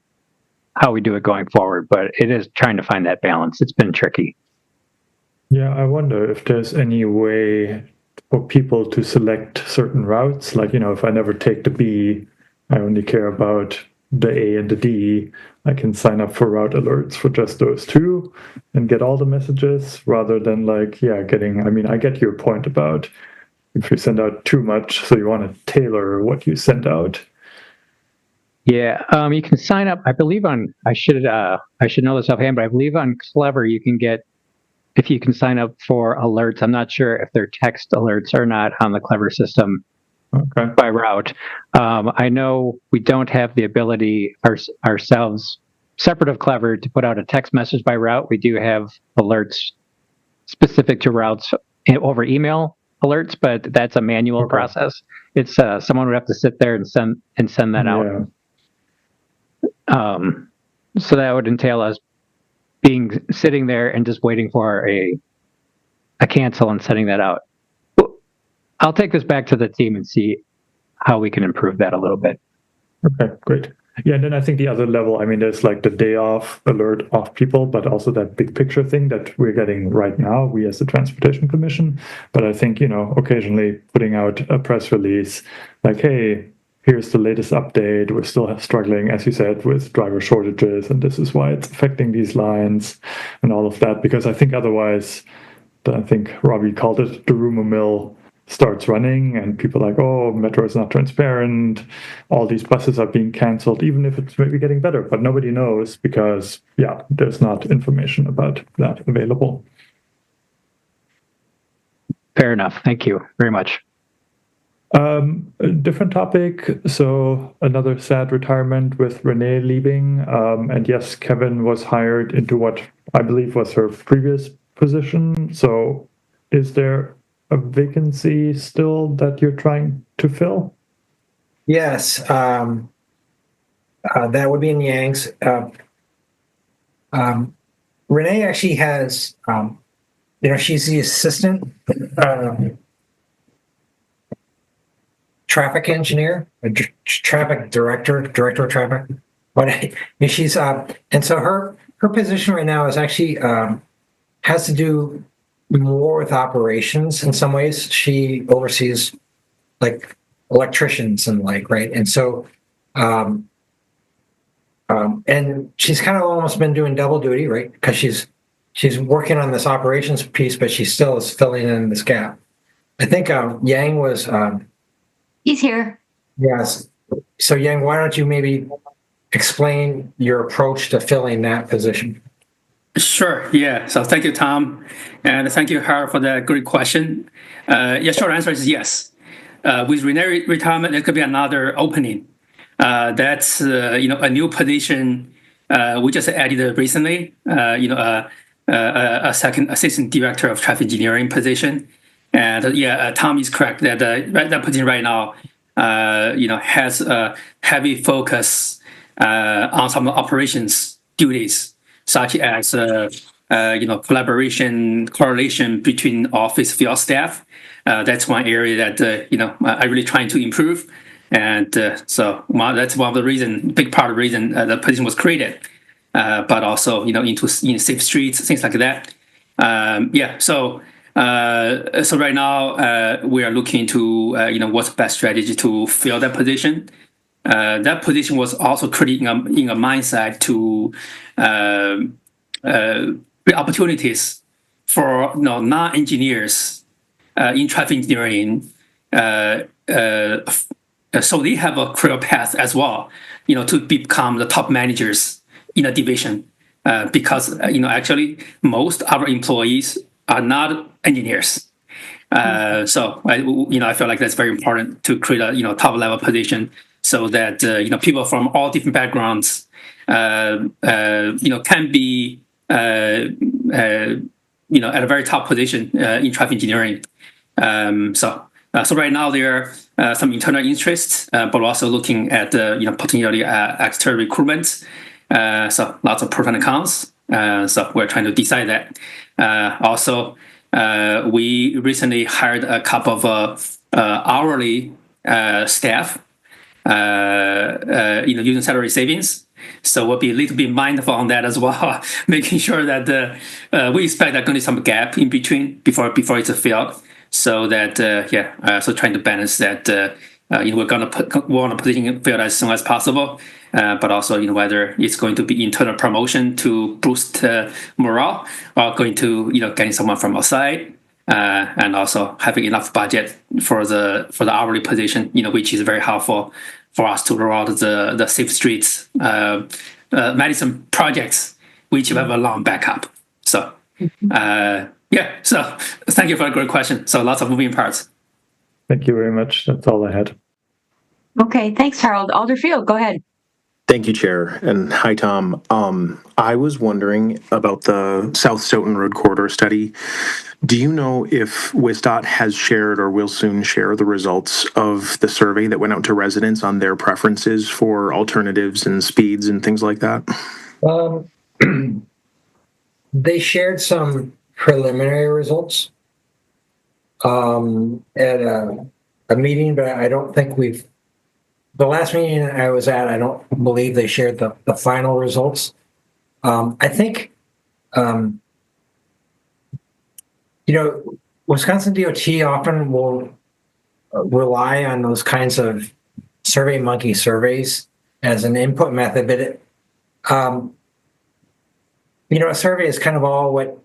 how we do it going forward. But it is trying to find that balance. It's been tricky. Yeah, I wonder if there's any way for people to select certain routes. Like, if I never take the B, I only care about the A and the D. I can sign up for route alerts for just those two and get all the messages rather than I get your point about if you send out too much, so you want to tailor what you send out. Yeah, you can sign up, I believe I should know this offhand, but I believe on Clever you can get if you can sign up for alerts. I'm not sure if they're text alerts or not on the Clever system by route. I know we don't have the ability ourselves, separate of Clever, to put out a text message by route. We do have alerts specific to routes over email alerts, but that's a manual process. It's someone would have to sit there and send that out. So that would entail us sitting there and just waiting for a cancel and sending that out. I'll take this back to the team and see how we can improve that a little bit. Okay, great. Yeah, and then I think the other level, I mean, there's like the day off alert of people, but also that big picture thing that we're getting right now, we as the Transportation Commission. But I think, occasionally putting out a press release like, hey, here's the latest update. We're still struggling, as you said, with driver shortages, and this is why it's affecting these lines and all of that. Because I think otherwise, I think Robbie called it the rumor mill starts running, and people are like, oh, Metro is not transparent. All these buses are being canceled, even if it's maybe getting better. But nobody knows because, there's not information about that available. Fair enough. Thank you very much. A different topic. So another sad retirement with Renee leaving. And yes, Kevin was hired into what I believe was her previous position. So is there a vacancy still that you're trying to fill? Yes. That would be in Yang's. Renee actually has, she's the assistant traffic engineer, traffic director of traffic. But she's and so her position right now is actually has to do more with operations in some ways. She oversees like electricians and right. And so and she's kind of almost been doing double duty, right? Because she's working on this operations piece, but she still is filling in this gap. I think Yang was he's here. Yes. So Yang, why don't you maybe explain your approach to filling that position? Sure. Yeah. So thank you, Tom, and thank you, Har, for that great question. Short answer is yes. With Renee retirement, there could be another opening. That's a new position we just added recently. A second assistant director of traffic engineering position, and Tom is correct that that position right now, has a heavy focus on some operations duties, such as collaboration, correlation between office field staff. That's one area that I'm really trying to improve, and so that's one of the big part of the reason the position was created. But also into safe streets, things like that. So right now we are looking to what's the best strategy to fill that position. That position was also created in a mindset to opportunities for non-engineers in traffic engineering, so they have a career path as well, to become the top managers in a division, because actually most of our employees are not engineers. So I feel like that's very important to create a top level position, so that people from all different backgrounds can be at a very top position in traffic engineering. So right now there are some internal interests, but also looking at potentially external recruitment. So lots of pros and cons. So we're trying to decide that. Also, we recently hired a couple of hourly staff, using salary savings. So we'll be a little bit mindful on that as well, making sure that we expect there's going to be some gap in between before it's filled. So that so trying to balance that. We're going to want a position filled as soon as possible, but also whether it's going to be internal promotion to boost morale, or going to getting someone from outside, and also having enough budget for the hourly position, which is very helpful for us to roll out the safe streets medicine projects, which have a long backup. So Yeah, so thank you for a great question. So lots of moving parts. Thank you very much. That's all I had. Okay, thanks, Harold. Alderfield, go ahead. Thank you, Chair. And hi, Tom. I was wondering about the South Stoughton Road Corridor study. Do you know if WSDOT has shared or will soon share the results of the survey that went out to residents on their preferences for alternatives and speeds and things like that? They shared some preliminary results at a meeting, but I don't think the last meeting I was at, I don't believe they shared the final results. I think, Wisconsin DOT often will rely on those kinds of SurveyMonkey surveys as an input method, but a survey is kind of all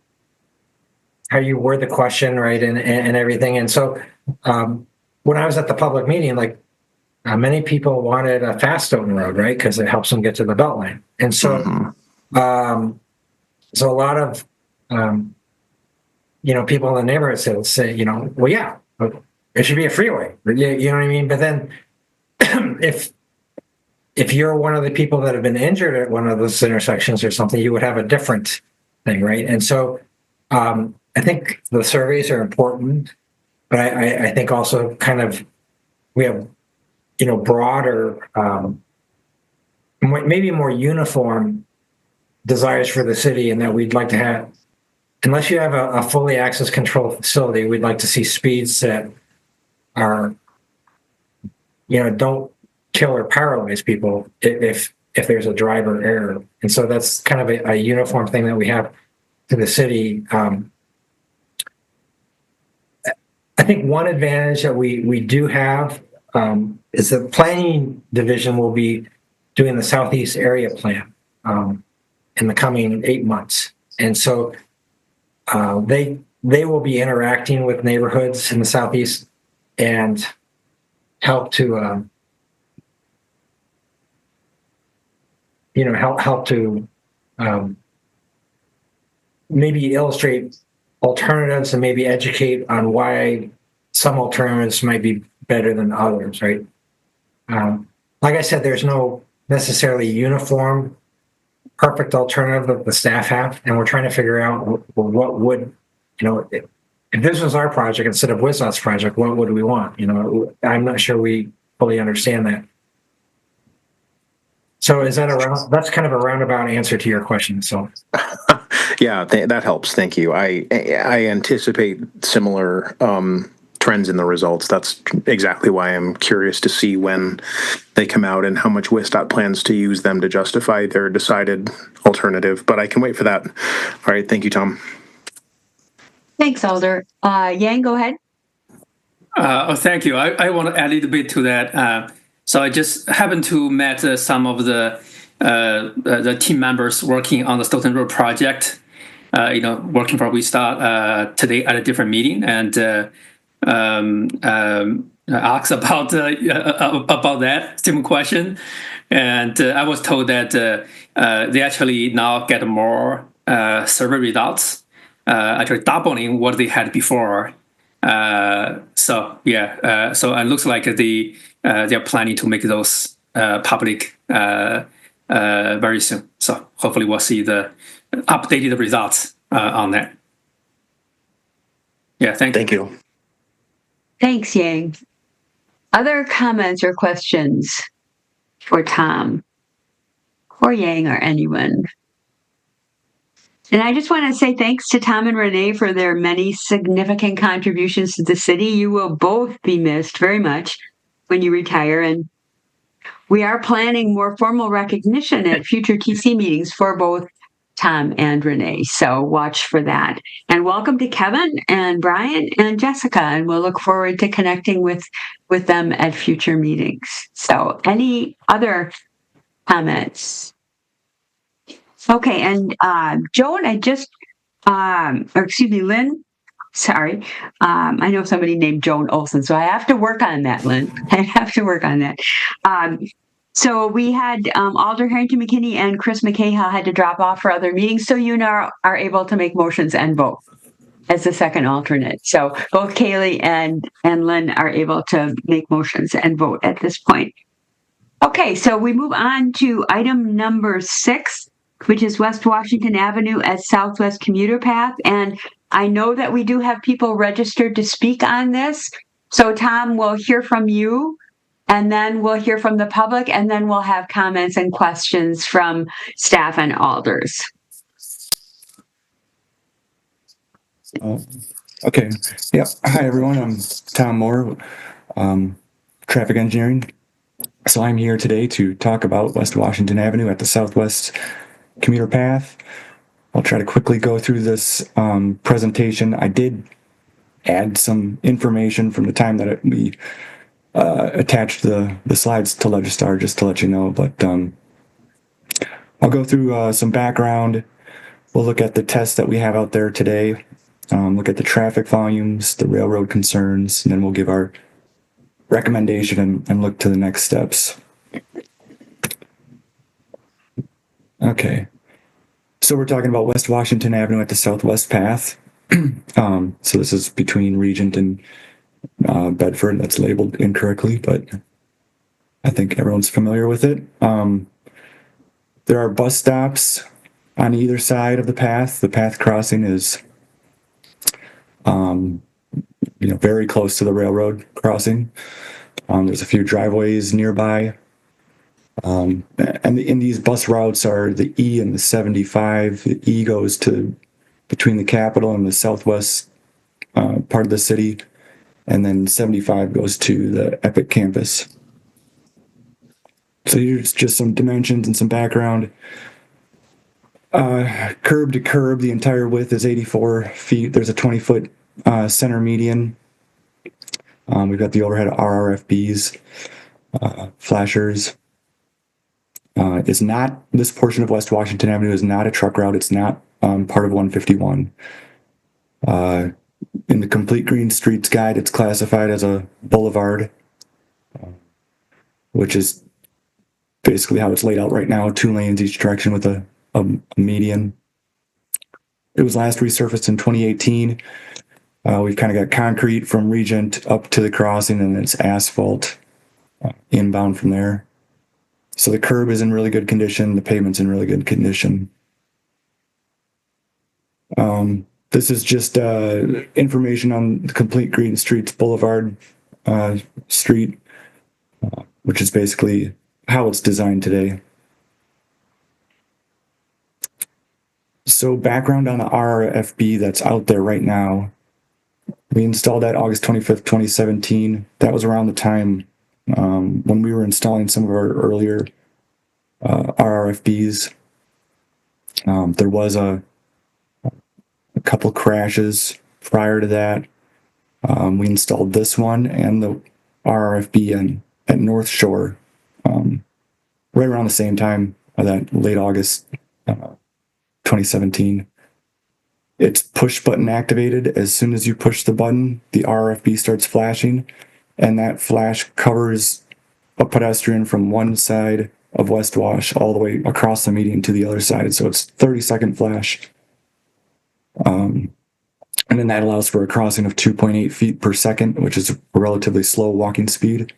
how you word the question, right, and everything. And so when I was at the public meeting, many people wanted a fast Stoughton Road, right, because it helps them get to the Beltline. And so, so a lot of people in the neighborhood say, well, yeah, it should be a freeway. You know what I mean? But then, if you're one of the people that have been injured at one of those intersections or something, you would have a different thing, right? And so I think the surveys are important, but I think also kind of we have, broader, maybe more uniform desires for the city, and that we'd like to have, unless you have a fully access control facility, we'd like to see speeds that are, don't kill or paralyze people if there's a driver error. And so that's kind of a uniform thing that we have to the city. I think one advantage that we do have is the planning division will be doing the Southeast area plan in the coming 8 months. And so they will be interacting with neighborhoods in the Southeast and help to help to maybe illustrate alternatives and maybe educate on why some alternatives might be better than others, right? Like I said, there's no necessarily uniform, perfect alternative that the staff have, and we're trying to figure out what would, if this was our project instead of WSDOT's project, what would we want? I'm not sure we fully understand that. So is that that's kind of a roundabout answer to your question. So Yeah, that helps. Thank you. I anticipate similar trends in the results. That's exactly why I'm curious to see when they come out and how much WSDOT plans to use them to justify their decided alternative. But I can wait for that. All right. Thank you, Tom. Thanks, Alder. Yang, go ahead. Thank you. I want to add a little bit to that. So I just happened to met some of the team members working on the Stoughton Road project, working for WSDOT today at a different meeting, and asked about that same question. And I was told that they actually now get more survey results, actually doubling what they had before. So it looks like they're planning to make those public very soon. So hopefully we'll see the updated results on that. Yeah, thank you. Thanks, Yang. Other comments or questions for Tom or Yang or anyone? And I just want to say thanks to Tom and Renee for their many significant contributions to the city. You will both be missed very much when you retire. And we are planning more formal recognition at future TC meetings for both Tom and Renee. So watch for that. And welcome to Kevin and Brian and Jessica. And we'll look forward to connecting with them at future meetings. So any other comments? Okay, and Joan, Lynn, sorry. I know somebody named Joan Olson, so I have to work on that, Lynn. I have to work on that. So we had Alder Harrington McKinney and Chris McCahill had to drop off for other meetings. So you now are able to make motions and vote as the second alternate. So both Kaylee and Lynn are able to make motions and vote at this point. Okay, so we move on to item number 6, which is West Washington Avenue as Southwest Commuter Path. And I know that we do have people registered to speak on this. So Tom, we'll hear from you, and then we'll hear from the public, and then we'll have comments and questions from staff and alders. Okay. Yeah. Hi, everyone. I'm Tom Moore, traffic engineering. So I'm here today to talk about West Washington Avenue at the Southwest Commuter Path. I'll try to quickly go through this presentation. I did add some information from the time that we attached the slides to Legistar, just to let you know. But I'll go through some background. We'll look at the tests that we have out there today, look at the traffic volumes, the railroad concerns, and then we'll give our recommendation and look to the next steps. Okay. So we're talking about West Washington Avenue at the Southwest Path. So this is between Regent and Bedford. That's labeled incorrectly, but I think everyone's familiar with it. There are bus stops on either side of the path. The path crossing is very close to the railroad crossing. There's a few driveways nearby. And in these bus routes are the E and the 75. The E goes to between the Capitol and the southwest part of the city, and then 75 goes to the Epic campus. So here's just some dimensions and some background. Curb to curb, the entire width is 84 feet. There's a 20-foot center median. We've got the overhead RRFBs, flashers. It's not, this portion of West Washington Avenue is not a truck route. It's not part of 151. In the Complete Green Streets Guide, it's classified as a boulevard, which is basically how it's laid out right now, 2 lanes each direction with a median. It was last resurfaced in 2018. We've kind of got concrete from Regent up to the crossing, and it's asphalt inbound from there. So the curb is in really good condition. The pavement's in really good condition. This is just information on the Complete Green Streets Boulevard street, which is basically how it's designed today. So background on the RRFB that's out there right now. We installed that August 25th, 2017. That was around the time when we were installing some of our earlier RRFBs. There was a couple crashes prior to that. We installed this one and the RRFB at North Shore right around the same time, that late August 2017. It's push button activated. As soon as you push the button, the RRFB starts flashing, and that flash covers a pedestrian from one side of West Wash all the way across the median to the other side. So it's 30-second flash. And then that allows for a crossing of 2.8 feet per second, which is a relatively slow walking speed.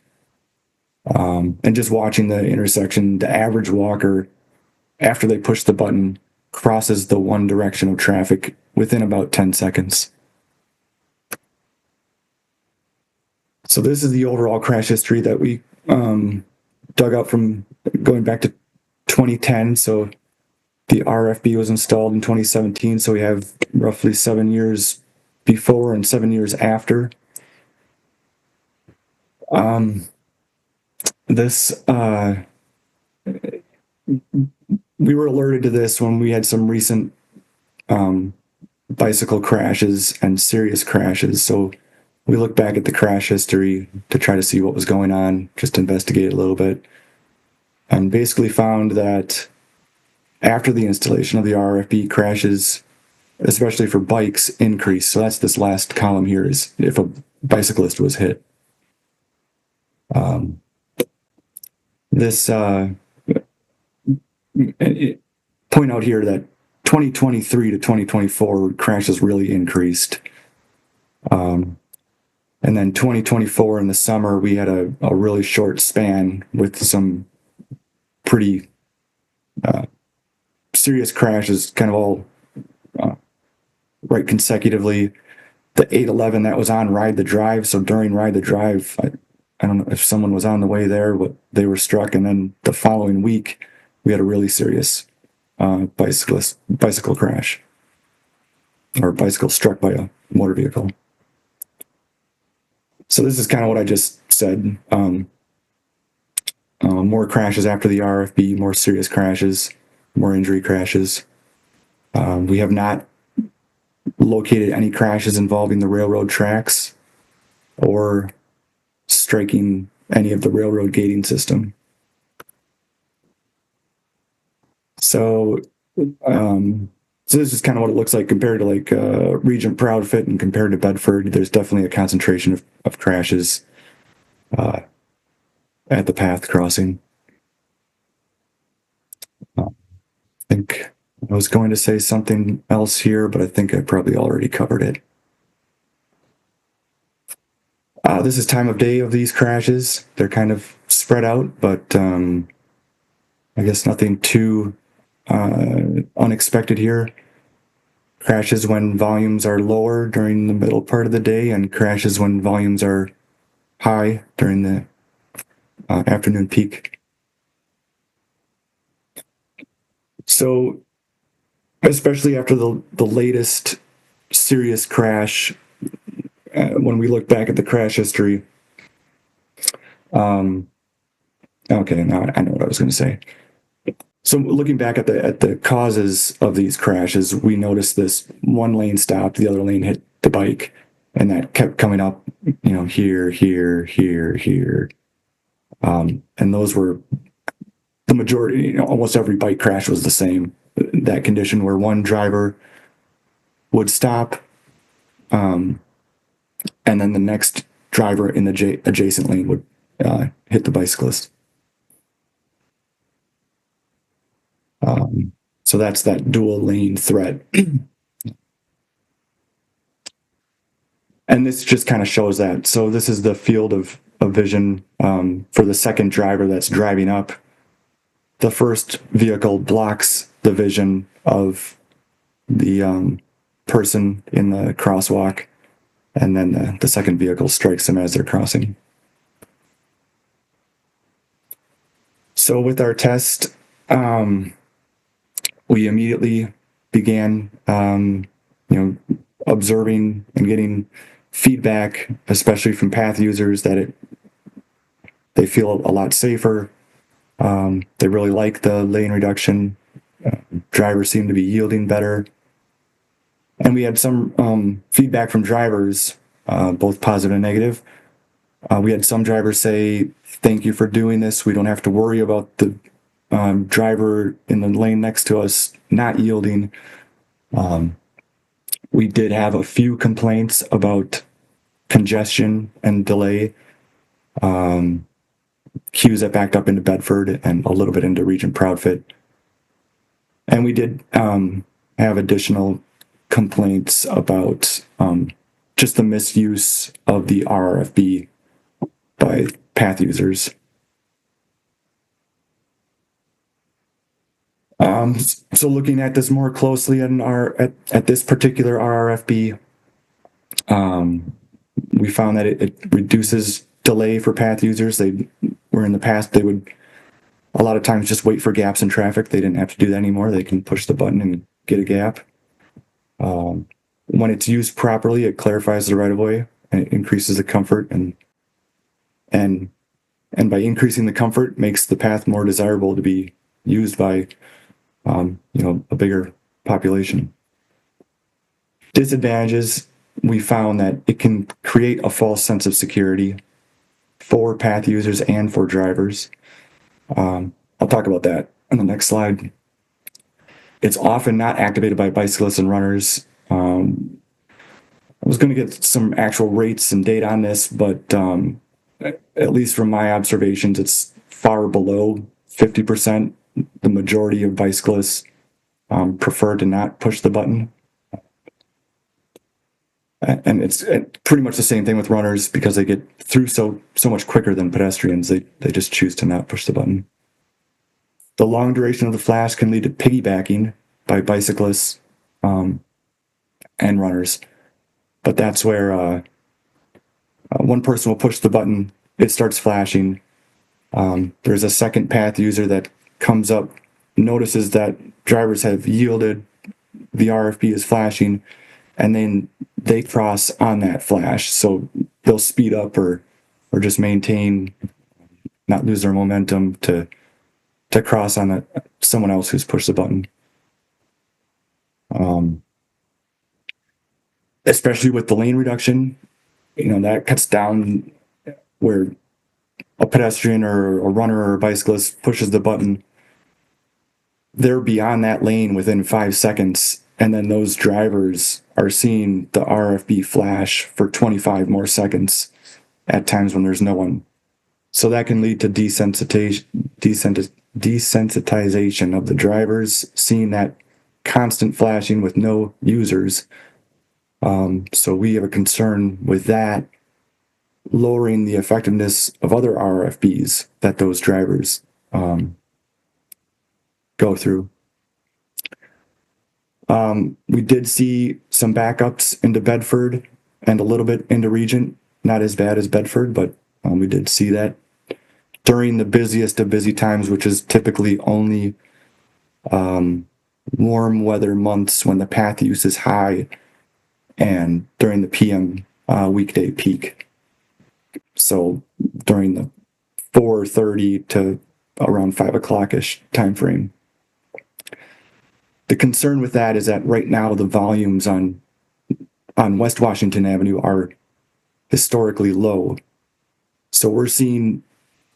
And just watching the intersection, the average walker, after they push the button, crosses the one direction of traffic within about 10 seconds. So this is the overall crash history that we dug up from going back to 2010. So the RFB was installed in 2017. So we have roughly 7 years before and 7 years after. We were alerted to this when we had some recent bicycle crashes and serious crashes. So we looked back at the crash history to try to see what was going on, just investigate a little bit, and basically found that after the installation of the RFB, crashes, especially for bikes, increased. So that's this last column here, is if this point out here that 2023 to 2024 crashes really increased. And then 2024 in the summer, we had a really short span with some pretty serious crashes, kind of all right consecutively. The 811 that was on Ride the Drive. So during Ride the Drive, I don't know if someone was on the way there, but they were struck. And then the following week, we had a really serious bicycle crash, or bicycle struck by a motor vehicle. So this is kind of what I just said. More crashes after the RFB, more serious crashes, more injury crashes. We have not located any crashes involving the railroad tracks or striking any of the railroad gating system. So this is kind of what it looks like compared to like Regent Proudfoot and compared to Bedford. There's definitely a concentration of crashes at the path crossing. I think I was going to say something else here, but I think I probably already covered it. This is time of day of these crashes. They're kind of spread out, but I guess nothing too unexpected here. Crashes when volumes are lower during the middle part of the day, and crashes when volumes are high during the afternoon peak. So, especially after the latest serious crash, when we look back at the crash history, okay, now I know what I was going to say. So looking back at the causes of these crashes, we noticed this one lane stopped, the other lane hit the bike, and that kept coming up, here. And those were the majority, almost every bike crash was the same. That condition where one driver would stop, and then the next driver in the adjacent lane would hit the bicyclist. So that's that dual lane threat. And this just kind of shows that. So this is the field of vision for the second driver that's driving up. The first vehicle blocks the vision of the person in the crosswalk, and then the second vehicle strikes them as they're crossing. So with our test, we immediately began, observing and getting feedback, especially from path users, that they feel a lot safer. They really like the lane reduction. Drivers seem to be yielding better. And we had some feedback from drivers, both positive and negative. We had some drivers say, "Thank you for doing this. We don't have to worry about the driver in the lane next to us not yielding." We did have a few complaints about congestion and delay. Queues that backed up into Bedford and a little bit into Regent Proudfoot. And we did have additional complaints about just the misuse of the RRFB by path users. So looking at this more closely at this particular RRFB, we found that it reduces delay for path users. Where in the past they would a lot of times just wait for gaps in traffic. They didn't have to do that anymore. They can push the button and get a gap. When it's used properly, it clarifies the right of way and it increases the comfort, and by increasing the comfort, makes the path more desirable to be used by a bigger population. Disadvantages: we found that it can create a false sense of security for path users and for drivers. I'll talk about that on the next slide. It's often not activated by bicyclists and runners. I was going to get some actual rates and data on this, but at least from my observations, it's far below 50%. The majority of bicyclists prefer to not push the button. And it's pretty much the same thing with runners because they get through so much quicker than pedestrians. They just choose to not push the button. The long duration of the flash can lead to piggybacking by bicyclists and runners. But that's where one person will push the button, it starts flashing. There's a second path user that comes up, notices that drivers have yielded, the RFB is flashing, and then they cross on that flash. So they'll speed up or just maintain, not lose their momentum to cross on someone else who's pushed the button. Especially with the lane reduction, that cuts down where a pedestrian or a runner or a bicyclist pushes the button. They're beyond that lane within 5 seconds, and then those drivers are seeing the RFB flash for 25 more seconds at times when there's no one. So that can lead to desensitization of the drivers, seeing that constant flashing with no users. So we have a concern with that, lowering the effectiveness of other RFBs that those drivers go through. We did see some backups into Bedford and a little bit into Regent, not as bad as Bedford, but we did see that during the busiest of busy times, which is typically only warm weather months when the path use is high and during the PM weekday peak. So during the 4:30 to around 5 o'clock-ish time frame. The concern with that is that right now the volumes on West Washington Avenue are historically low. So we're seeing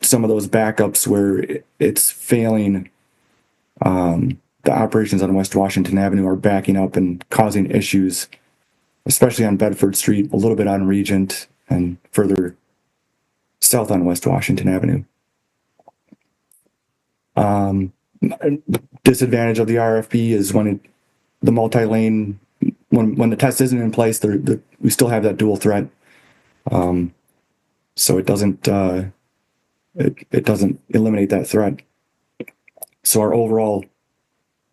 some of those backups where it's failing. The operations on West Washington Avenue are backing up and causing issues, especially on Bedford Street, a little bit on Regent, and further south on West Washington Avenue. Disadvantage of the RFB is when the multi-lane, when the test isn't in place, we still have that dual threat. So it doesn't eliminate that threat. So our overall,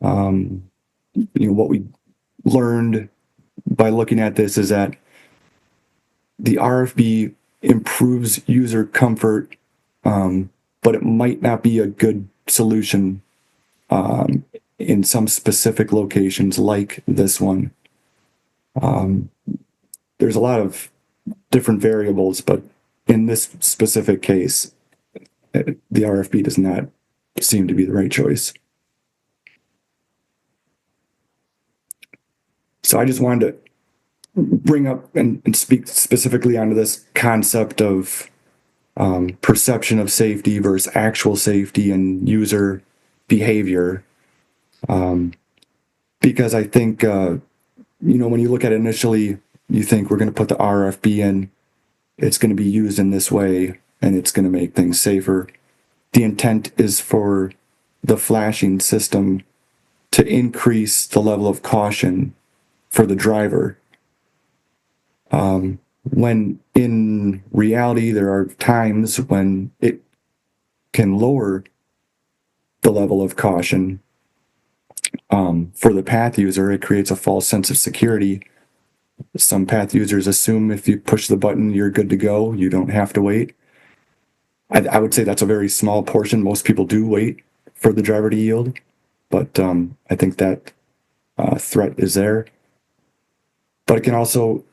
what we learned by looking at this is that the RFB improves user comfort, but it might not be a good solution in some specific locations like this one. There's a lot of different variables, but in this specific case, the RFB does not seem to be the right choice. So I just wanted to bring up and speak specifically onto this concept of perception of safety versus actual safety and user behavior. Because I think, when you look at it initially, you think we're going to put the RFB in, it's going to be used in this way, and it's going to make things safer. The intent is for the flashing system to increase the level of caution for the driver. When in reality, there are times when it can lower the level of caution for the path user. It creates a false sense of security. Some path users assume if you push the button, you're good to go. You don't have to wait. I would say that's a very small portion. Most people do wait for the driver to yield, but I think that threat is there. But it can also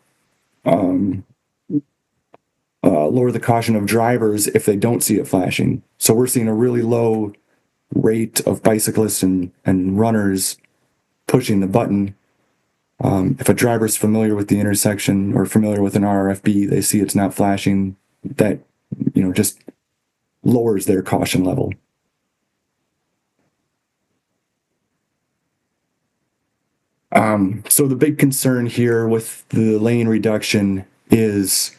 lower the caution of drivers if they don't see it flashing. So we're seeing a really low rate of bicyclists and runners pushing the button. If a driver is familiar with the intersection or familiar with an RFB, they see it's not flashing, that just lowers their caution level. So the big concern here with the lane reduction is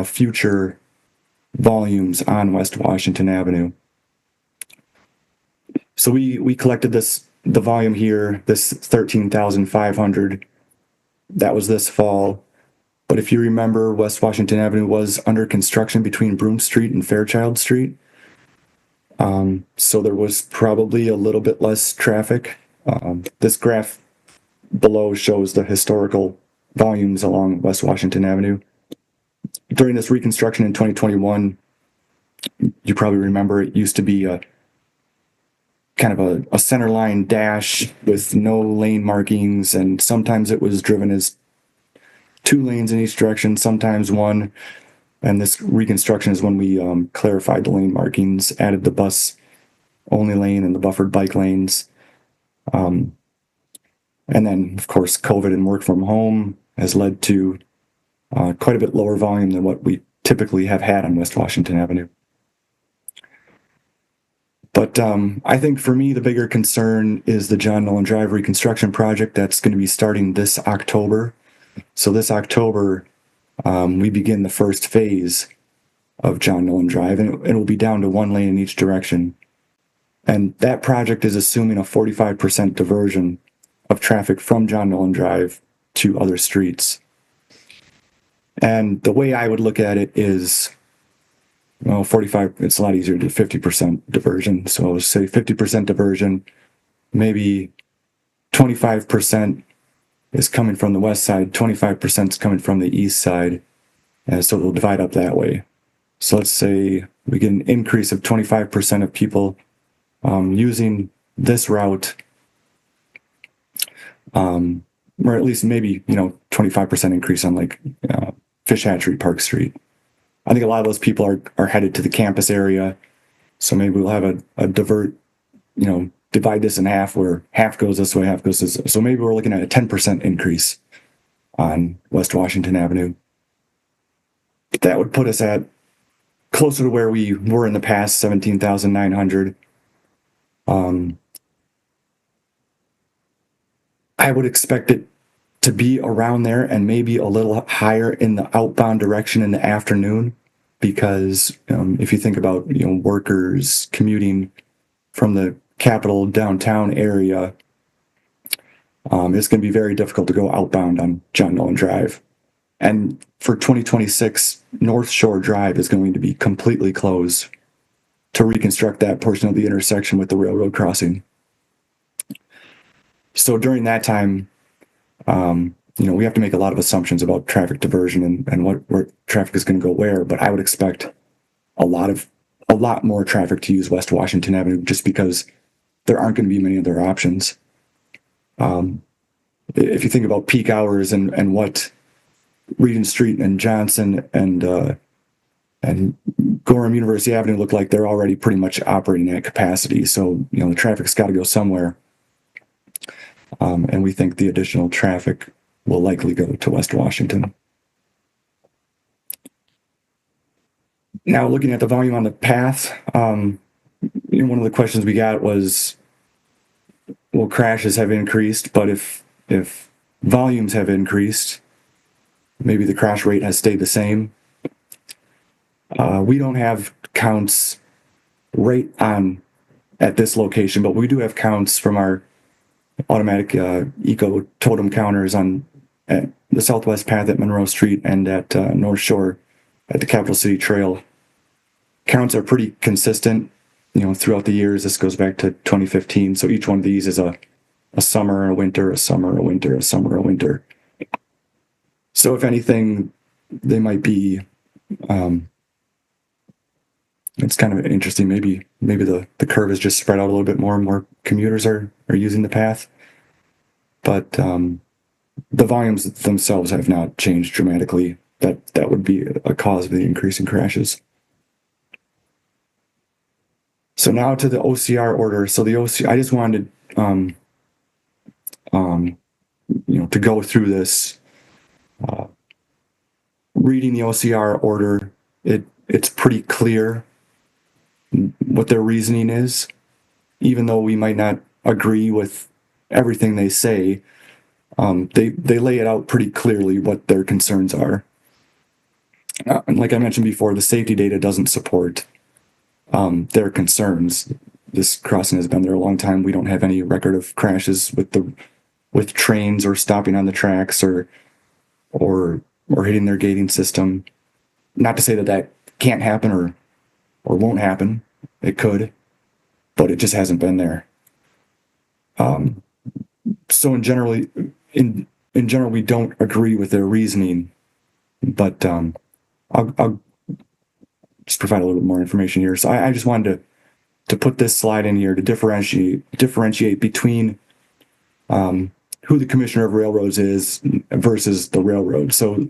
future volumes on West Washington Avenue. So we collected the volume here, this 13,500. That was this fall. But if you remember, West Washington Avenue was under construction between Broome Street and Fairchild Street. So there was probably a little bit less traffic. This graph below shows the historical volumes along West Washington Avenue. During this reconstruction in 2021, you probably remember it used to be a kind of a center line dash with no lane markings, and sometimes it was driven as 2 lanes in each direction, sometimes 1. And this reconstruction is when we clarified the lane markings, added the bus only lane and the buffered bike lanes. And then, of course, COVID and work from home has led to quite a bit lower volume than what we typically have had on West Washington Avenue. But I think for me, the bigger concern is the John Nolan Drive reconstruction project that's going to be starting this October. So this October, we begin the first phase of John Nolan Drive, and it will be down to 1 lane in each direction. And that project is assuming a 45% diversion of traffic from John Nolan Drive to other streets. And the way I would look at it is, well, 45, it's a lot easier to do 50% diversion. So I would say 50% diversion, maybe 25% is coming from the west side, 25% is coming from the east side. And so we'll divide up that way. So let's say we get an increase of 25% of people using this route, or at least maybe, 25% increase on like Fish Hatchery Park Street. I think a lot of those people are headed to the campus area. So maybe we'll have a divert, divide this in half where half goes this way, half goes this way. So maybe we're looking at a 10% increase on West Washington Avenue. That would put us at closer to where we were in the past, 17,900. I would expect it to be around there and maybe a little higher in the outbound direction in the afternoon, because if you think about workers commuting from the Capitol downtown area, it's going to be very difficult to go outbound on John Nolan Drive. And for 2026, North Shore Drive is going to be completely closed to reconstruct that portion of the intersection with the railroad crossing. So during that time, we have to make a lot of assumptions about traffic diversion and where traffic is going to go where. But I would expect a lot more traffic to use West Washington Avenue, just because there aren't going to be many other options. If you think about peak hours and what Regent Street and Johnson and Gorham University Avenue look like, they're already pretty much operating at capacity. So the traffic's got to go somewhere. And we think the additional traffic will likely go to West Washington. Now, looking at the volume on the path, one of the questions we got was, well, crashes have increased, but if volumes have increased, maybe the crash rate has stayed the same. We don't have counts right on at this location, but we do have counts from our automatic eco totem counters at the Southwest Path at Monroe Street and at North Shore at the Capital City Trail. Counts are pretty consistent, throughout the years. This goes back to 2015. So each one of these is a summer, a winter, a summer, a winter, a summer, a winter. So if anything, they might be, it's kind of interesting. Maybe the curve is just spread out a little bit more and more commuters are using the path. But the volumes themselves have not changed dramatically. That would be a cause of the increase in crashes. So now to the OCR order. So the OCR, I just wanted to go through this. Reading the OCR order, it's pretty clear what their reasoning is, even though we might not agree with everything they say. They lay it out pretty clearly what their concerns are. And like I mentioned before, the safety data doesn't support their concerns. This crossing has been there a long time. We don't have any record of crashes with trains or stopping on the tracks or hitting their gating system. Not to say that can't happen or won't happen. It could, but it just hasn't been there. So in general, we don't agree with their reasoning, but I'll just provide a little bit more information here. So I just wanted to put this slide in here to differentiate between who the Commissioner of Railroads is versus the railroad. So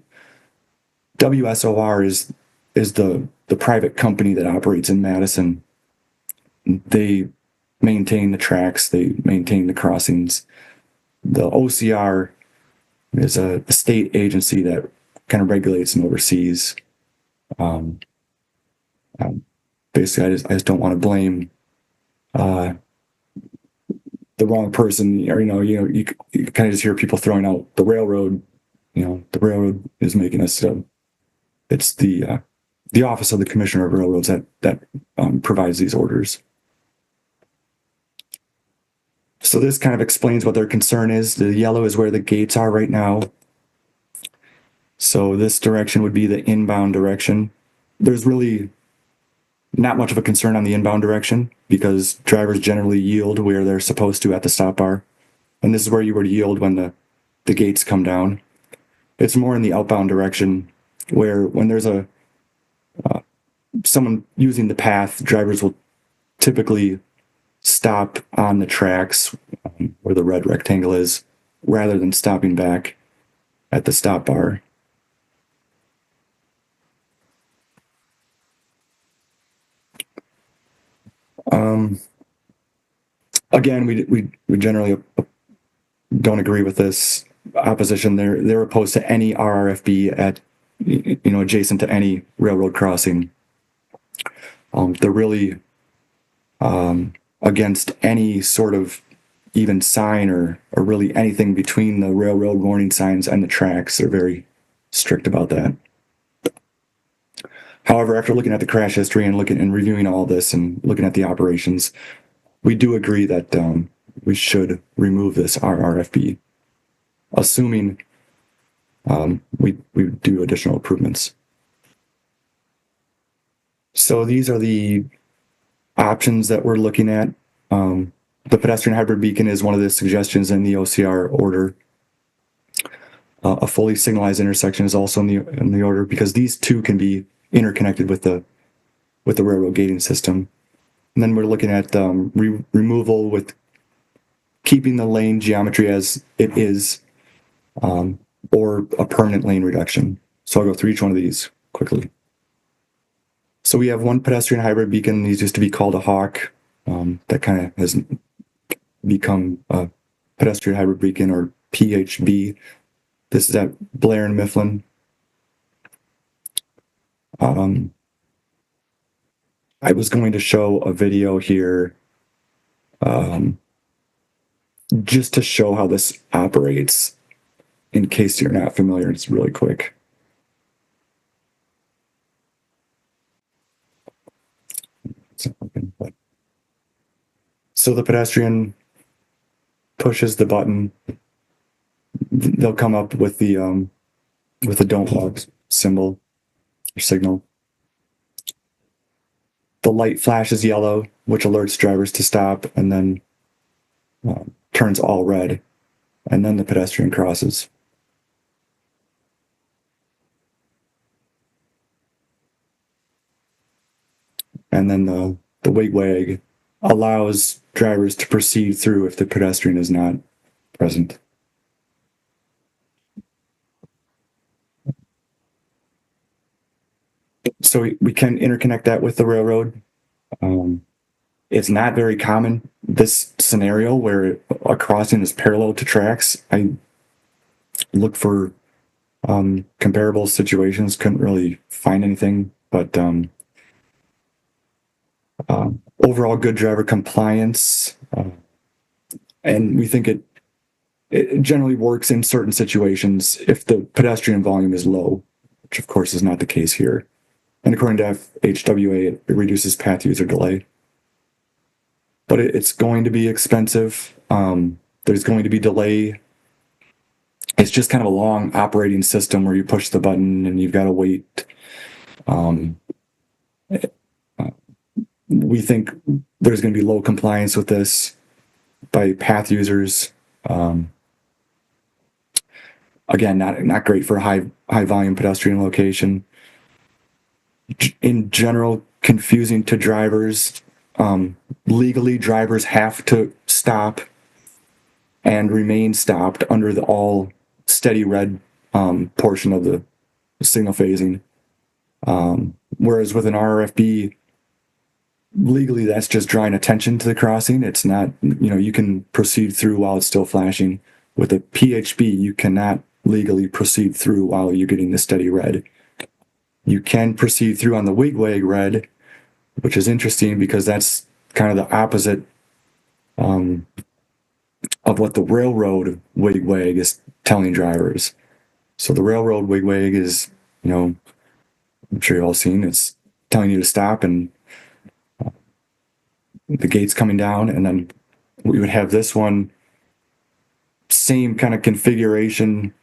WSOR is the private company that operates in Madison. They maintain the tracks, they maintain the crossings. The OCR is a state agency that kind of regulates and oversees. Basically, I just don't want to blame the wrong person. Or you kind of just hear people throwing out the railroad. The railroad is making us. It's the office of the Commissioner of Railroads that provides these orders. So this kind of explains what their concern is. The yellow is where the gates are right now. So this direction would be the inbound direction. There's really not much of a concern on the inbound direction because drivers generally yield where they're supposed to at the stop bar. And this is where you would yield when the gates come down. It's more in the outbound direction where when there's someone using the path, drivers will typically stop on the tracks where the red rectangle is rather than stopping back at the stop bar. Again, we generally don't agree with this opposition. They're opposed to any RRFB at adjacent to any railroad crossing. They're really against any sort of even sign or really anything between the railroad warning signs and the tracks. They're very strict about that. However, after looking at the crash history and reviewing all this and looking at the operations, we do agree that we should remove this RRFB, assuming we do additional improvements. So these are the options that we're looking at. The pedestrian hybrid beacon is one of the suggestions in the OCR order. A fully signalized intersection is also in the order because these two can be interconnected with the railroad gating system. And then we're looking at removal with keeping the lane geometry as it is, or a permanent lane reduction. So I'll go through each one of these quickly. So we have one pedestrian hybrid beacon. These used to be called a Hawk. That kind of has become a pedestrian hybrid beacon, or PHB. This is at Blair and Mifflin. I was going to show a video here just to show how this operates in case you're not familiar. It's really quick. So the pedestrian pushes the button. They'll come up with the don't walk symbol or signal. The light flashes yellow, which alerts drivers to stop, and then turns all red, and then the pedestrian crosses. And then the wig-wag allows drivers to proceed through if the pedestrian is not present. So we can interconnect that with the railroad. It's not very common, this scenario where a crossing is parallel to tracks. I looked for comparable situations, couldn't really find anything, but overall good driver compliance. And we think it generally works in certain situations if the pedestrian volume is low. which of course is not the case here. And according to FHWA, it reduces path user delay. But it's going to be expensive. There's going to be delay. It's just kind of a long operating system where you push the button and you've got to wait. We think there's going to be low compliance with this by path users. Again, not great for high volume pedestrian location. In general, confusing to drivers. Legally, drivers have to stop and remain stopped under the all steady red portion of the signal phasing. Whereas with an RRFB, legally that's just drawing attention to the crossing. It's not, you can proceed through while it's still flashing. With a PHB, you cannot legally proceed through while you're getting the steady red. You can proceed through on the wigwag red, which is interesting because that's kind of the opposite of what the railroad wigwag is telling drivers. So the railroad wigwag is, I'm sure you've all seen, it's telling you to stop and the gate's coming down, and then we would have this one, same kind of configuration,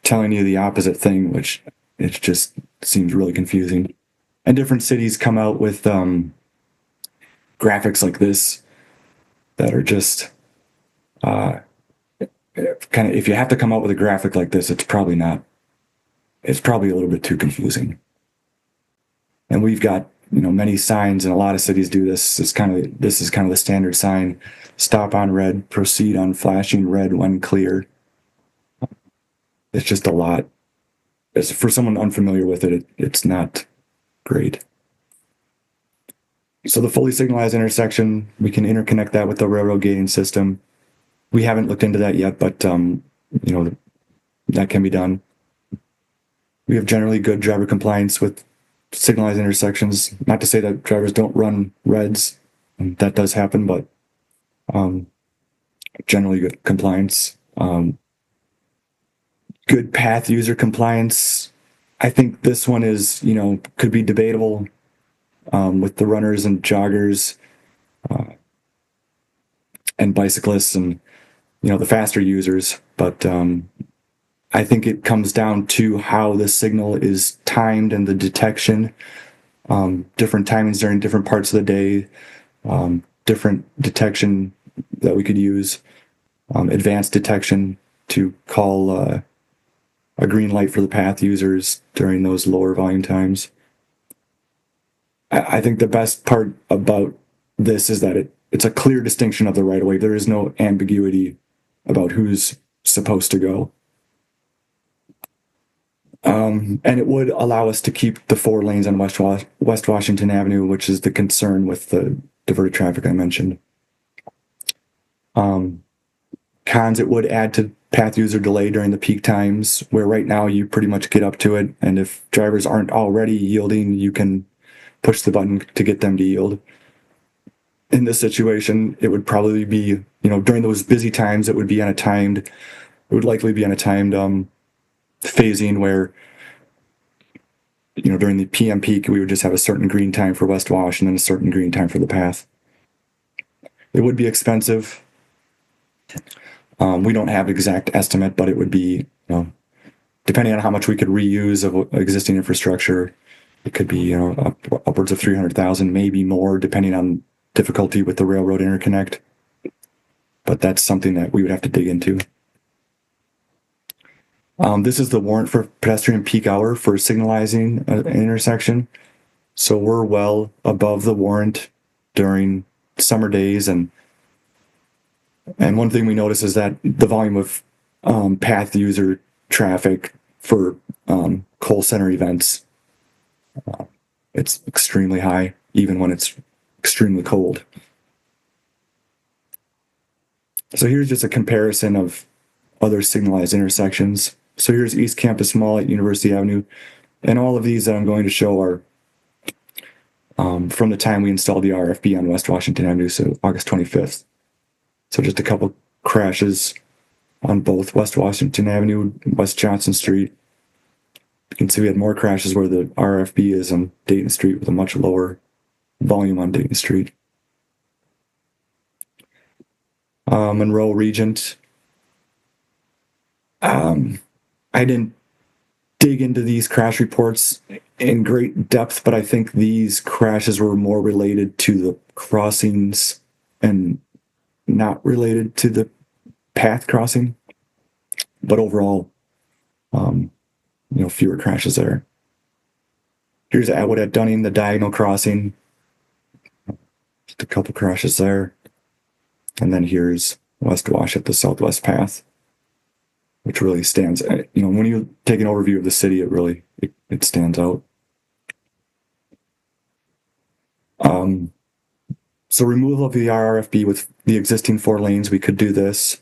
telling you the opposite thing, which it just seems really confusing. And different cities come out with graphics like this that are just kind of, if you have to come up with a graphic like this, it's probably a little bit too confusing. And we've got, many signs, and a lot of cities do this. This is kind of the standard sign: stop on red, proceed on flashing red when clear. It's just a lot. For someone unfamiliar with it, it's not great. So the fully signalized intersection, we can interconnect that with the railroad gating system. We haven't looked into that yet, but that can be done. We have generally good driver compliance with signalized intersections. Not to say that drivers don't run reds, and that does happen, but generally good compliance. Good path user compliance. I think this one is, could be debatable with the runners and joggers and bicyclists and, the faster users. But I think it comes down to how the signal is timed and the detection, different timings during different parts of the day, different detection that we could use, advanced detection to call a green light for the path users during those lower volume times. I think the best part about this is that it's a clear distinction of the right of way. There is no ambiguity about who's supposed to go. And it would allow us to keep the 4 lanes on West Washington Avenue, which is the concern with the diverted traffic I mentioned. Cons, it would add to path user delay during the peak times, where right now you pretty much get up to it, and if drivers aren't already yielding, you can push the button to get them to yield. In this situation, it would probably be, during those busy times, it would likely be on a timed phasing where, during the PM peak, we would just have a certain green time for West Wash and then a certain green time for the path. It would be expensive. We don't have exact estimate, but it would be, depending on how much we could reuse of existing infrastructure, it could be, upwards of $300,000, maybe more, depending on difficulty with the railroad interconnect. But that's something that we would have to dig into. This is the warrant for pedestrian peak hour for signalizing an intersection. So we're well above the warrant during summer days, and one thing we notice is that the volume of path user traffic for Kohl Center events, it's extremely high, even when it's extremely cold. So here's just a comparison of other signalized intersections. So here's East Campus Mall at University Avenue, and all of these that I'm going to show are from the time we installed the RFB on West Washington Avenue, so August 25th. So just a couple crashes on both West Washington Avenue and West Johnson Street. You can see we had more crashes where the RFB is on Dayton Street with a much lower volume on Dayton Street. Monroe Regent. I didn't dig into these crash reports in great depth, but I think these crashes were more related to the crossings and not related to the path crossing. But overall, fewer crashes there. Here's Atwood at Dunning, the diagonal crossing. Just a couple crashes there. And then here's West Wash at the Southwest Path, which really stands, when you take an overview of the city, it stands out. So removal of the RRFB with the existing 4 lanes, we could do this.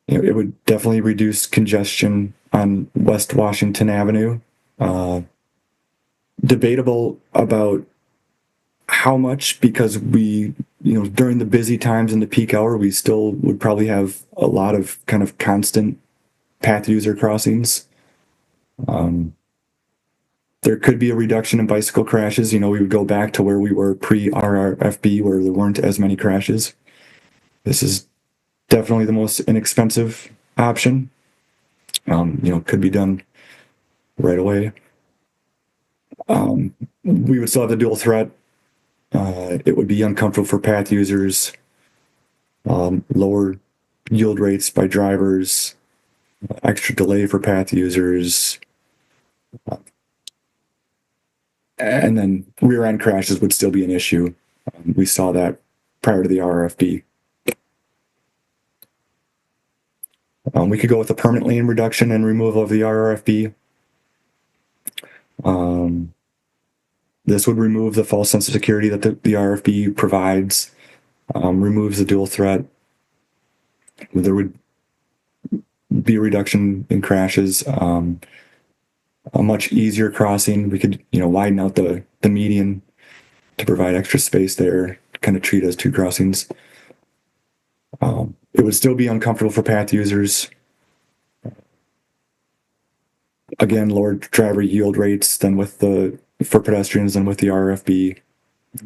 It would definitely reduce congestion on West Washington Avenue. Debatable about how much, because we, during the busy times in the peak hour, we still would probably have a lot of kind of constant path user crossings. There could be a reduction in bicycle crashes. We would go back to where we were pre-RRFB, where there weren't as many crashes. This is definitely the most inexpensive option. Could be done right away. We would still have the dual threat. It would be uncomfortable for path users, lower yield rates by drivers, extra delay for path users, and then rear end crashes would still be an issue. We saw that prior to the RRFB. We could go with a permanent lane reduction and removal of the RRFB. This would remove the false sense of security that the RFB provides, removes the dual threat. There would be a reduction in crashes, a much easier crossing. We could, widen out the median to provide extra space there, kind of treat as 2 crossings. It would still be uncomfortable for path users. Again, lower driver yield rates than for pedestrians than with the RFB.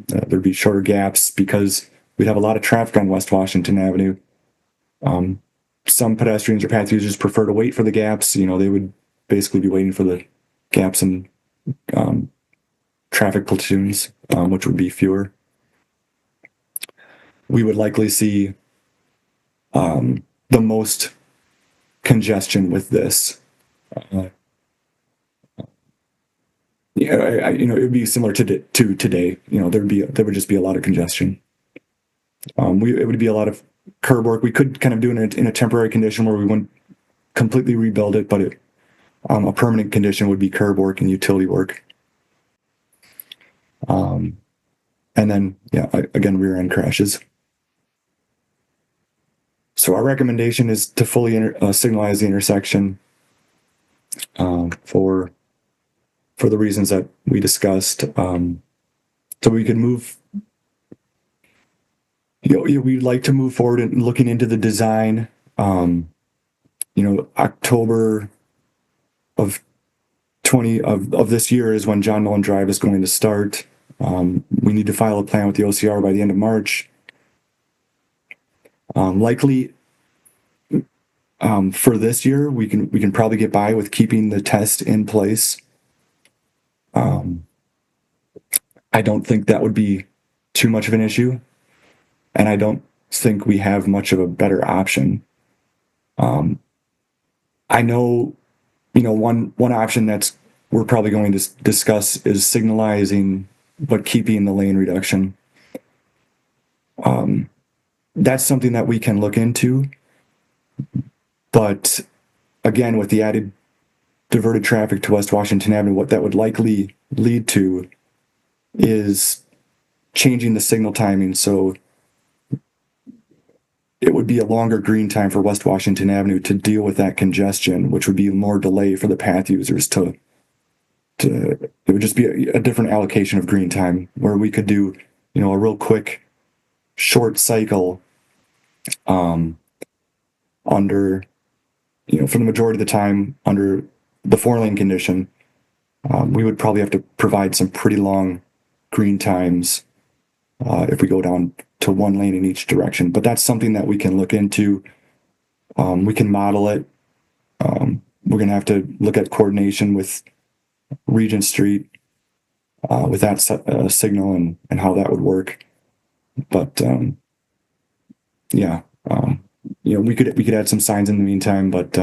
There'd be shorter gaps because we'd have a lot of traffic on West Washington Avenue. Some pedestrians or path users prefer to wait for the gaps. They would basically be waiting for the gaps in traffic platoons, which would be fewer. We would likely see the most congestion with this. It would be similar to today. There would just be a lot of congestion. It would be a lot of curb work. We could kind of do it in a temporary condition where we wouldn't completely rebuild it, but a permanent condition would be curb work and utility work. And then, again, rear end crashes. So our recommendation is to fully signalize the intersection for the reasons that we discussed. So we could move, we'd like to move forward in looking into the design. October of this year is when John Mullen Drive is going to start. We need to file a plan with the OCR by the end of March. Likely for this year, we can probably get by with keeping the test in place. I don't think that would be too much of an issue, and I don't think we have much of a better option. I know, one option that's we're probably going to discuss is signalizing but keeping the lane reduction. That's something that we can look into, but again, with the added diverted traffic to West Washington Avenue, what that would likely lead to is changing the signal timing. So it would be a longer green time for West Washington Avenue to deal with that congestion, which would be more delay for the path users it would just be a different allocation of green time where we could do, a real quick short cycle under for the majority of the time under the 4-lane condition, we would probably have to provide some pretty long green times if we go down to 1 lane in each direction. But that's something that we can look into. We can model it. We're going to have to look at coordination with Regent Street with that signal and how that would work. But we could add some signs in the meantime. But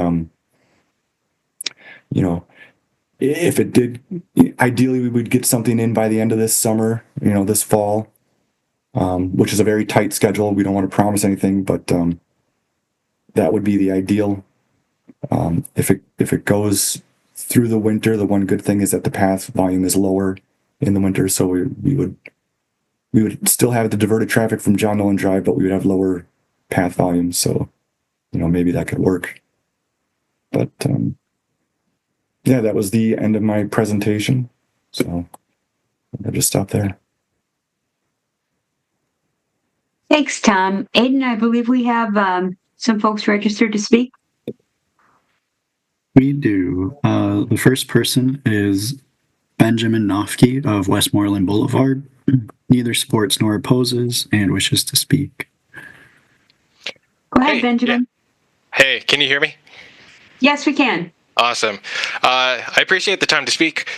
if it did, ideally we would get something in by the end of this summer. This fall, which is a very tight schedule. We don't want to promise anything, but that would be the ideal. If it goes through the winter, the one good thing is that the path volume is lower in the winter, so we would still have the diverted traffic from John Nolan Drive, but we would have lower path volume. So, maybe that could work. But that was the end of my presentation. So I'll just stop there. Thanks, Tom. Aiden, I believe we have some folks registered to speak. We do. The first person is Benjamin Nofke of Westmoreland Boulevard. Neither supports nor opposes and wishes to speak. Go ahead, Benjamin. Yeah. Hey, can you hear me? Yes, we can. Awesome. I appreciate the time to speak.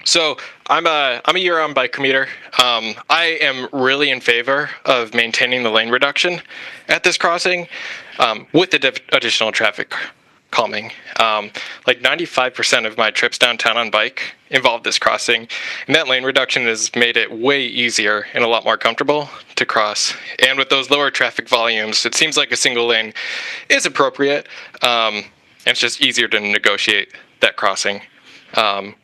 So I'm a year-round bike commuter. I am really in favor of maintaining the lane reduction at this crossing with the additional traffic calming. Like 95% of my trips downtown on bike involve this crossing, and that lane reduction has made it way easier and a lot more comfortable to cross. And with those lower traffic volumes, it seems like a single lane is appropriate. And it's just easier to negotiate that crossing. And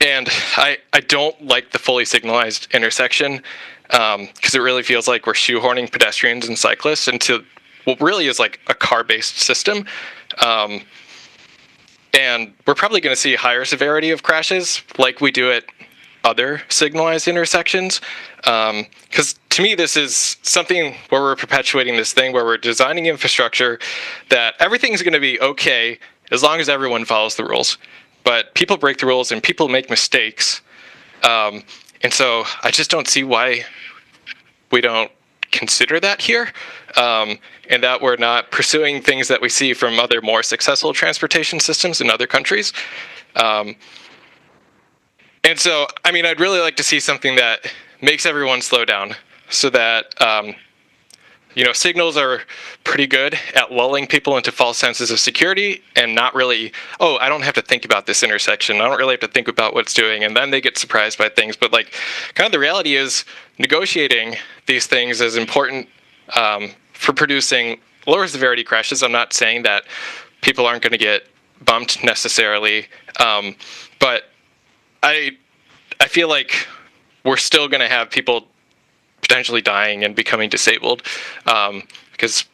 I don't like the fully signalized intersection because it really feels like we're shoehorning pedestrians and cyclists into what really is like a car-based system. And we're probably going to see higher severity of crashes like we do at other signalized intersections. Because to me, this is something where we're perpetuating this thing where we're designing infrastructure that everything's going to be okay as long as everyone follows the rules. But people break the rules and people make mistakes. And so I just don't see why we don't consider that here, and that we're not pursuing things that we see from other more successful transportation systems in other countries. And so, I'd really like to see something that makes everyone slow down so that, signals are pretty good at lulling people into false senses of security and not really, I don't have to think about this intersection. I don't really have to think about what it's doing. And then they get surprised by things. But kind of the reality is negotiating these things is important for producing lower severity crashes. I'm not saying that people aren't going to get bumped necessarily. But I feel like we're still going to have people potentially dying and becoming disabled because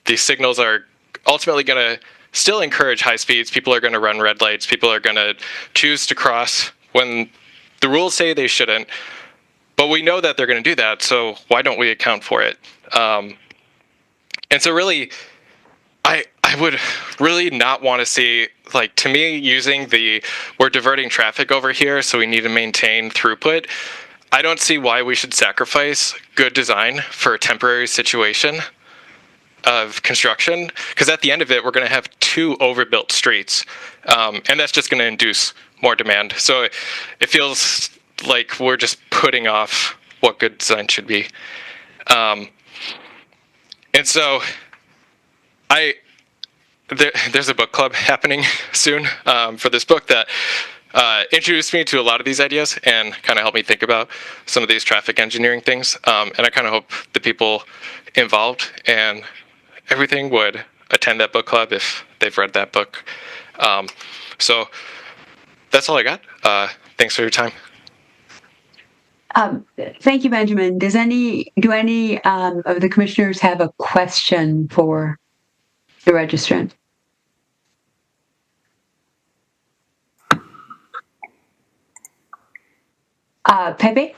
these signals are ultimately going to still encourage high speeds. People are going to run red lights. People are going to choose to cross when the rules say they shouldn't. But we know that they're going to do that, so why don't we account for it? And so really, I would really not want to see, to me, using we're diverting traffic over here, so we need to maintain throughput. I don't see why we should sacrifice good design for a temporary situation of construction, because at the end of it, we're going to have 2 overbuilt streets, and that's just going to induce more demand. So it feels like we're just putting off what good design should be. And so there's a book club happening soon for this book that introduced me to a lot of these ideas and kind of helped me think about some of these traffic engineering things. And I kind of hope the people involved and everything would attend that book club if they've read that book. So that's all I got. Thanks for your time. Thank you, Benjamin. Do any of the commissioners have a question for the registrant? Pepe?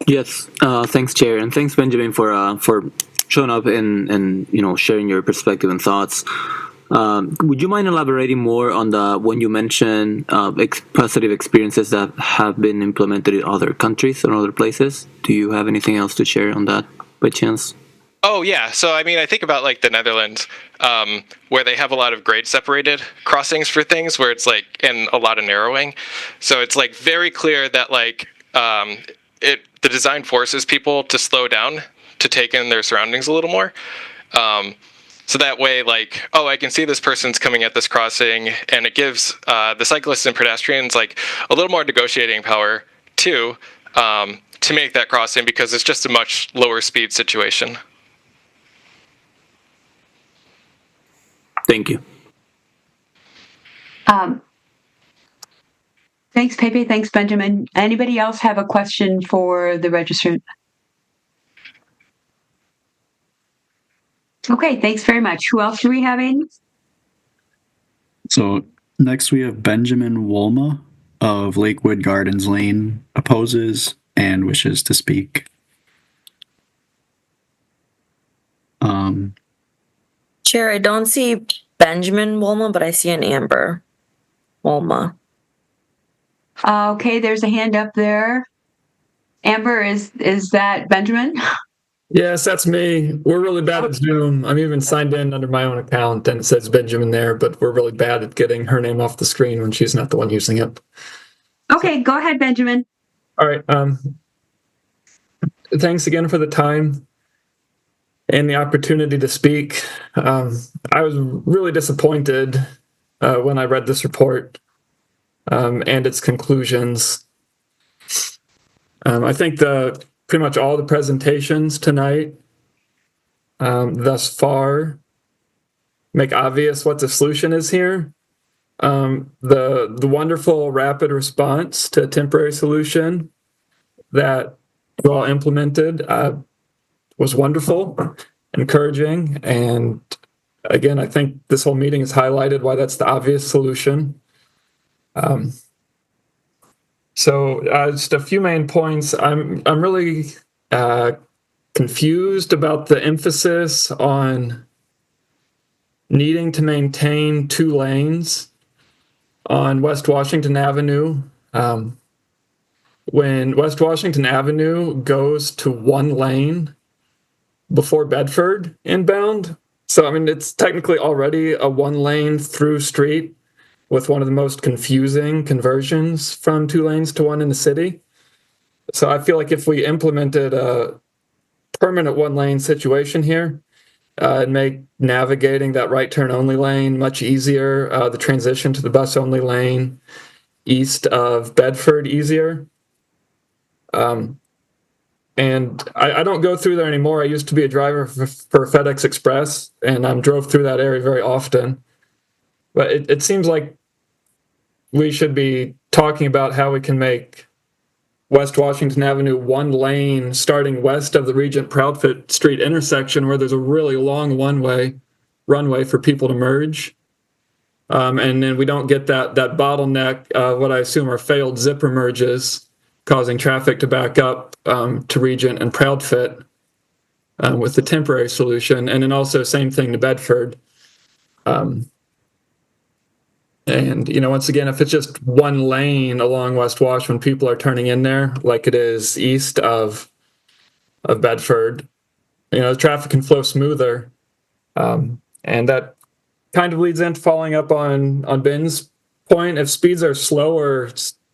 Yes, thanks, Chair, and thanks, Benjamin, for showing up and sharing your perspective and thoughts. Would you mind elaborating more on when you mentioned positive experiences that have been implemented in other countries and other places? Do you have anything else to share on that by chance? Oh, yeah. So, I mean, I think about like the Netherlands, where they have a lot of grade separated crossings for things where it's like, and a lot of narrowing. So it's like very clear that like the design forces people to slow down, to take in their surroundings a little more. So that way, like, oh, I can see this person's coming at this crossing, and it gives the cyclists and pedestrians like a little more negotiating power too, to make that crossing, because it's just a much lower speed situation. Thank you. Thanks, Pepe. Thanks, Benjamin. Anybody else have a question for the registrant? Okay, thanks very much. Who else do we have, Aiden? So next we have Benjamin Wolma of Lakewood Gardens Lane opposes and wishes to speak. Chair, I don't see Benjamin Wolma, but I see an Amber Wolma. Okay, there's a hand up there. Amber, is that Benjamin? Yes, that's me. We're really bad at Zoom. I'm even signed in under my own account and it says Benjamin there, but we're really bad at getting her name off the screen when she's not the one using it. Okay, go ahead, Benjamin. All right. Thanks again for the time and the opportunity to speak. I was really disappointed when I read this report and its conclusions. I think pretty much all the presentations tonight thus far make obvious what the solution is here. The wonderful rapid response to a temporary solution that you all implemented was wonderful, encouraging, and again, I think this whole meeting has highlighted why that's the obvious solution. So just a few main points. I'm really confused about the emphasis on needing to maintain 2 lanes on West Washington Avenue. When West Washington Avenue goes to 1 lane before Bedford inbound. So, I mean, it's technically already a 1-lane through street with one of the most confusing conversions from 2 lanes to 1 in the city. So I feel like if we implemented a permanent 1-lane situation here, it'd make navigating that right turn only lane much easier, the transition to the bus only lane east of Bedford easier. And I don't go through there anymore. I used to be a driver for FedEx Express, and I drove through that area very often. But it seems like we should be talking about how we can make West Washington Avenue 1 lane starting west of the Regent Proudfoot Street intersection, where there's a really long runway for people to merge. And then we don't get that bottleneck of what I assume are failed zipper merges, causing traffic to back up to Regent and Proudfoot with the temporary solution. And then also same thing to Bedford. And, once again, if it's just 1 lane along West Wash when people are turning in there, like it is east of Bedford, the traffic can flow smoother. And that kind of leads into following up on Ben's point. If speeds are slower,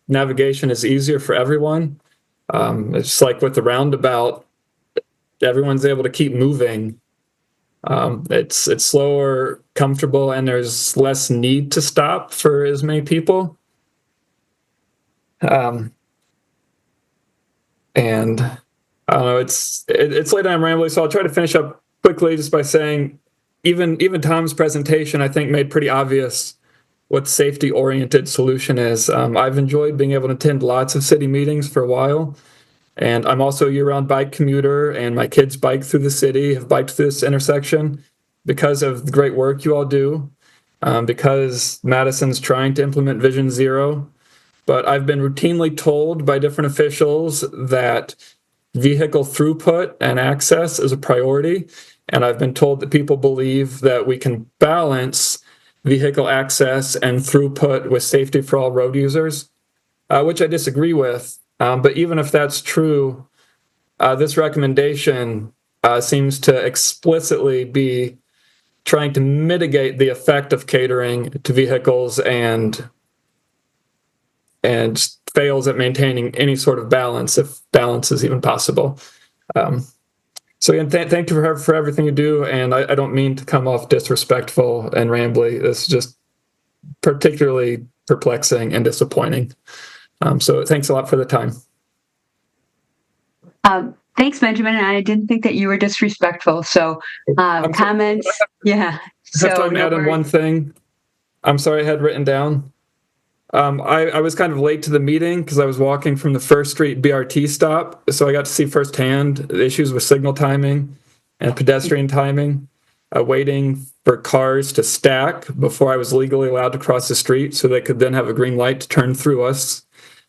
navigation is easier for everyone. It's like with the roundabout, everyone's able to keep moving. It's slower, comfortable, and there's less need to stop for as many people. And I don't know, it's late and I'm rambling, so I'll try to finish up quickly just by saying even Tom's presentation, I think, made pretty obvious what safety-oriented solution is. I've enjoyed being able to attend lots of city meetings for a while. And I'm also a year-round bike commuter, and my kids bike through the city, have biked through this intersection because of the great work you all do, because Madison's trying to implement Vision Zero. But I've been routinely told by different officials that vehicle throughput and access is a priority. And I've been told that people believe that we can balance vehicle access and throughput with safety for all road users, which I disagree with. But even if that's true, this recommendation seems to explicitly be trying to mitigate the effect of catering to vehicles and fails at maintaining any sort of balance, if balance is even possible. So again, thank you for everything you do, and I don't mean to come off disrespectful and rambly. This is just particularly perplexing and disappointing. So thanks a lot for the time. Thanks, Benjamin. I didn't think that you were disrespectful. So comments, yeah. I have to add in one thing. I'm sorry, I had written down. I was kind of late to the meeting because I was walking from the First Street BRT stop, so I got to see firsthand the issues with signal timing and pedestrian timing, waiting for cars to stack before I was legally allowed to cross the street so they could then have a green light to turn through us.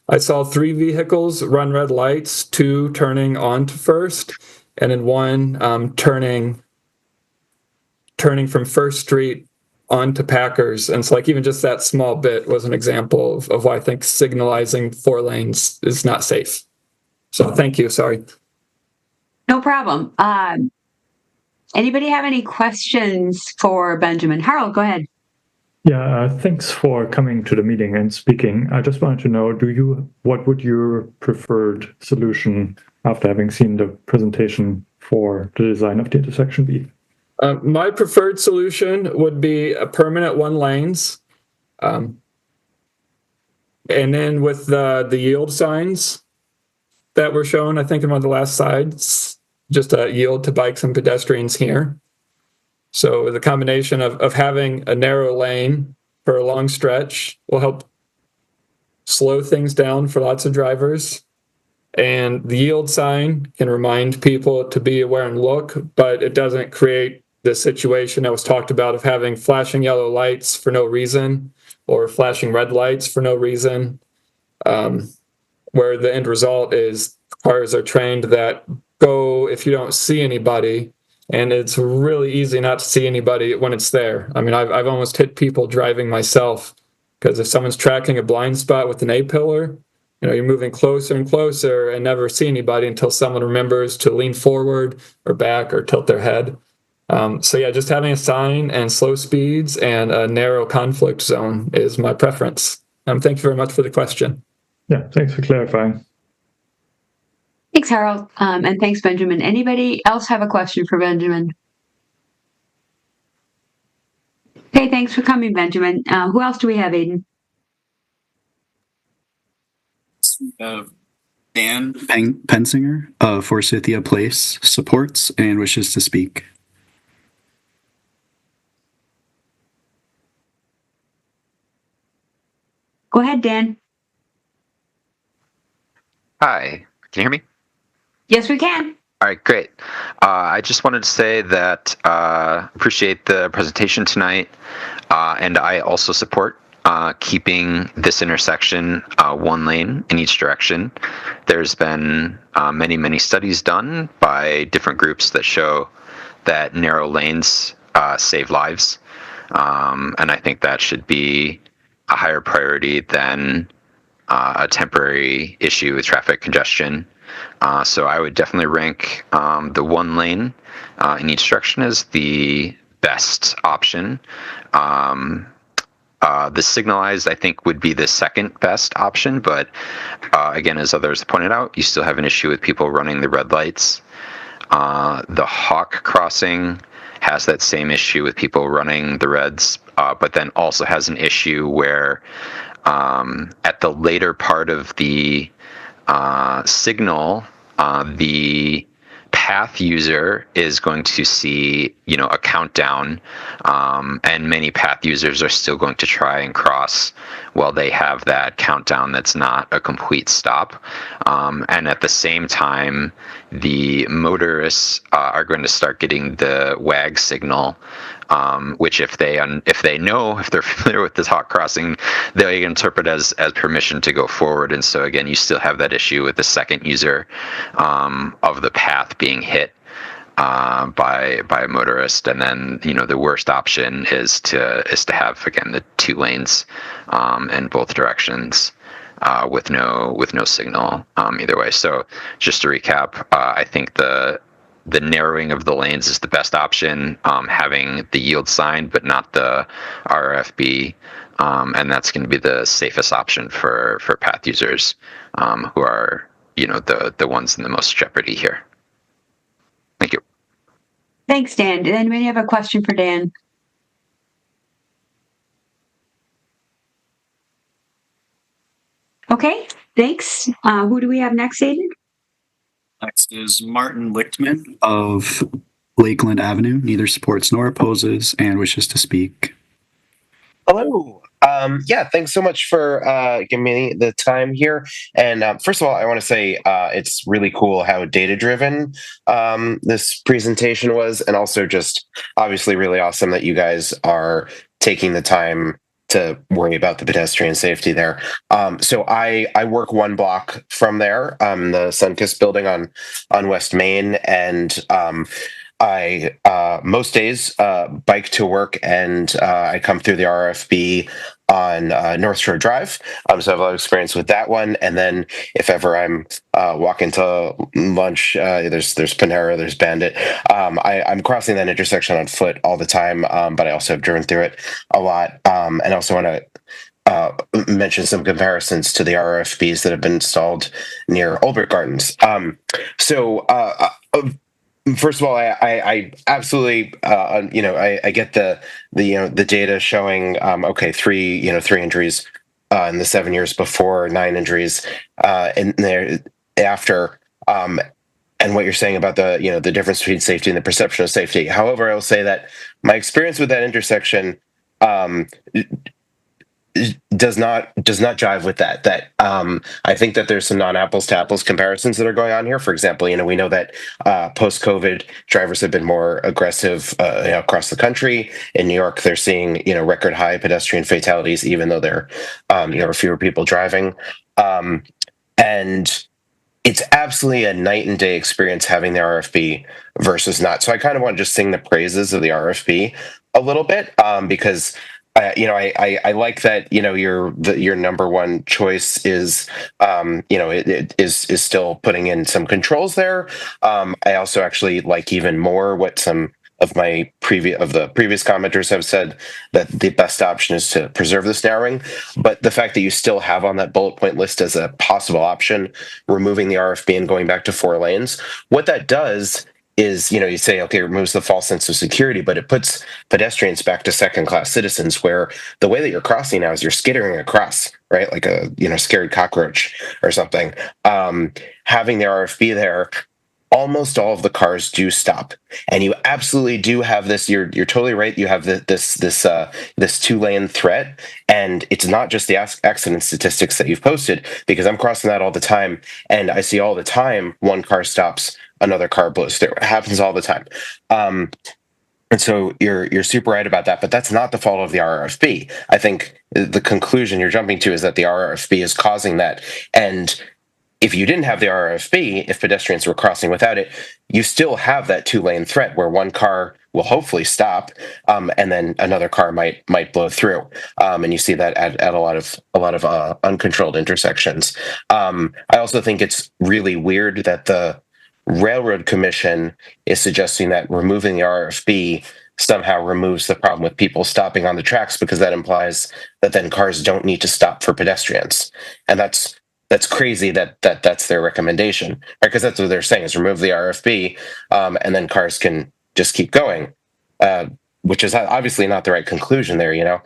I saw 3 vehicles run red lights, 2 turning onto First, and then 1 turning from First Street onto Packers. And so even just that small bit was an example of why I think signalizing 4 lanes is not safe. So thank you. Sorry. No problem. Anybody have any questions for Benjamin? Harold, go ahead. Yeah, thanks for coming to the meeting and speaking. I just wanted to know, what would your preferred solution after having seen the presentation for the design of the intersection be? My preferred solution would be a permanent 1 lanes. And then with the yield signs that were shown, I think in one of the last slides, just a yield to bikes and pedestrians here. So the combination of having a narrow lane for a long stretch will help slow things down for lots of drivers. And the yield sign can remind people to be aware and look, but it doesn't create the situation that was talked about of having flashing yellow lights for no reason or flashing red lights for no reason, where the end result is cars are trained that go if you don't see anybody. And it's really easy not to see anybody when it's there. I mean, I've almost hit people driving myself because if someone's tracking a blind spot with an A-pillar, you're moving closer and closer and never see anybody until someone remembers to lean forward or back or tilt their head. So yeah, just having a sign and slow speeds and a narrow conflict zone is my preference. Thank you very much for the question. Yeah, thanks for clarifying. Thanks, Harold. And thanks, Benjamin. Anybody else have a question for Benjamin? Okay, thanks for coming, Benjamin. Who else do we have, Aiden? Dan Pensinger of Forsythia Place supports and wishes to speak. Go ahead, Dan. Hi, can you hear me? Yes, we can. All right, great. I just wanted to say that appreciate the presentation tonight, and I also support keeping this intersection 1 lane in each direction. There's been many studies done by different groups that show that narrow lanes save lives, and I think that should be a higher priority than a temporary issue with traffic congestion. So I would definitely rank the 1 lane in each direction as the best option. The signalized, I think, would be the second best option, but again, as others pointed out, you still have an issue with people running the red lights. The Hawk crossing has that same issue with people running the reds, but then also has an issue where at the later part of the signal, the path user is going to see, a countdown, and many path users are still going to try and cross while they have that countdown that's not a complete stop. And at the same time, the motorists are going to start getting the WAG signal, which if they're familiar with this hot crossing, they interpret as permission to go forward. And so again, you still have that issue with the second user of the path being hit by a motorist. And then the worst option is to have, again, the 2 lanes in both directions with no signal either way. So just to recap, I think the narrowing of the lanes is the best option, having the yield sign but not the RFB, and that's going to be the safest option for path users who are the ones in the most jeopardy here. Thank you. Thanks, Dan. Did anybody have a question for Dan? Okay, thanks. Who do we have next, Aiden? Next is Martin Lichtman of Lakeland Avenue, neither supports nor opposes, and wishes to speak. Hello. Yeah, thanks so much for giving me the time here. And first of all, I want to say it's really cool how data-driven this presentation was, and also just obviously really awesome that you guys are taking the time to worry about the pedestrian safety there. So I work 1 block from there, the Sunkist building on West Main, and I most days bike to work, and I come through the RFB on North Shore Drive. So I have a lot of experience with that one. And then if ever I'm walking to lunch, there's Panera, there's Bandit. I'm crossing that intersection on foot all the time, but I also have driven through it a lot. And I also want to mention some comparisons to the RFBs that have been installed near Olbert Gardens. First of all, I absolutely, I get the data showing, 3 injuries in the 7 years before, 9 injuries in there after, and what you're saying about the difference between safety and the perception of safety. However, I will say that my experience with that intersection does not jive with that. I think that there's some non-apples to apples comparisons that are going on here. For example, we know that post-COVID drivers have been more aggressive across the country. In New York, they're seeing record high pedestrian fatalities, even though there are fewer people driving. And it's absolutely a night and day experience having the RFB versus not. So I kind of want to just sing the praises of the RFB a little bit because I like that your number one choice is it is still putting in some controls there. I also actually like even more what some of the previous commenters have said, that the best option is to preserve this narrowing. But the fact that you still have on that bullet point list as a possible option removing the RFB and going back to 4 lanes, what that does is, you say, okay, it removes the false sense of security, but it puts pedestrians back to second-class citizens, where the way that you're crossing now is you're skittering across, right? Like a, scared cockroach or something. Having the RFB there, almost all of the cars do stop, and you absolutely do have this. You're totally right. You have this 2-lane threat, and it's not just the accident statistics that you've posted, because I'm crossing that all the time, and I see all the time 1 car stops, another car blows through. It happens all the time. And so you're super right about that, but that's not the fault of the RFB. I think the conclusion you're jumping to is that the RFB is causing that. And if you didn't have the RFB, if pedestrians were crossing without it, you still have that 2-lane threat where 1 car will hopefully stop, and then another car might blow through. And you see that at a lot of uncontrolled intersections. I also think it's really weird that the Railroad Commission is suggesting that removing the RFB somehow removes the problem with people stopping on the tracks, because that implies that then cars don't need to stop for pedestrians. And that's crazy that's their recommendation, right? Because that's what they're saying, is remove the RFB, and then cars can just keep going, which is obviously not the right conclusion there,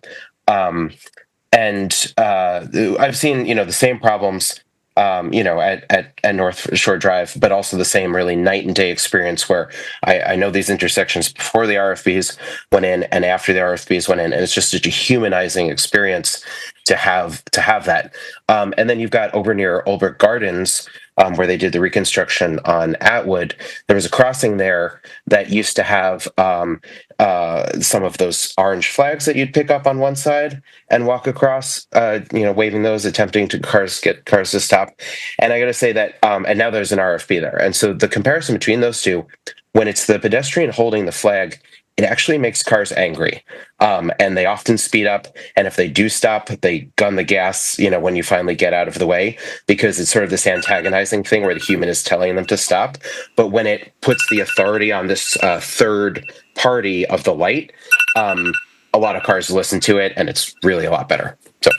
And I've seen, the same problems, at North Shore Drive, but also the same really night and day experience where I know these intersections before the RFBs went in and after the RFBs went in, and it's just such a humanizing experience to have that. And then you've got over near Olbrich Gardens, where they did the reconstruction on Atwood. There was a crossing there that used to have some of those orange flags that you'd pick up on one side and walk across, waving those, attempting to get cars to stop. And I got to say that, and now there's an RFB there. And so the comparison between those two, when it's the pedestrian holding the flag, it actually makes cars angry. And they often speed up. And if they do stop, they gun the gas, when you finally get out of the way, because it's sort of this antagonizing thing where the human is telling them to stop. But when it puts the authority on this third party of the light, a lot of cars listen to it, and it's really a lot better. So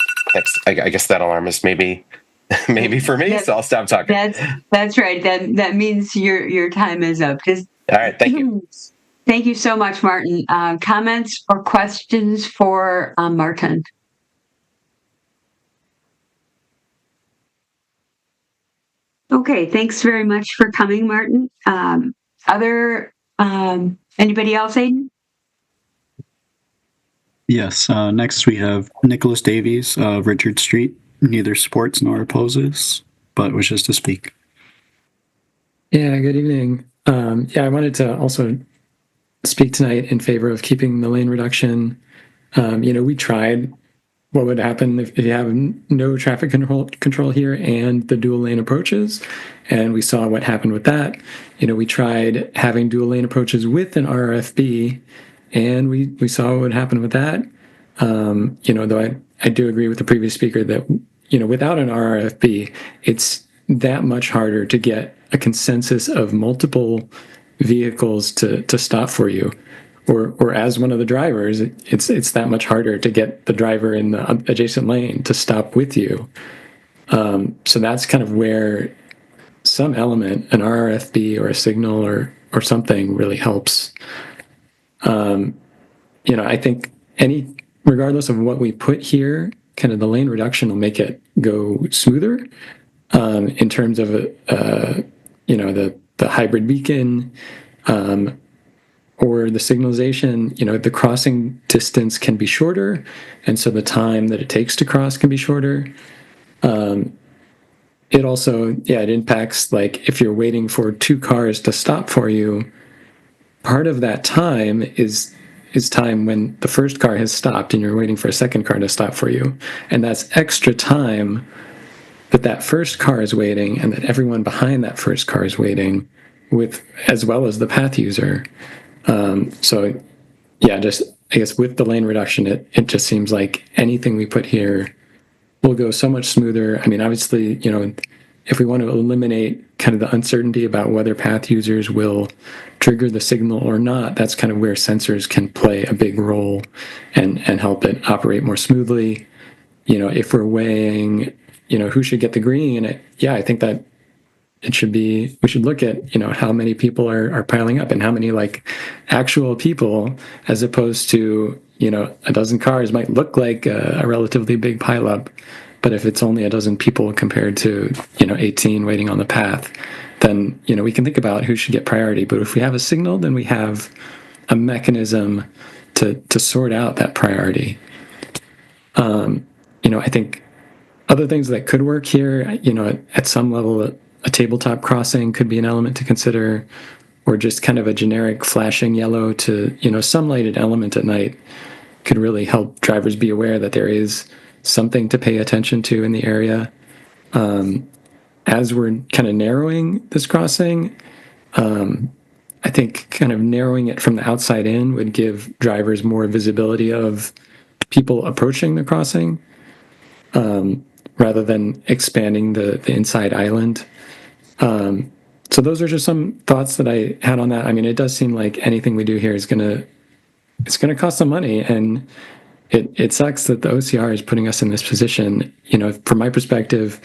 I guess that alarm is maybe for me, so I'll stop talking. That's right. That means your time is up. All right, thank you. Thank you so much, Martin. Comments or questions for Martin? Okay, thanks very much for coming, Martin. Anybody else, Aiden? Yes. Next, we have Nicholas Davies of Richard Street. Neither supports nor opposes, but wishes to speak. Yeah, good evening. I wanted to also speak tonight in favor of keeping the lane reduction. We tried what would happen if you have no traffic control here and the dual lane approaches, and we saw what happened with that. We tried having dual lane approaches with an RFB, and we saw what would happen with that. Though I do agree with the previous speaker that, without an RFB, it's that much harder to get a consensus of multiple vehicles to stop for you, or as one of the drivers, it's that much harder to get the driver in the adjacent lane to stop with you. So that's kind of where some element, an RFB or a signal or something, really helps. I think regardless of what we put here, kind of the lane reduction will make it go smoother. In terms of the hybrid beacon, or the signalization, the crossing distance can be shorter, and so the time that it takes to cross can be shorter. It also, it impacts, like, if you're waiting for two cars to stop for you, part of that time is time when the first car has stopped and you're waiting for a second car to stop for you. And that's extra time that first car is waiting and that everyone behind that first car is waiting with, as well as the path user. I guess with the lane reduction, it just seems like anything we put here will go so much smoother. I mean, obviously, if we want to eliminate kind of the uncertainty about whether path users will trigger the signal or not, that's kind of where sensors can play a big role and help it operate more smoothly. If we're weighing, who should get the green, I think that we should look at, how many people are piling up and how many, like, actual people, as opposed to, a dozen cars might look like a relatively big pileup. But if it's only a dozen people compared to, 18 waiting on the path, then, we can think about who should get priority. But if we have a signal, then we have a mechanism to sort out that priority. I think other things that could work here, at some level, a tabletop crossing could be an element to consider, or just kind of a generic flashing yellow to, some lighted element at night could really help drivers be aware that there is something to pay attention to in the area. As we're kind of narrowing this crossing, I think kind of narrowing it from the outside in would give drivers more visibility of people approaching the crossing, rather than expanding the inside island. So those are just some thoughts that I had on that. I mean, it does seem like anything we do here is gonna cost some money, and it sucks that the OCR is putting us in this position. From my perspective,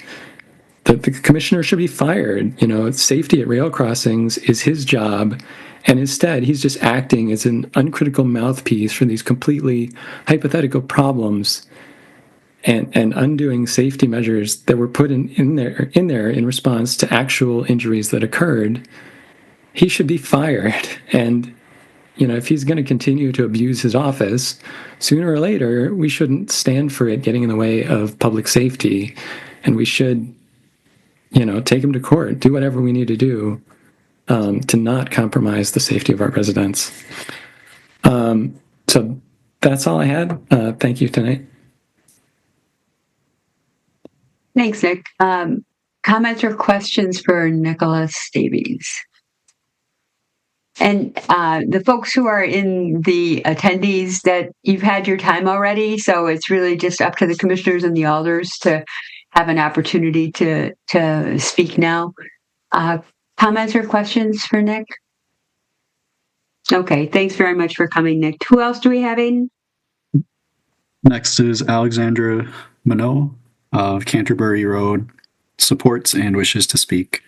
the commissioner should be fired. Safety at rail crossings is his job, and instead he's just acting as an uncritical mouthpiece for these completely hypothetical problems. and undoing safety measures that were put in there in response to actual injuries that occurred, he should be fired. And if he's going to continue to abuse his office, sooner or later, we shouldn't stand for it getting in the way of public safety. And we should, take him to court, do whatever we need to do to not compromise the safety of our residents. So that's all I had. Thank you tonight. Thanks, Nick. Comments or questions for Nicholas Davies? And the folks who are in the attendees, that you've had your time already, so it's really just up to the commissioners and the alders to have an opportunity to speak now. Comments or questions for Nick? Okay, thanks very much for coming, Nick. Who else do we have, Aiden? Next is Alexandra Minot of Canterbury Road, supports and wishes to speak.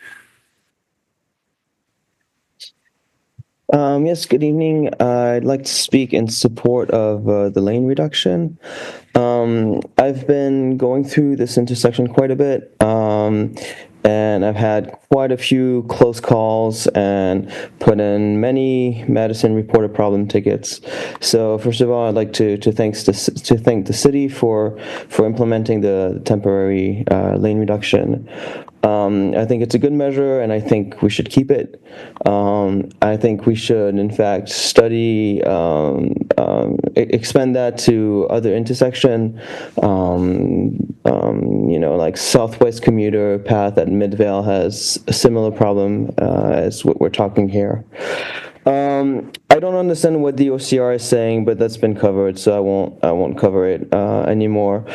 Yes, good evening. I'd like to speak in support of the lane reduction. I've been going through this intersection quite a bit, and I've had quite a few close calls and put in many Madison reported problem tickets. So first of all, I'd like to thank the city for implementing the temporary lane reduction. I think it's a good measure, and I think we should keep it. I think we should, in fact, study, expand that to other intersection, like Southwest commuter path at Midvale has a similar problem as what we're talking here. I don't understand what the OCR is saying, but that's been covered, so I won't cover it anymore.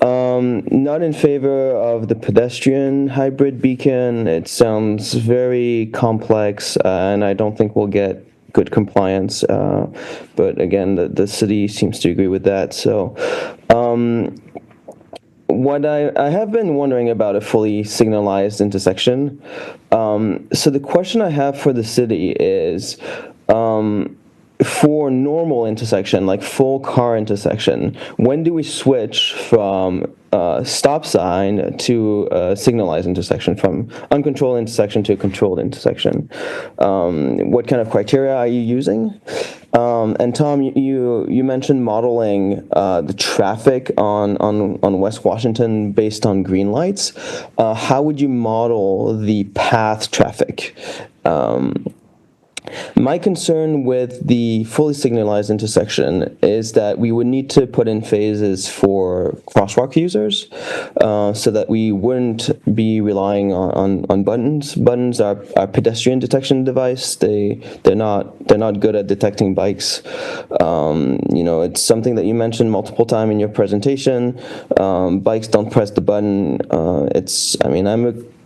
Not in favor of the pedestrian hybrid beacon. It sounds very complex, and I don't think we'll get good compliance. But again, the city seems to agree with that. So what I have been wondering about a fully signalized intersection. So the question I have for the city is, for normal intersection, like full car intersection, when do we switch from stop sign to signalized intersection, from uncontrolled intersection to a controlled intersection? What kind of criteria are you using? And Tom, you mentioned modeling the traffic on West Washington based on green lights. How would you model the path traffic? My concern with the fully signalized intersection is that we would need to put in phases for crosswalk users, so that we wouldn't be relying on buttons. Buttons are pedestrian detection device. They're not good at detecting bikes. It's something that you mentioned multiple times in your presentation. Bikes don't press the button.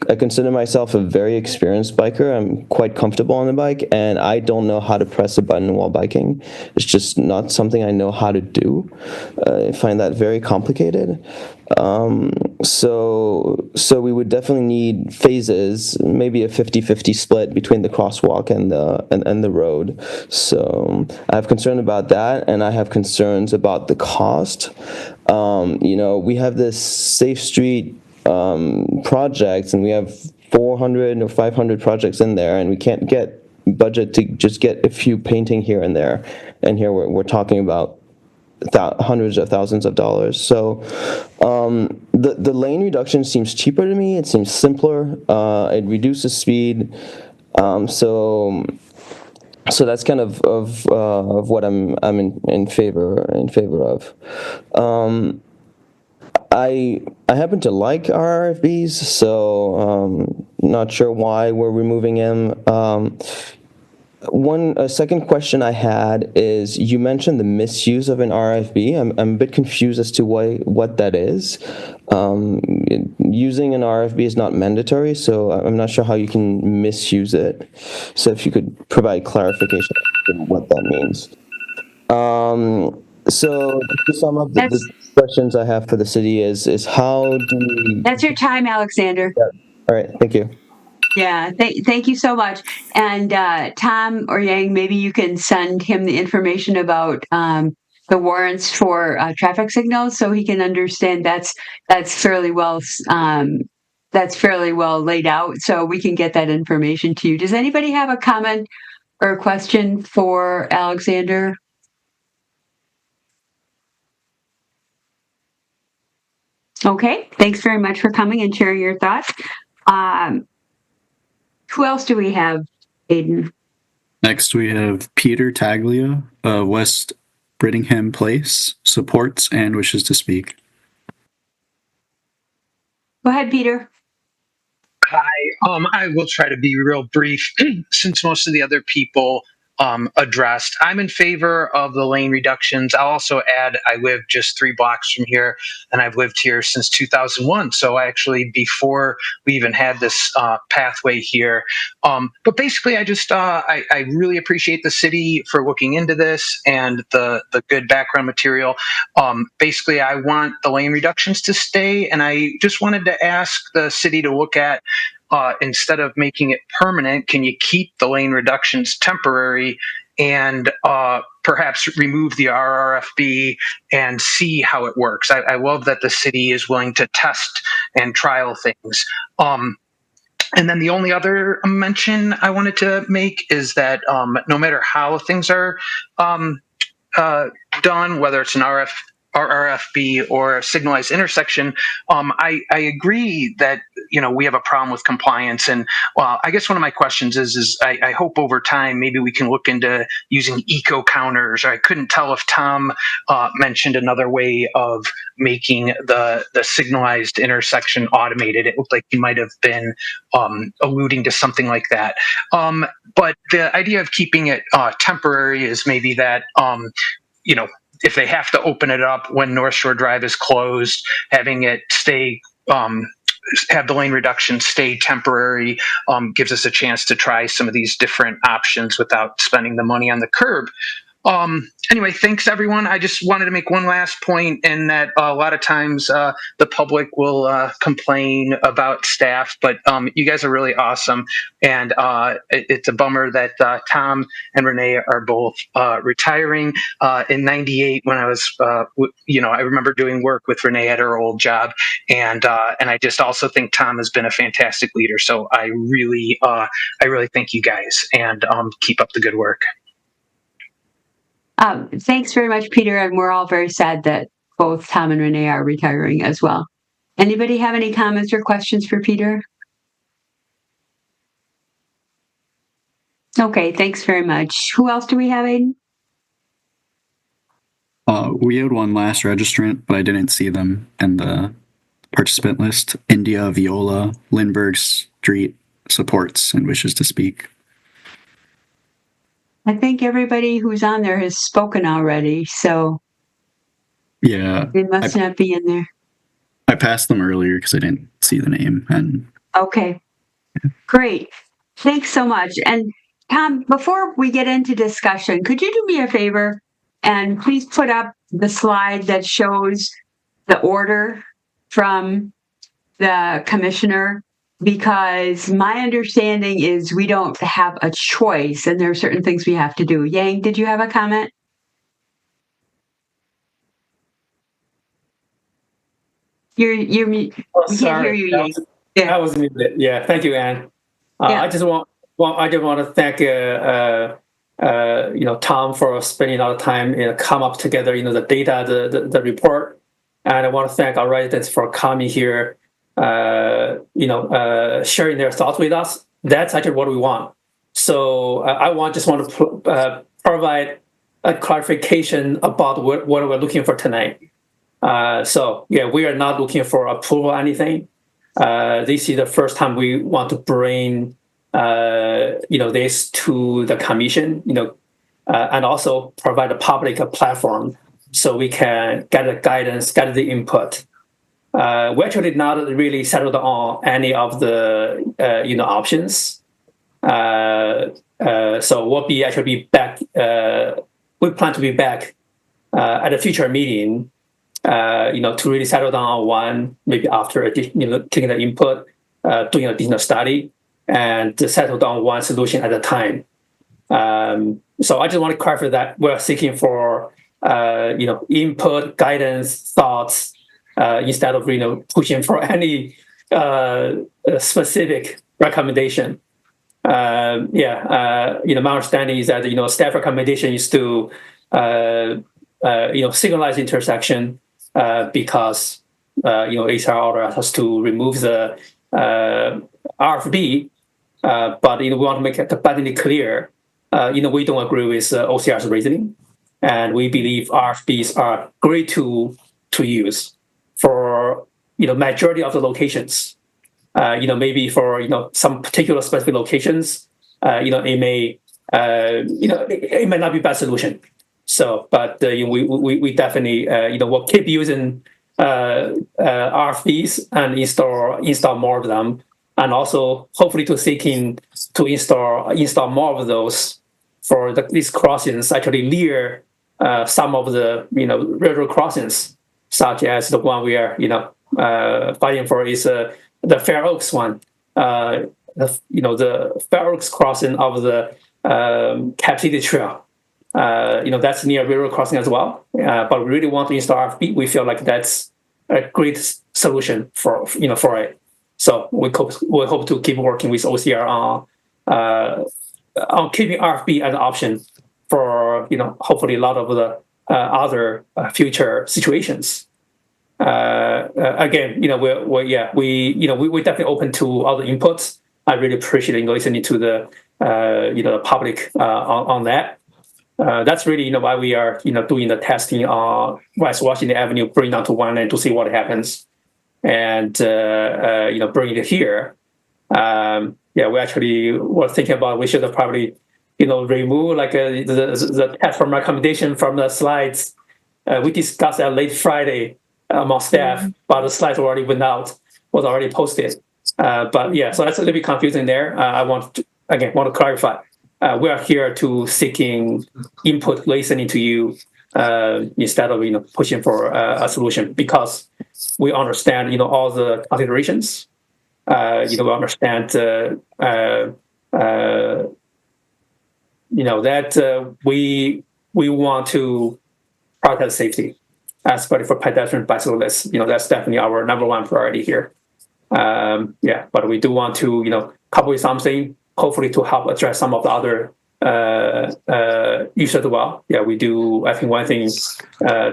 I consider myself a very experienced biker. I'm quite comfortable on the bike, and I don't know how to press a button while biking. It's just not something I know how to do. I find that very complicated. So we would definitely need phases, maybe a 50-50 split between the crosswalk and the road. So I have concern about that, and I have concerns about the cost. We have this Safe Street projects, and we have 400 or 500 projects in there, and we can't get budget to just get a few painting here and there. And here we're talking about hundreds of thousands of dollars. So the lane reduction seems cheaper to me. It seems simpler. It reduces speed. So that's kind of what I'm in favor of. I happen to like RFBs, so not sure why we're removing them. A second question I had is, you mentioned the misuse of an RFB. I'm a bit confused as to what that is. Using an RFB is not mandatory, so I'm not sure how you can misuse it. So if you could provide clarification on what that means. So to sum up, the questions I have for the city is how do we... That's your time, Alexander. Yeah. All right, thank you. Yeah, thank you so much. And Tom or Yang, maybe you can send him the information about the warrants for traffic signals, so he can understand that's fairly well laid out. So we can get that information to you. Does anybody have a comment or a question for Alexander? Okay, thanks very much for coming and sharing your thoughts. Who else do we have, Aiden? Next, we have Peter Taglia of West Brittingham Place, supports and wishes to speak. Go ahead, Peter. Hi. I will try to be real brief since most of the other people addressed. I'm in favor of the lane reductions. I'll also add I live just 3 blocks from here, and I've lived here since 2001. So actually, before we even had this pathway here. But basically, I just I really appreciate the city for looking into this and the good background material. Basically, I want the lane reductions to stay, and I just wanted to ask the city to look at, instead of making it permanent, can you keep the lane reductions temporary and perhaps remove the RRFB and see how it works? I love that the city is willing to test and trial things. And then the only other mention I wanted to make is that no matter how things are done, whether it's an RRFB or a signalized intersection, I agree that we have a problem with compliance. And I guess one of my questions is I hope over time maybe we can look into using eco counters. Or I couldn't tell if Tom mentioned another way of making the signalized intersection automated. It looked like he might have been alluding to something like that. But the idea of keeping it temporary is maybe that if they have to open it up when North Shore Drive is closed, having it stay, have the lane reduction stay temporary, gives us a chance to try some of these different options without spending the money on the curb. Anyway, thanks everyone. I just wanted to make one last point in that a lot of times the public will complain about staff, but you guys are really awesome. And it's a bummer that Tom and Renee are both retiring. In '98, when I was, I remember doing work with Renee at her old job. And I just also think Tom has been a fantastic leader. So I really thank you guys, and keep up the good work. Thanks very much, Peter, and we're all very sad that both Tom and Renee are retiring as well. Anybody have any comments or questions for Peter? Okay, thanks very much. Who else do we have, Aiden? We had one last registrant, but I didn't see them in the participant list. India Viola, Lindbergh Street, supports and wishes to speak. I think everybody who's on there has spoken already, so yeah, they must not be in there. I passed them earlier because I didn't see the name. And okay, great. Thanks so much. And Tom, before we get into discussion, could you do me a favor and please put up the slide that shows the order from the commissioner? Because my understanding is we don't have a choice and there are certain things we have to do. Yang, did you have a comment? You're we can't hear you, Yang. I was muted. Yeah, thank you, Anne. I just want to thank Tom for spending a lot of time come up together the data, the report, and I want to thank our residents for coming here. Sharing their thoughts with us. That's actually what we want. So I just want to provide a clarification about what we're looking for tonight. We are not looking for approval or anything. This is the first time we want to bring this to the commission, and also provide the public a platform so we can get the guidance, get the input. We actually did not really settle on any of the options. So we'll be back. We plan to be back at a future meeting. To really settle down on one, maybe after taking the input, doing additional study, and to settle down one solution at a time. So I just want to clarify that we're seeking for input, guidance, thoughts, instead of pushing for any specific recommendation. My understanding is that staff recommendation is to signalize intersection because HR order has to remove the RFB, but we want to make it abundantly clear. We don't agree with OCR's reasoning, and we believe RFBs are great tool to use for majority of the locations. Maybe for some particular specific locations, it may not be best solution. So, but we definitely will keep using RFBs and install more of them, and also hopefully seeking to install more of those for these crossings actually near some of the railroad crossings, such as the one we are fighting for is the Fair Oaks one. The Fair Oaks crossing of the Cap City Trail. That's near railroad crossing as well. But we really want to install RFB. We feel like that's a great solution for it. So we hope to keep working with OCR on keeping RFB as an option for hopefully a lot of the other future situations. Again, we're definitely open to other inputs. I really appreciate listening to the public on that. That's really why we are doing the testing on West Washington Avenue, bring down to one lane to see what happens, and bring it here. We actually were thinking about we should have probably remove the test from recommendation from the slides. We discussed that late Friday among staff, but the slides already went out, was already posted. So that's a little bit confusing there. I want to clarify. We are here to seeking input, listening to you instead of pushing for a solution, because we understand all the considerations. We understand that we want to prioritize safety, especially for pedestrian bicyclists. That's definitely our number one priority here. But we do want to come up with something, hopefully to help address some of the other issues as well. We do. I think one thing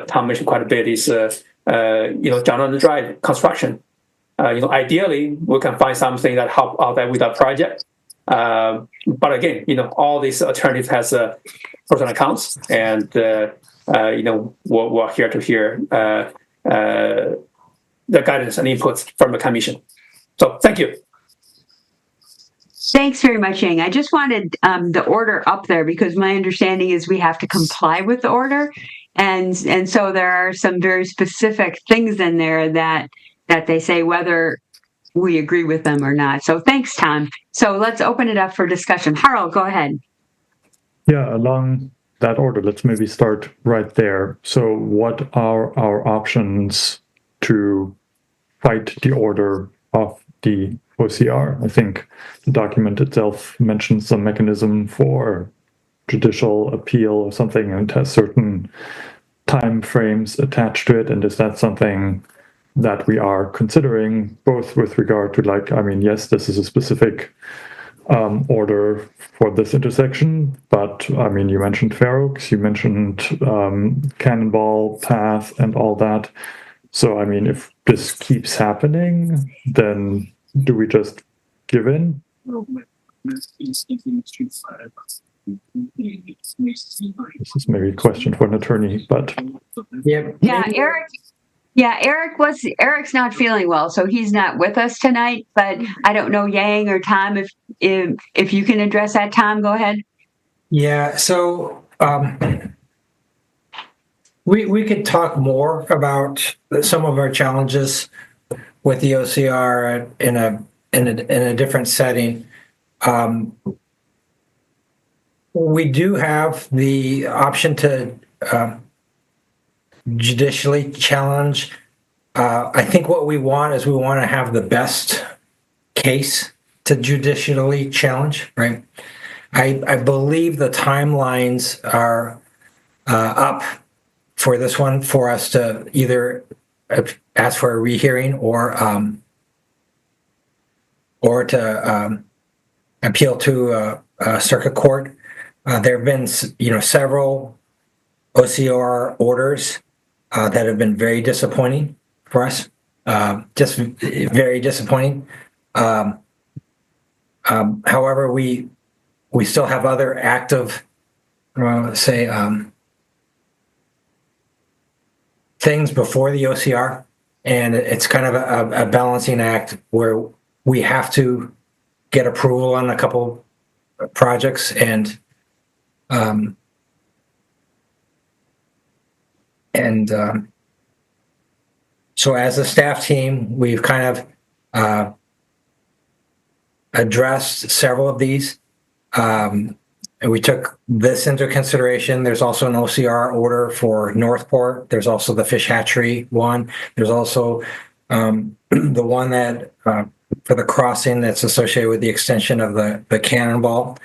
Tom mentioned quite a bit is John Lennon Drive construction. Ideally, we can find something that help out there with our project. But again, all these alternatives has pros and cons, and we're here to hear the guidance and inputs from the commission. So thank you. Thanks very much, Yang. I just wanted the order up there because my understanding is we have to comply with the order, and so there are some very specific things in there that they say whether we agree with them or not. So thanks, Tom. So let's open it up for discussion. Harald, go ahead. Yeah, along that order, let's maybe start right there. So what are our options to fight the order of the OCR? I think the document itself mentions some mechanism for judicial appeal or something, and has certain time frames attached to it. And is that something that we are considering, both with regard to yes, this is a specific order for this intersection, but you mentioned Fair Oaks, you mentioned Cannonball Path and all that. So if this keeps happening, then do we just give in? This is maybe a question for an attorney, but Eric's not feeling well, so he's not with us tonight. But I don't know, Yang or Tom, if you can address that. Tom, go ahead. Yeah. So we could talk more about some of our challenges with the OCR in a different setting. We do have the option to judicially challenge. I think what we want is we want to have the best case to judicially challenge, right? I believe the timelines are up for this one for us to either ask for a rehearing or to appeal to a circuit court. There have been, several OCR orders that have been very disappointing for us. Just very disappointing. However, we still have other active, things before the OCR, and it's kind of a balancing act where we have to get approval on a couple projects, and so as a staff team, we've kind of addressed several of these. And we took this into consideration. There's also an OCR order for Northport. There's also the fish hatchery one. There's also the one that for the crossing that's associated with the extension of the Cannonball.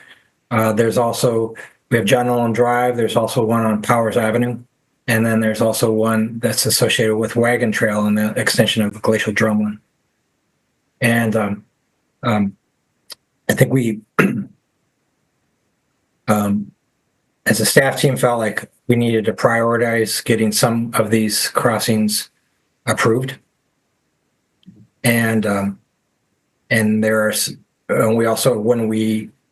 There's also, we have John Nolan Drive. There's also one on Powers Avenue. And then there's also one that's associated with Wagon Trail and the extension of the Glacial Drumlin. And I think we, as a staff team, felt like we needed to prioritize getting some of these crossings approved. And there are, we also,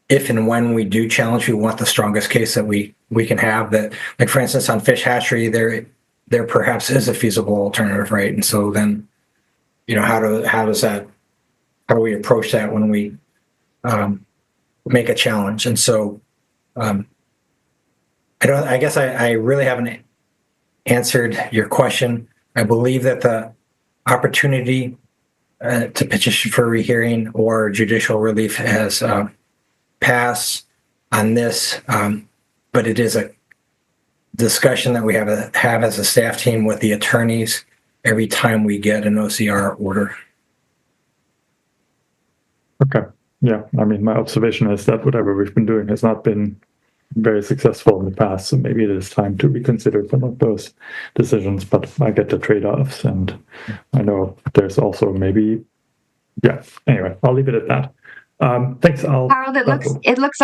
if and when we do challenge, we want the strongest case that we can have. That, like for instance, on fish hatchery, there perhaps is a feasible alternative, right? And so then, how do we approach that when we make a challenge? And so, I guess I really haven't answered your question. I believe that the opportunity to petition for rehearing or judicial relief has passed on this, but it is a discussion that we have as a staff team with the attorneys every time we get an OCR order. Okay. Yeah. I mean, my observation is that whatever we've been doing has not been very successful in the past. So maybe it is time to reconsider some of those decisions, but I get the trade-offs, and I know there's also maybe, anyway, I'll leave it at that. Thanks, Al. Harold, it looks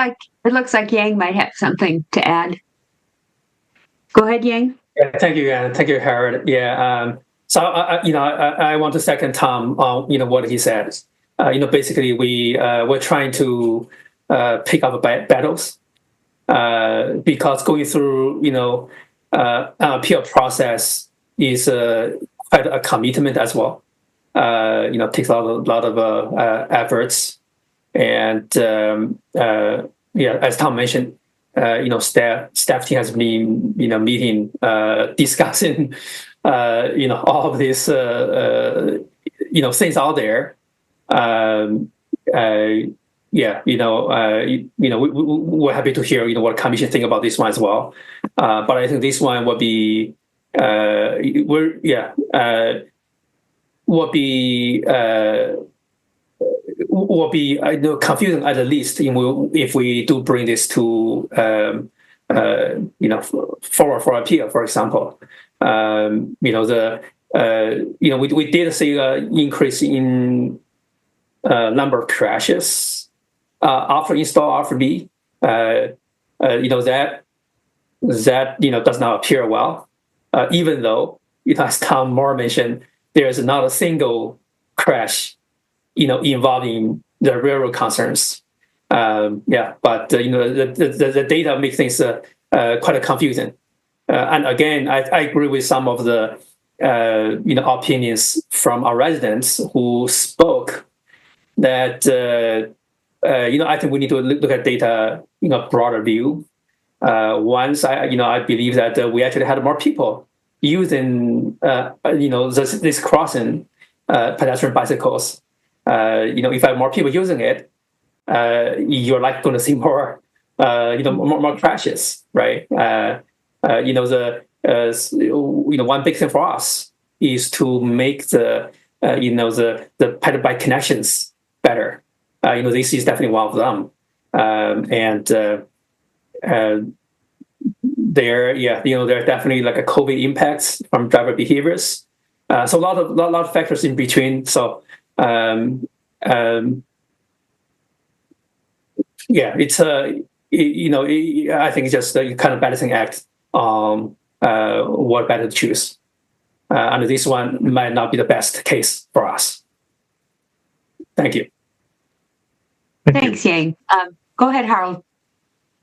like Yang might have something to add. Go ahead, Yang. Yeah, thank you, Ann. Thank you, Harold. Yeah. So I want to second Tom on what he said. Basically we're trying to pick up battles because going through appeal process is quite a commitment as well. Takes a lot of efforts. And as Tom mentioned, staff team has been meeting, discussing all of these things out there. We're happy to hear what commission think about this one as well. But I think this one will be confusing at the least if we do bring this to forward for appeal, for example. We did see an increase in number of crashes after install RFB. That does not appear well, even though, as Tom Moore mentioned, there is not a single crash involving the railroad concerns. But the data makes things quite confusing. And again, I agree with some of the opinions from our residents who spoke that I think we need to look at data in a broader view. Once I believe that we actually had more people using this crossing, pedestrian bicycles. If I have more people using it, you're likely going to see more crashes, right? One big thing for us is to make the pedal bike connections better. This is definitely one of them. there, there are definitely like a COVID impacts from driver behaviors. So a lot of factors in between. So it's I think it's just a kind of balancing act on what better to choose. And this one might not be the best case for us. Thank you. Thanks, Yang. Go ahead, Harold.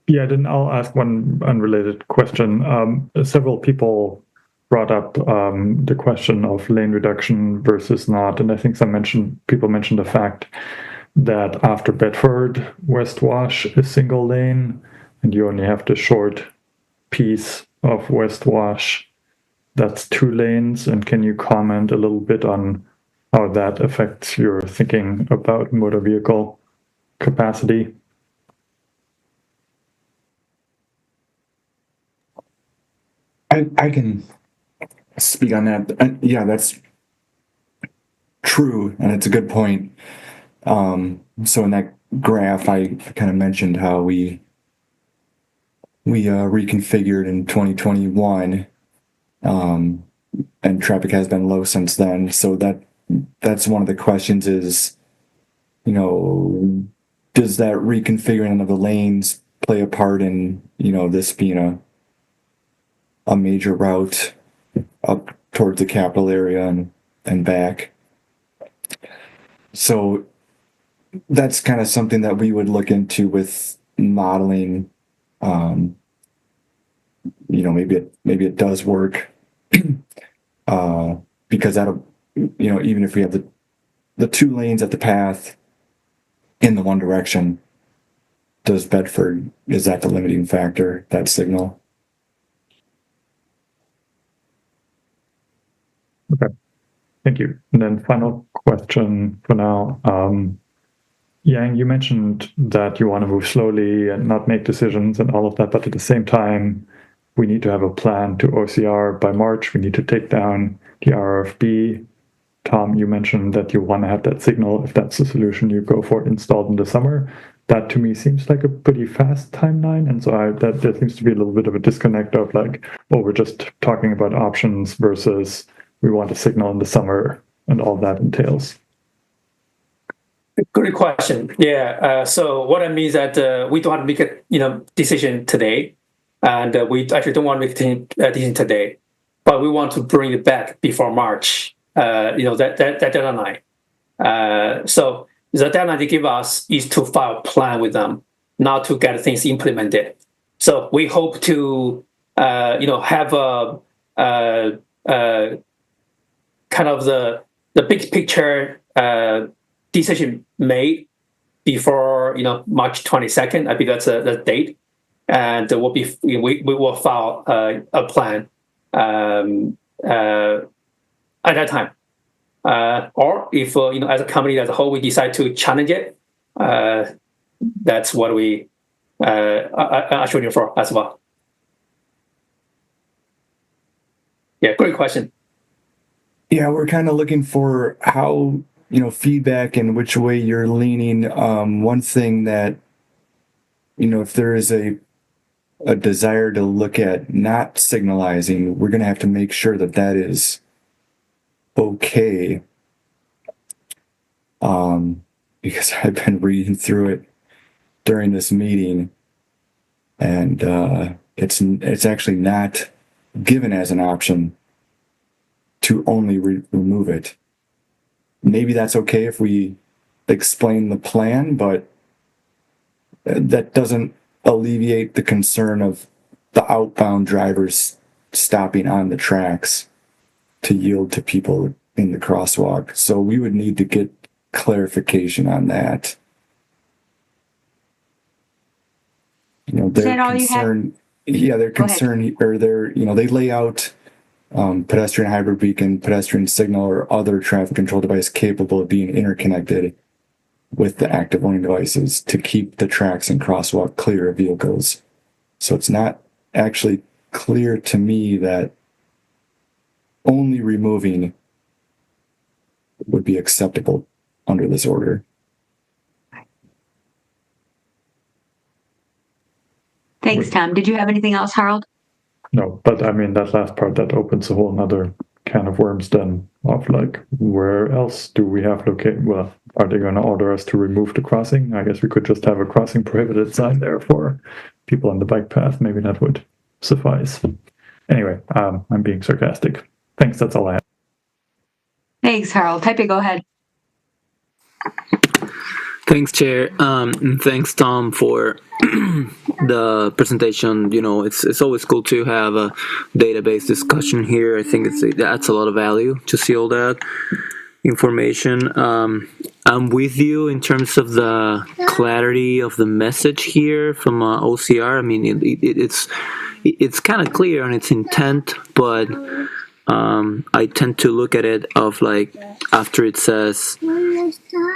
Yeah, then I'll ask one unrelated question. Several people brought up the question of lane reduction versus not, and I think people mentioned the fact that after Bedford, West Wash is single lane, and you only have the short piece of West Wash that's 2 lanes. And can you comment a little bit on how that affects your thinking about motor vehicle capacity? I can speak on that. Yeah, that's true, and it's a good point. So in that graph, I kind of mentioned how we reconfigured in 2021, and traffic has been low since then. So that's one of the questions is, does that reconfiguring of the lanes play a part in, this being a major route up towards the capital area and back? So that's kind of something that we would look into with modeling. Maybe it does work, because that'll, even if we have the 2 lanes at the path in the one direction, is that the limiting factor, that signal? Okay, thank you. And then final question for now. Yang, you mentioned that you want to move slowly and not make decisions and all of that, but at the same time, we need to have a plan to OCR by March. We need to take down the RFB. Tom, you mentioned that you want to have that signal, if that's the solution you go for, installed in the summer. That to me seems like a pretty fast timeline. And so there seems to be a little bit of a disconnect of we're just talking about options versus we want a signal in the summer and all that entails. Good question. Yeah. So what I mean is that we don't want to make a decision today, and we actually don't want to make a decision today, but we want to bring it back before March. That deadline. So the deadline they give us is to file a plan with them, not to get things implemented. So we hope to have a kind of the big picture decision made before March 22nd. I think that's the date, and we will file a plan at that time. Or if as a company as a whole we decide to challenge it, that's what we are shooting for as well. Yeah, great question. Yeah, we're kind of looking for how, feedback and which way you're leaning. One thing that, if there is a desire to look at not signalizing, we're going to have to make sure that is okay. Because I've been reading through it during this meeting, and it's actually not given as an option to only remove it. Maybe that's okay if we explain the plan, but that doesn't alleviate the concern of the outbound drivers stopping on the tracks to yield to people in the crosswalk. So we would need to get clarification on that. Is that all you have? Yeah, their concern, or they lay out pedestrian hybrid beacon, pedestrian signal, or other traffic control device capable of being interconnected with the active warning devices to keep the tracks and crosswalk clear of vehicles. So it's not actually clear to me that only removing would be acceptable under this order. Thanks, Tom. Did you have anything else, Harold? No, but I mean, that last part, that opens a whole nother can of worms then of like, where else do we have locate? Well, are they going to order us to remove the crossing? I guess we could just have a crossing prohibited sign there for people on the bike path. Maybe that would suffice. Anyway, I'm being sarcastic. Thanks, that's all I have. Thanks, Harold. Type, go ahead. Thanks, Chair. And thanks, Tom, for the presentation. You know, it's always cool to have a database discussion here. I think it adds a lot of value to see all that information. I'm with you in terms of the clarity of the message here from OCR. I mean, it's kind of clear on its intent, but I tend to look at it of like after it says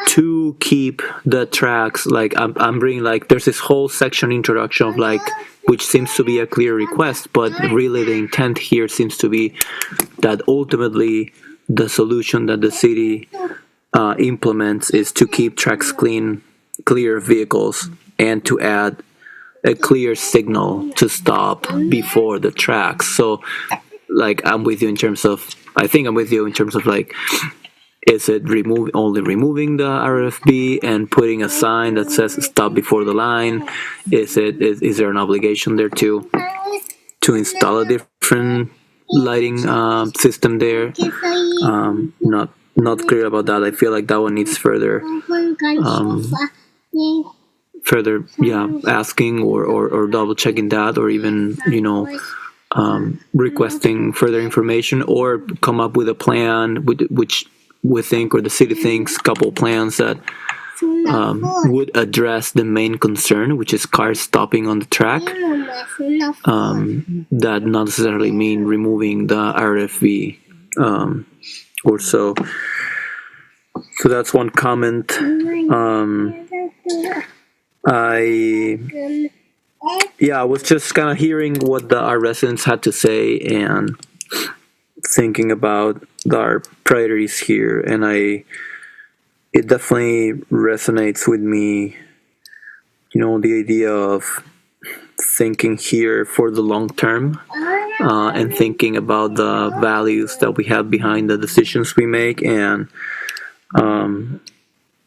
to keep the tracks, like I'm bringing like there's this whole section introduction of like which seems to be a clear request, but really the intent here seems to be that ultimately the solution that the city implements is to keep tracks clear of vehicles and to add a clear signal to stop before the tracks. So like I think I'm with you in terms of like, is it only removing the RFB and putting a sign that says stop before the line? Is there an obligation there to install a different lighting system there? Not clear about that. I feel like that one needs further asking or double checking that, or even requesting further information, or come up with a plan which we think, or the city thinks, couple plans that would address the main concern, which is cars stopping on the track. That not necessarily mean removing the RFV or so. So that's one comment. I was just kind of hearing what our residents had to say and thinking about our priorities here, and it definitely resonates with me, the idea of thinking here for the long term and thinking about the values that we have behind the decisions we make. And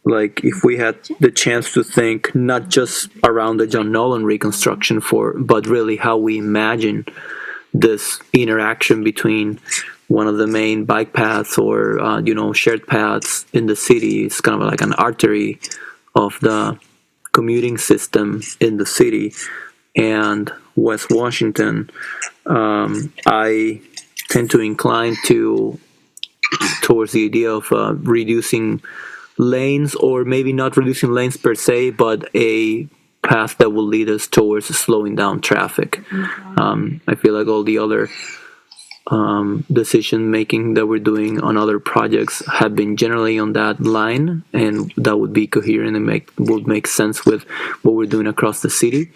like if we had the chance to think not just around the John Nolan reconstruction but really how we imagine this interaction between one of the main bike paths or shared paths in the city. It's kind of like an artery of the commuting system in the city and West Washington. I tend to incline towards the idea of reducing lanes, or maybe not reducing lanes per se, but a path that will lead us towards slowing down traffic. I feel like all the other decision making that we're doing on other projects have been generally on that line, and that would be coherent and would make sense with what we're doing across the city.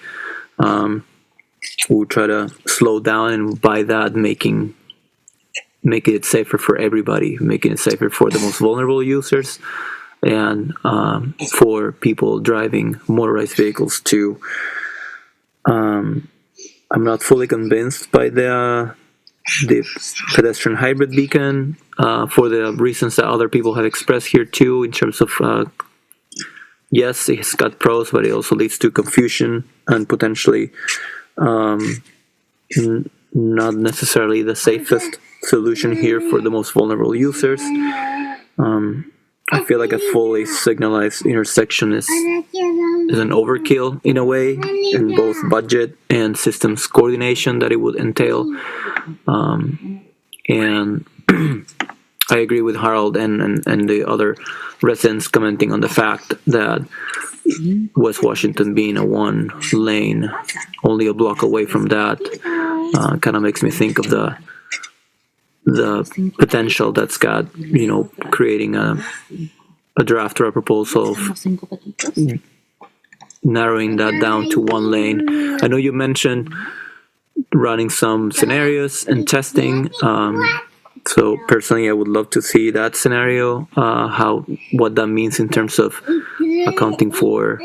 We'll try to slow down, and by that making it safer for everybody, making it safer for the most vulnerable users and for people driving motorized vehicles too. I'm not fully convinced by the pedestrian hybrid beacon for the reasons that other people have expressed here too, in terms of yes, it's got pros, but it also leads to confusion and potentially not necessarily the safest solution here for the most vulnerable users. I feel like a fully signalized intersection is an overkill in a way, in both budget and systems coordination that it would entail. And I agree with Harold and the other residents commenting on the fact that West Washington being a one lane, only a block away from that, kind of makes me think of the potential that's got, creating a draft or a proposal of narrowing that down to one lane. I know you mentioned running some scenarios and testing. So personally, I would love to see that scenario, what that means in terms of accounting for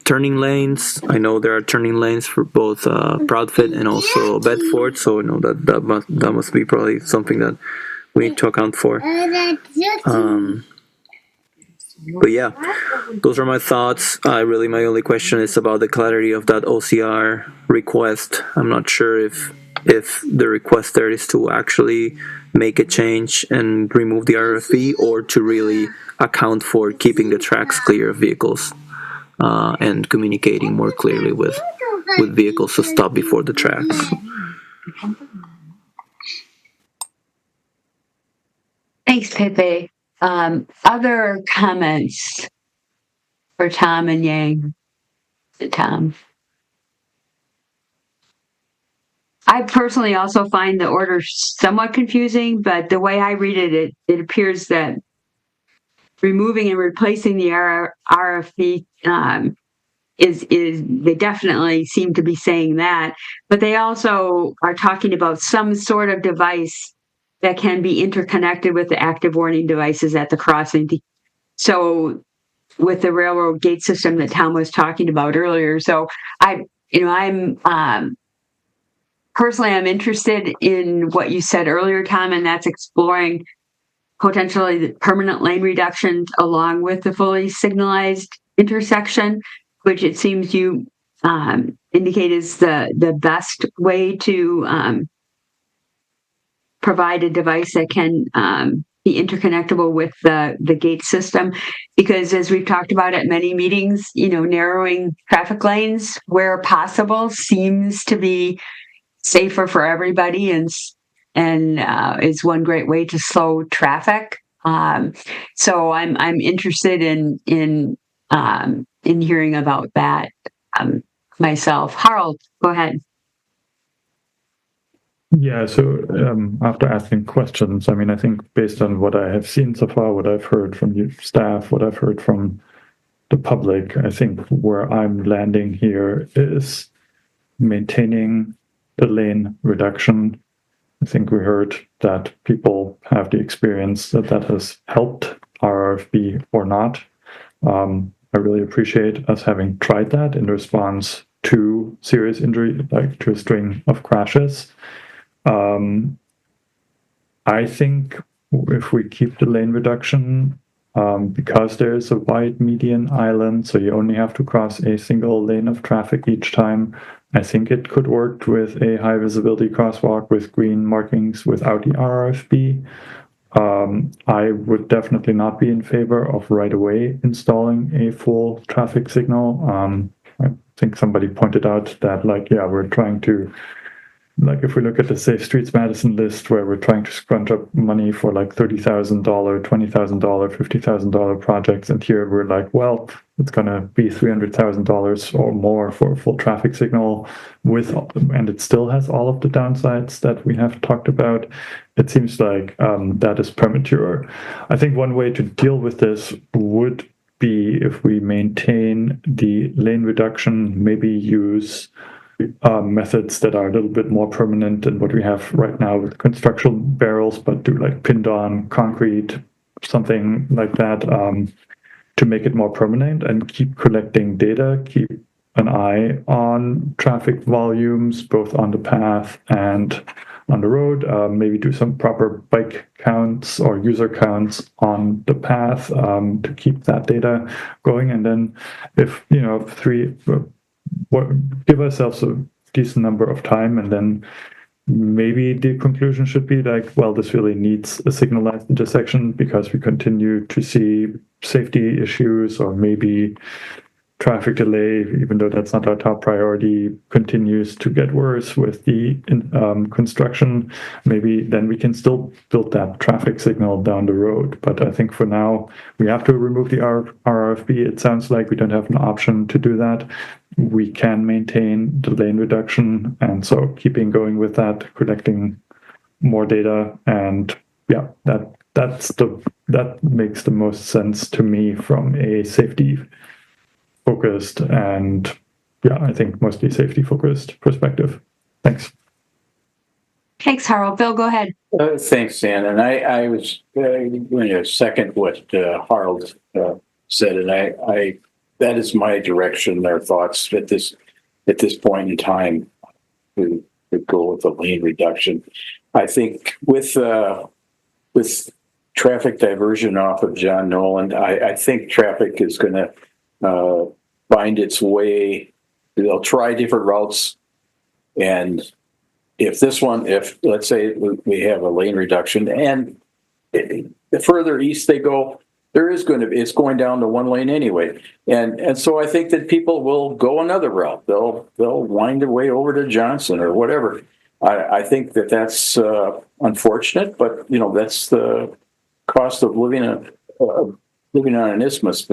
turning lanes. I know there are turning lanes for both Proudfit and also Bedford, so I know that must be probably something that we need to account for. But yeah, those are my thoughts. My only question is about the clarity of that OCR request. I'm not sure if the request there is to actually make a change and remove the RFB, or to really account for keeping the tracks clear of vehicles and communicating more clearly with vehicles to stop before the tracks. Thanks, Pepe. Other comments for Tom and Yang? Tom? I personally also find the order somewhat confusing, but the way I read it, it appears that removing and replacing the RFB is they definitely seem to be saying that, but they also are talking about some sort of device that can be interconnected with the active warning devices at the crossing. So with the railroad gate system that Tom was talking about earlier. So I'm personally, I'm interested in what you said earlier, Tom, and that's exploring potentially the permanent lane reduction along with the fully signalized intersection, which it seems you indicate is the best way to provide a device that can be interconnectable with the gate system. Because as we've talked about at many meetings, narrowing traffic lanes where possible seems to be safer for everybody and is one great way to slow traffic. So I'm interested in hearing about that myself. Harold, go ahead. Yeah, so after asking questions, I think based on what I have seen so far, what I've heard from you staff, what I've heard from the public, I think where I'm landing here is maintaining the lane reduction. I think we heard that people have the experience that has helped RFB or not. I really appreciate us having tried that in response to serious injury, like to a string of crashes. I think if we keep the lane reduction, because there is a wide median island, so you only have to cross a single lane of traffic each time, I think it could work with a high visibility crosswalk with green markings without the RFB. I would definitely not be in favor of right away installing a full traffic signal. I think somebody pointed out that, we're trying to, if we look at the Safe Streets Madison list, where we're trying to scrunch up money for $30,000, $20,000, $50,000 projects, and here we're well, it's going to be $300,000 or more for a full traffic signal and it still has all of the downsides that we have talked about. It seems like that is premature. I think one way to deal with this would be if we maintain the lane reduction, maybe use methods that are a little bit more permanent than what we have right now with construction barrels, but do pinned on concrete, something like that, to make it more permanent and keep collecting data, keep an eye on traffic volumes, both on the path and on the road, maybe do some proper bike counts or user counts on the path to keep that data going. And then if, give ourselves a decent number of time, and then maybe the conclusion should be this really needs a signalized intersection because we continue to see safety issues, or maybe traffic delay, even though that's not our top priority, continues to get worse with the construction. Maybe then we can still build that traffic signal down the road. But I think for now, we have to remove the RFB. It sounds like we don't have an option to do that. We can maintain the lane reduction. And so keeping going with that, collecting more data. And yeah, that makes the most sense to me from a safety focused and I think mostly safety focused perspective. Thanks. Thanks, Harold. Bill, go ahead. Thanks, Dan. And I was going to second what Harold said, and I that is my direction, their thoughts at this point in time to go with the lane reduction. I think with traffic diversion off of John Nolan, I think traffic is going to find its way. They'll try different routes, and if let's say we have a lane reduction, and the further east they go, it's going down to one lane anyway, and so I think that people will go another route. They'll wind their way over to Johnson or whatever. I think that's unfortunate, but that's the cost of living on an isthmus.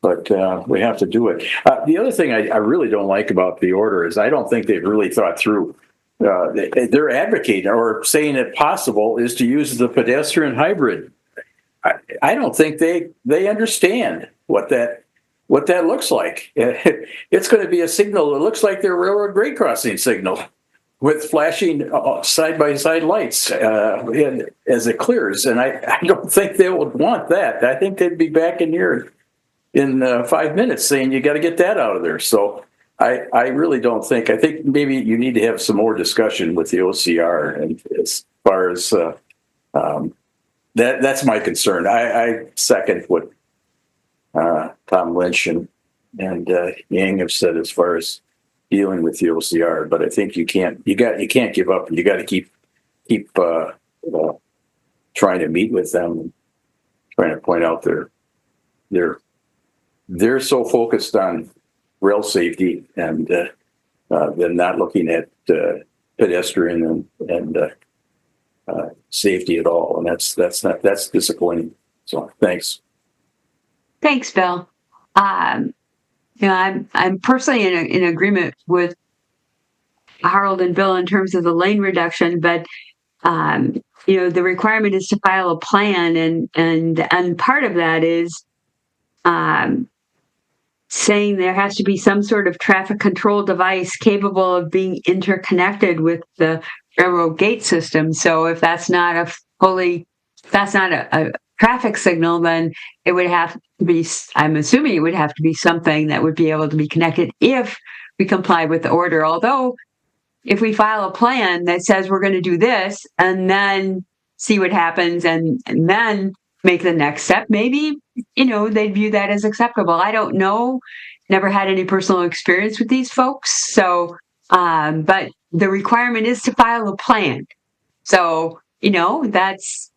But we have to do it. The other thing I really don't like about the order is I don't think they've really thought through. They're advocating or saying it possible is to use the pedestrian hybrid. I don't think they understand what that looks like. It's going to be a signal that looks like their railroad grade crossing signal with flashing side-by-side lights as it clears. And I don't think they would want that. I think they'd be back in here in 5 minutes saying you got to get that out of there. So I really don't think. I think maybe you need to have some more discussion with the OCR, and as far as that's my concern. I second what Tom Lynch and Yang have said as far as dealing with the OCR. But I think you can't give up, and you got to keep trying to meet with them, and trying to point out they're so focused on rail safety and they're not looking at pedestrian and safety at all, and that's disappointing. So thanks. Thanks, Bill. I'm personally in agreement with Harold and Bill in terms of the lane reduction, but the requirement is to file a plan, and part of that is saying there has to be some sort of traffic control device capable of being interconnected with the railroad gate system. So if that's not a traffic signal, then it would have to be, I'm assuming it would have to be something that would be able to be connected if we comply with the order. Although if we file a plan that says we're going to do this and then see what happens and then make the next step, maybe, they'd view that as acceptable. I don't know. Never had any personal experience with these folks. So, but the requirement is to file a plan. So, that's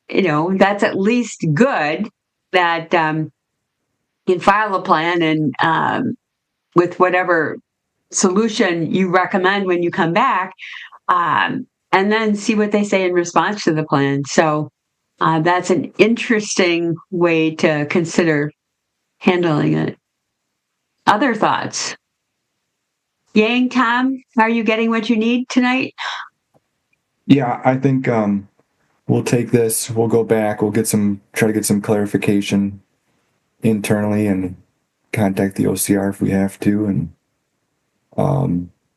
at least good that you can file a plan and with whatever solution you recommend when you come back, and then see what they say in response to the plan. So that's an interesting way to consider handling it. Other thoughts? Yang, Tom, are you getting what you need tonight? Yeah, I think we'll take this. We'll go back. We'll try to get some clarification internally and contact the OCR if we have to. And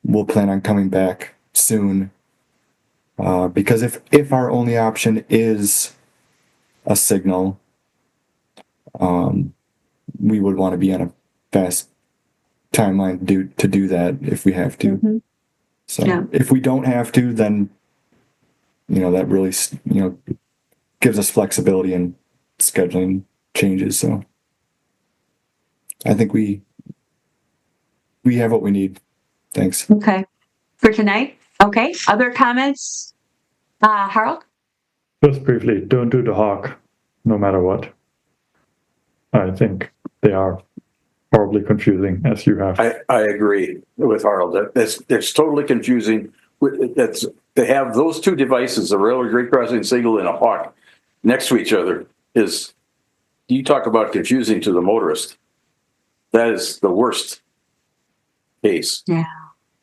we'll plan on coming back soon. Because if our only option is a signal, we would want to be on a fast timeline to do that if we have to. Mm-hmm. So if we don't have to, then that really gives us flexibility in scheduling changes. So I think we have what we need. Thanks. Okay. For tonight? Okay. Other comments? Harold? Just briefly, don't do the hawk, no matter what. I think they are horribly confusing, as you have. I agree with Harold. It's totally confusing. To have those two devices, a railroad grade crossing signal and a hawk, next to each other you talk about confusing to the motorist. That is the worst case. Yeah.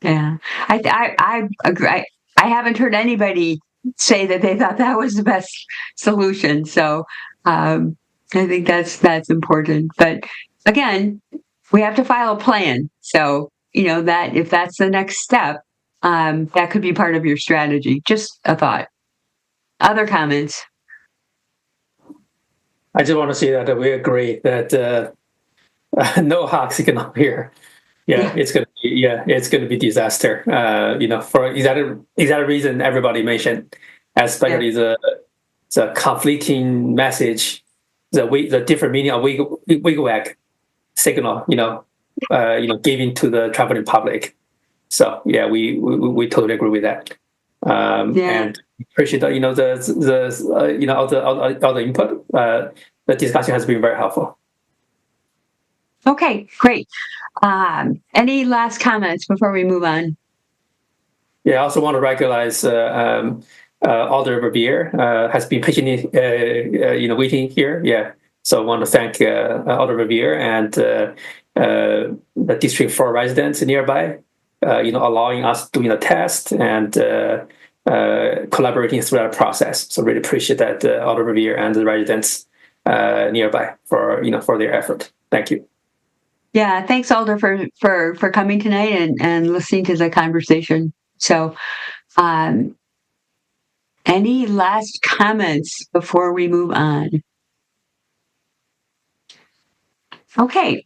I agree. I haven't heard anybody say that they thought that was the best solution. So I think that's important. But again, we have to file a plan. So, that if that's the next step, that could be part of your strategy. Just a thought. Other comments? I just want to say that we agree that no hawk signal here. Yeah, it's gonna be disaster. For exact reason everybody mentioned, especially the conflicting message, the different meaning of wigwag signal. Giving to the traveling public. So yeah, we totally agree with that. And appreciate all the input. The discussion has been very helpful. Okay, great. Any last comments before we move on? Yeah, I also want to recognize Alder Revere has been patiently waiting here. Yeah, so I want to thank Alder Revere and the District 4 residents nearby, allowing us doing a test and collaborating through that process. So really appreciate that Alder Revere and the residents nearby for their effort. Thank you. Yeah, thanks, Alder, for coming tonight and listening to the conversation. So, any last comments before we move on? Okay.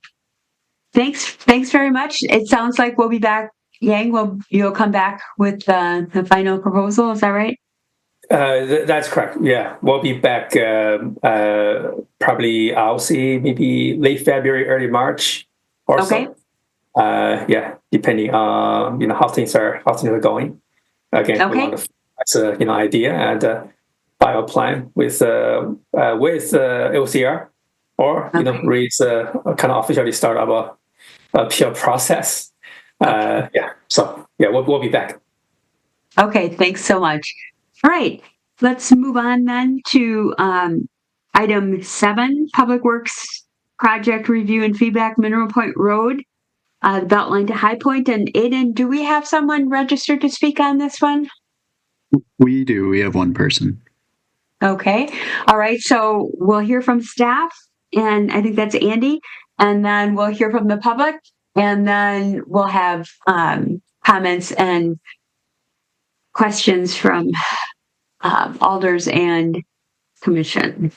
Thanks very much. It sounds like we'll be back. Yang, you'll come back with the final proposal. Is that right? That's correct. Yeah, we'll be back probably, I'll see, maybe late February, early March or so. Yeah, depending on how things are going. Again, we want to that's idea and file plan with LCR or raise kind of officially start up a appeal process. We'll be back. Okay, thanks so much. All right, let's move on then to item 7, Public Works Project Review and Feedback, Mineral Point Road, the Beltline to High Point. And Aiden, do we have someone registered to speak on this one? We do. We have one person. Okay. All right. So we'll hear from staff, and I think that's Andy, and then we'll hear from the public, and then we'll have comments and questions from alders and commission.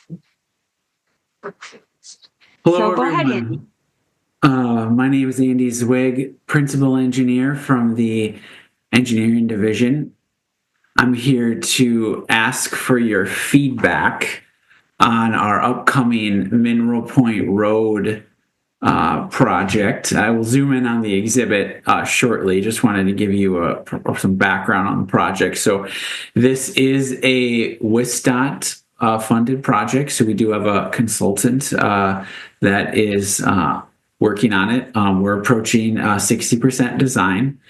Hello, go everyone. ahead, Andy. My name is Andy Zwig, principal engineer from the engineering division. I'm here to ask for your feedback on our upcoming Mineral Point Road project. I will zoom in on the exhibit shortly. Just wanted to give you some background on the project. So this is a WSDOT funded project. So we do have a consultant that is working on it. We're approaching 60% design.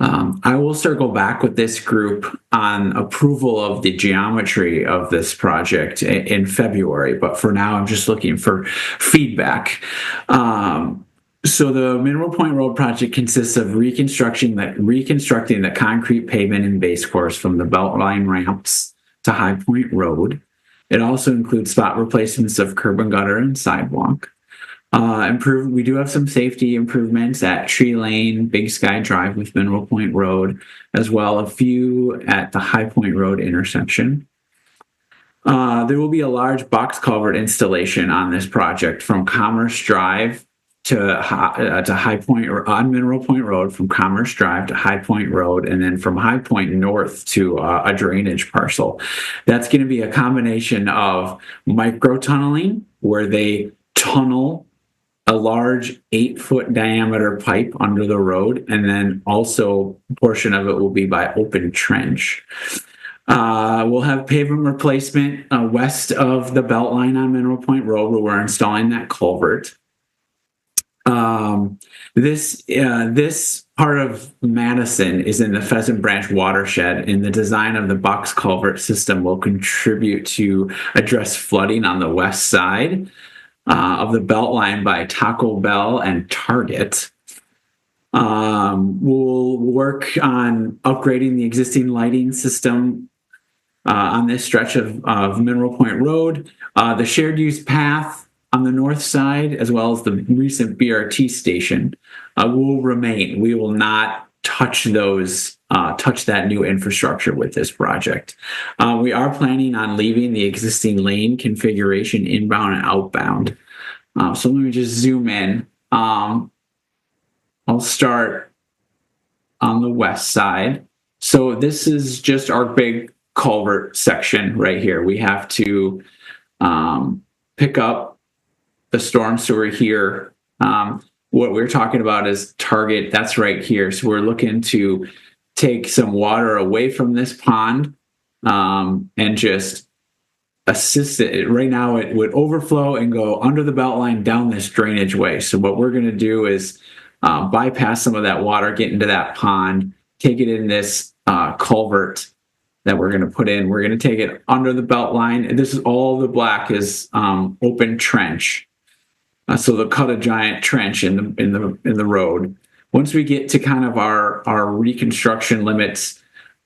I will circle back with this group on approval of the geometry of this project in February, but for now I'm just looking for feedback. So the Mineral Point Road project consists of reconstructing the concrete pavement and base course from the Beltline ramps to High Point Road. It also includes spot replacements of curb and gutter and sidewalk. We do have some safety improvements at Tree Lane, Big Sky Drive with Mineral Point Road, as well a few at the High Point Road intersection. There will be a large box culvert installation on this project from Commerce Drive to High Point, or on Mineral Point Road, from Commerce Drive to High Point Road, and then from High Point north to a drainage parcel. That's going to be a combination of micro tunneling, where they tunnel a large 8-foot diameter pipe under the road, and then also a portion of it will be by open trench. We'll have pavement replacement west of the Beltline on Mineral Point Road, where we're installing that culvert. This part of Madison is in the Pheasant Branch watershed, and the design of the box culvert system will contribute to address flooding on the west side of the Beltline by Taco Bell and Target. We'll work on upgrading the existing lighting system on this stretch of Mineral Point Road. The shared use path on the north side, as well as the recent BRT station, will remain. We will not touch that new infrastructure with this project. We are planning on leaving the existing lane configuration inbound and outbound. So let me just zoom in I'll start on the west side. So this is just our big culvert section right here. We have to pick up the storm sewer here. What we're talking about is target, that's right here. So we're looking to take some water away from this pond and just assist it. Right now it would overflow and go under the belt line down this drainage way. So what we're going to do is bypass some of that water, get into that pond, take it in this culvert that we're going to put in. We're going to take it under the belt line. And this is all the black is open trench. So they'll cut a giant trench in the road. Once we get to kind of our reconstruction limits,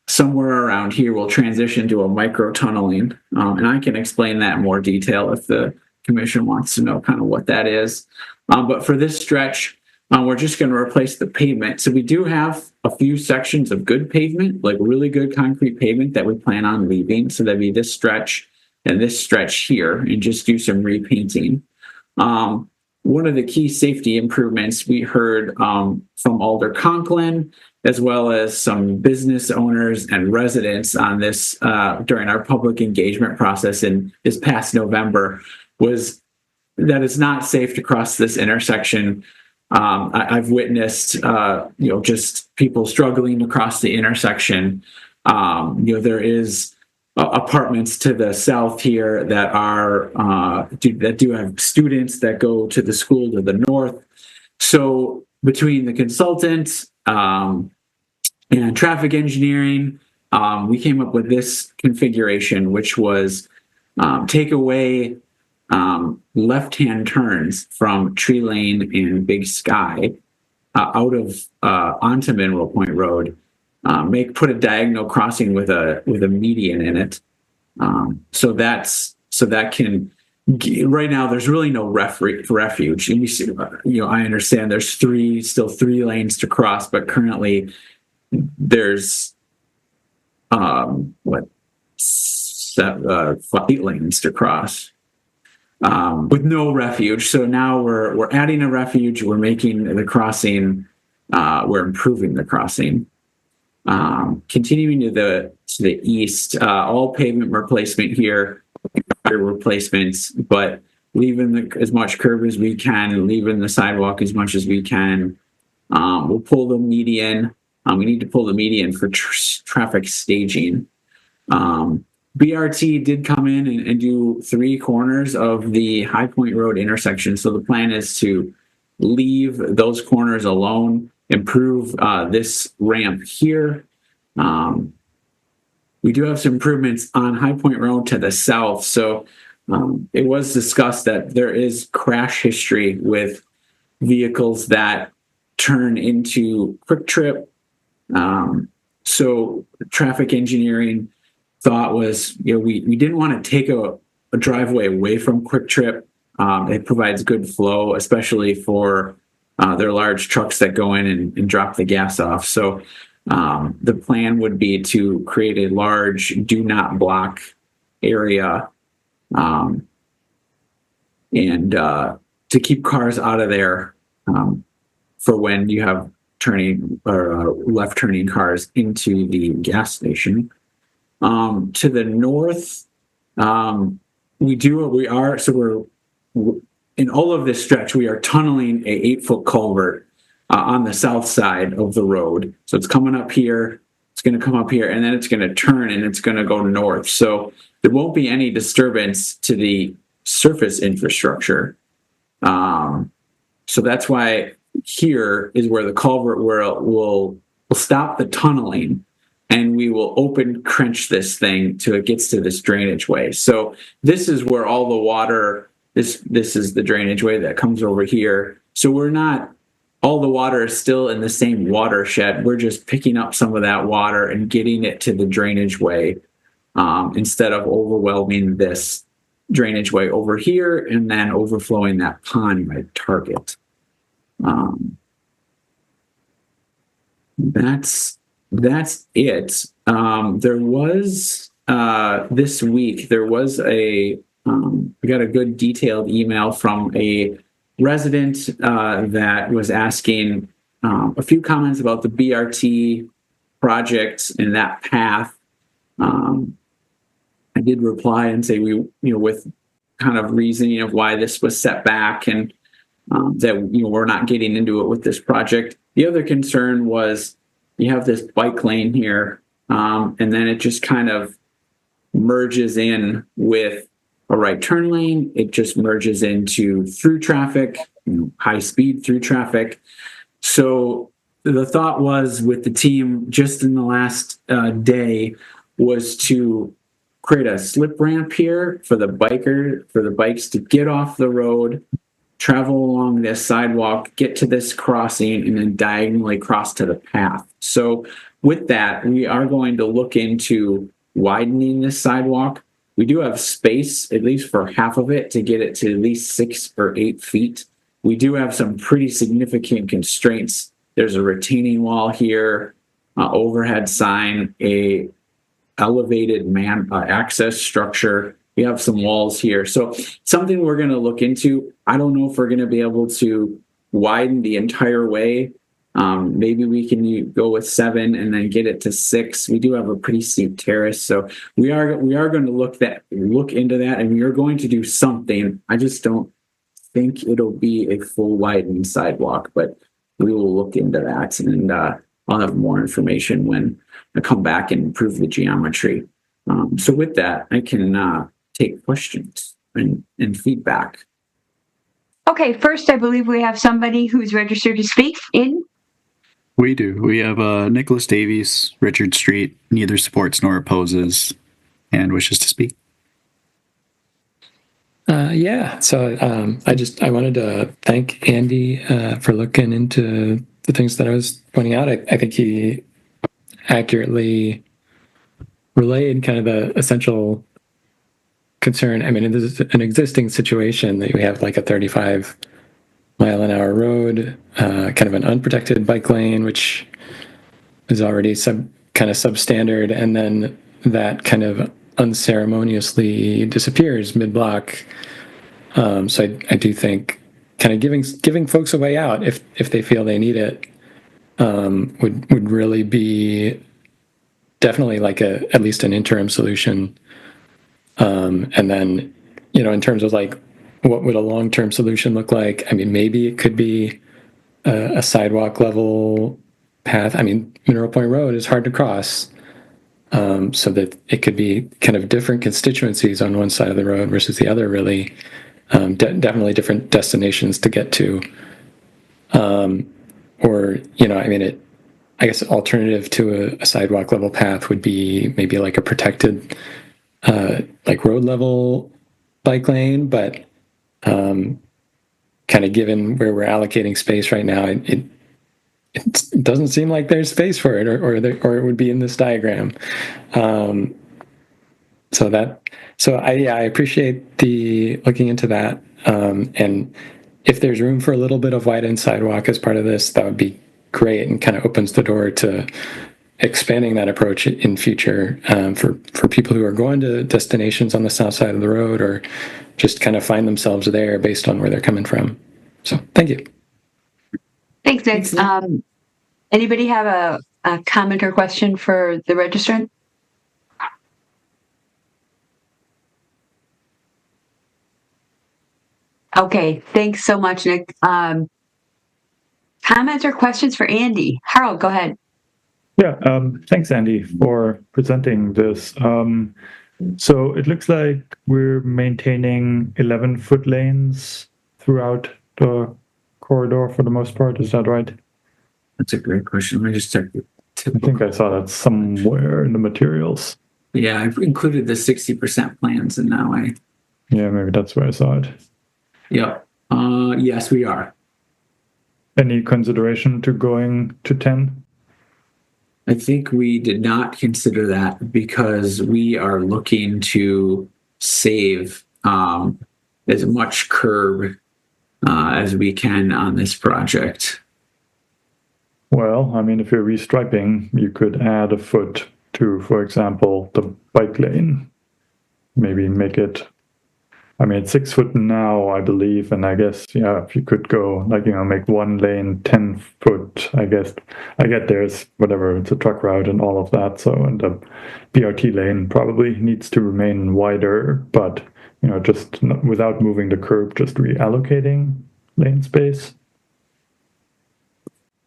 somewhere around here, we'll transition to a micro tunneling. And I can explain that in more detail if the commission wants to know kind of what that is. But for this stretch, we're just going to replace the pavement. So we do have a few sections of good pavement, like really good concrete pavement that we plan on leaving. So that'd be this stretch and this stretch here, and just do some repainting. One of the key safety improvements we heard from Alder Conklin, as well as some business owners and residents on this during our public engagement process in this past November, was that it's not safe to cross this intersection. I've witnessed, just people struggling to cross the intersection. There is apartments to the south here that are that do have students that go to the school to the north. So between the consultant and traffic engineering, we came up with this configuration, which was take away left-hand turns from Tree Lane and Big Sky out of onto Mineral Point Road. Put a diagonal crossing with a median in it. So that can, right now there's really no refuge. And you see, I understand there's still three lanes to cross, but currently there's 8 lanes to cross. With no refuge. So now we're adding a refuge. We're making the crossing. We're improving the crossing. Continuing to the east, all pavement replacement here, replacements, but leaving as much curb as we can, leaving the sidewalk as much as we can. We'll pull the median. We need to pull the median for traffic staging. BRT did come in and do 3 corners of the High Point Road intersection. So the plan is to leave those corners alone, improve this ramp here. We do have some improvements on High Point Road to the south. So it was discussed that there is crash history with vehicles that turn into Quick Trip. So traffic engineering thought was, we didn't want to take a driveway away from Quick Trip. It provides good flow, especially for their large trucks that go in and drop the gas off. So the plan would be to create a large do not block area and to keep cars out of there for when you have turning or left turning cars into the gas station. To the north, we're in all of this stretch, we are tunneling a 8-foot culvert on the south side of the road. So it's coming up here, it's going to come up here, and then it's going to turn and it's going to go north. So there won't be any disturbance to the surface infrastructure. So that's why here is where the culvert will stop the tunneling, and we will open trench this thing till it gets to this drainage way. So this is where all the water, this is the drainage way that comes over here. So all the water is still in the same watershed. We're just picking up some of that water and getting it to the drainage way instead of overwhelming this drainage way over here and then overflowing that pond by Target. That's it. There was this week, we got a good detailed email from a resident that was asking a few comments about the BRT project and that path. I did reply and say with kind of reasoning of why this was set back and that we're not getting into it with this project. The other concern was you have this bike lane here, and then it just kind of merges in with a right turn lane. It just merges into through traffic, high speed through traffic. So the thought was with the team just in the last day was to create a slip ramp here for the bikes to get off the road, travel along this sidewalk, get to this crossing, and then diagonally cross to the path. So with that, we are going to look into widening this sidewalk. We do have space, at least for half of it, to get it to at least 6 or 8 feet. We do have some pretty significant constraints. There's a retaining wall here, overhead sign, a elevated access structure. We have some walls here. So something we're going to look into. I don't know if we're going to be able to widen the entire way. Maybe we can go with 7 and then get it to 6. We do have a pretty steep terrace. So we are going to look into that, and we are going to do something. I just don't think it'll be a full widened sidewalk, but we will look into that, and I'll have more information when I come back and improve the geometry. So with that, I can take questions and feedback. Okay, first, I believe we have somebody who's registered to speak in. We do. We have Nicholas Davies, Richard Street, neither supports nor opposes, and wishes to speak. So I wanted to thank Andy for looking into the things that I was pointing out. I think he accurately relayed kind of the essential concern. I mean, this is an existing situation that we have like a 35-mile-an-hour road, kind of an unprotected bike lane, which is already kind of substandard, and then that kind of unceremoniously disappears mid-block. So I do think kind of giving folks a way out if they feel they need it would really be definitely like at least an interim solution. And then, in terms of like what would a long-term solution look like? I mean, maybe it could be a sidewalk level path. I mean, Mineral Point Road is hard to cross. So that it could be kind of different constituencies on one side of the road versus the other, really. Definitely different destinations to get to. I guess alternative to a sidewalk level path would be maybe like a protected, like road level bike lane, but kind of given where we're allocating space right now, it doesn't seem like there's space for it, or it would be in this diagram. So I appreciate the looking into that. And if there's room for a little bit of widened sidewalk as part of this, that would be great, and kind of opens the door to expanding that approach in future for people who are going to destinations on the south side of the road, or just kind of find themselves there based on where they're coming from. So thank you. Thanks, Nick. Anybody have a comment or question for the registrant? Okay, thanks so much, Nick. Comments or questions for Andy? Harold, go ahead. Yeah, thanks, Andy, for presenting this. So it looks like we're maintaining 11-foot lanes throughout the corridor for the most part. Is that right? That's a great question. Let me just check. I think I saw that somewhere in the materials. Yeah, I've included the 60% plans, and now Yeah, maybe that's where I saw it. Yep. Yes, we are. Any consideration to going to 10? I think we did not consider that because we are looking to save as much curb as we can on this project. Well, I mean, if you're restriping, you could add a foot to, for example, the bike lane. Maybe make it I mean, it's 6 foot now, I believe, and I guess, yeah, if you could go, like, make one lane 10 foot, I guess, I get there's whatever, it's a truck route and all of that, so, and the BRT lane probably needs to remain wider, but, just without moving the curb, just reallocating lane space.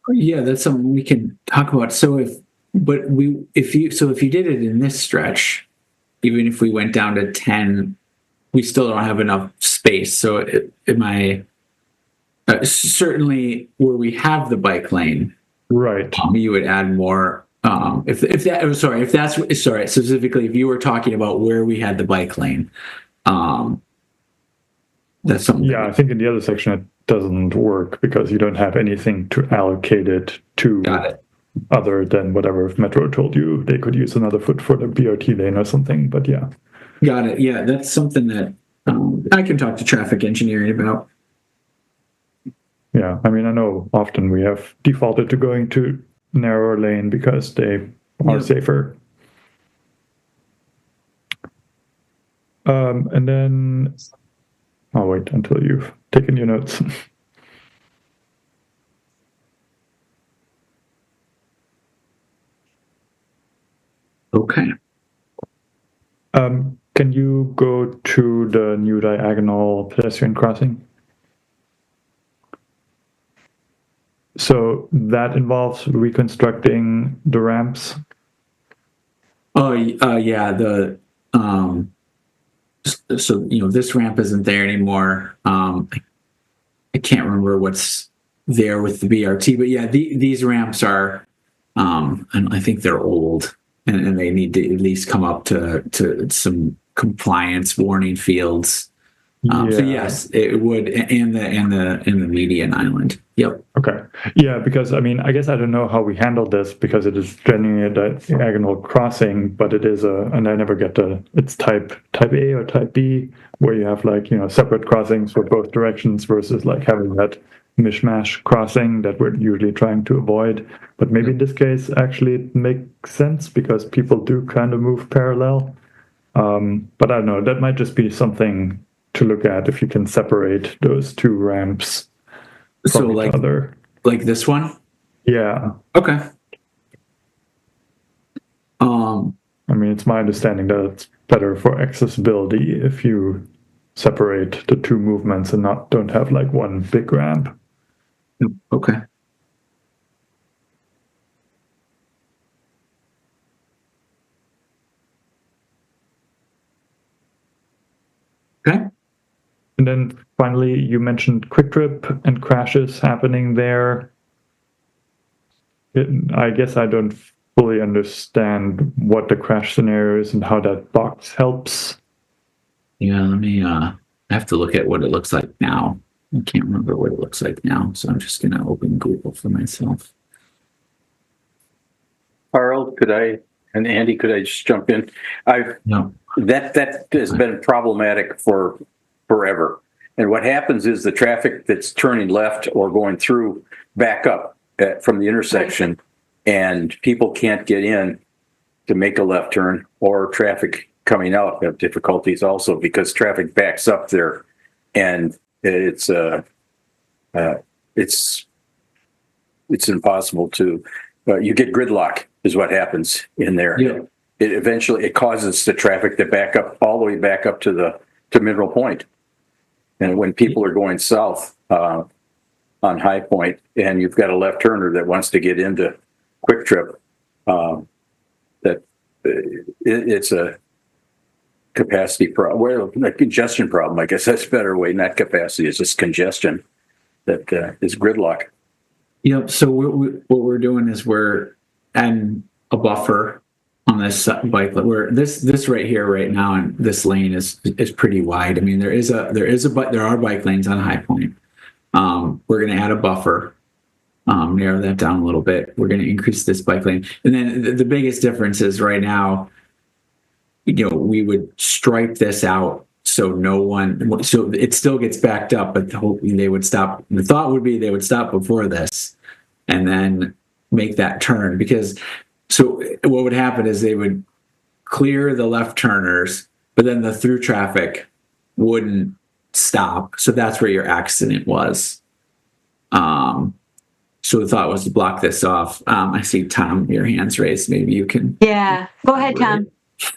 Yeah, that's something we can talk about. So if you did it in this stretch, even if we went down to 10, we still don't have enough space. So certainly where we have the bike lane, right? You would add more. Specifically, if you were talking about where we had the bike lane, that's something. Yeah, I think in the other section it doesn't work because you don't have anything to allocate it to. Got it. Other than whatever, if Metro told you they could use another foot for the BRT lane or something, but yeah. Got it. Yeah, that's something that I can talk to traffic engineering about. Yeah, I mean, I know often we have defaulted to going to narrower lane because they are safer. And then I'll wait until you've taken your notes. Okay. Can you go to the new diagonal pedestrian crossing? So that involves reconstructing the ramps. Oh, yeah. So this ramp isn't there anymore. I can't remember what's there with the BRT, but yeah, these ramps are, and I think they're old. And they need to at least come up to some compliance warning fields. So yes, it would, in the median island. Yep. Okay. Yeah, because I mean, I guess I don't know how we handle this because it is genuinely a diagonal crossing, but it is and I never get it's type A or type B, where you have separate crossings for both directions versus having that mishmash crossing that we're usually trying to avoid. But maybe in this case, actually it makes sense because people do kind of move parallel. But I don't know, that might just be something to look at if you can separate those two ramps from each other. Like this one? Yeah. Okay. I mean, it's my understanding that it's better for accessibility if you separate the two movements and don't have one big ramp. Okay. Okay. And then finally, you mentioned Quick Trip and crashes happening there. I guess I don't fully understand what the crash scenario is and how that box helps. Yeah, let me, I have to look at what it looks like now. I can't remember what it looks like now, so I'm just going to open Google for myself. Carl, and Andy, could I just jump in? That has been problematic for forever. And what happens is the traffic that's turning left or going through back up from the intersection, and people can't get in to make a left turn, or traffic coming out have difficulties also because traffic backs up there, and it's impossible to. You get gridlock is what happens in there. Yeah. It causes the traffic to back up all the way back up to Mineral Point. And when people are going south on High Point, and you've got a left turner that wants to get into Quick Trip, it's a capacity problem. Well, a congestion problem, I guess that's a better way. Not capacity, it's just congestion that is gridlock. Yep. So what we're doing is we're adding a buffer on this bike lane. Where this right here right now, and this lane is pretty wide. I mean, there are bike lanes on High Point. We're going to add a buffer, narrow that down a little bit. We're going to increase this bike lane, and then the biggest difference is right now, we would stripe this out so so it still gets backed up, but hoping they would stop. The thought would be they would stop before this and then make that turn, because so what would happen is they would clear the left turners, but then the through traffic wouldn't stop. So that's where your accident was. So the thought was to block this off. I see, Tom, your hand's raised. Maybe you can. Yeah, go ahead, Tom.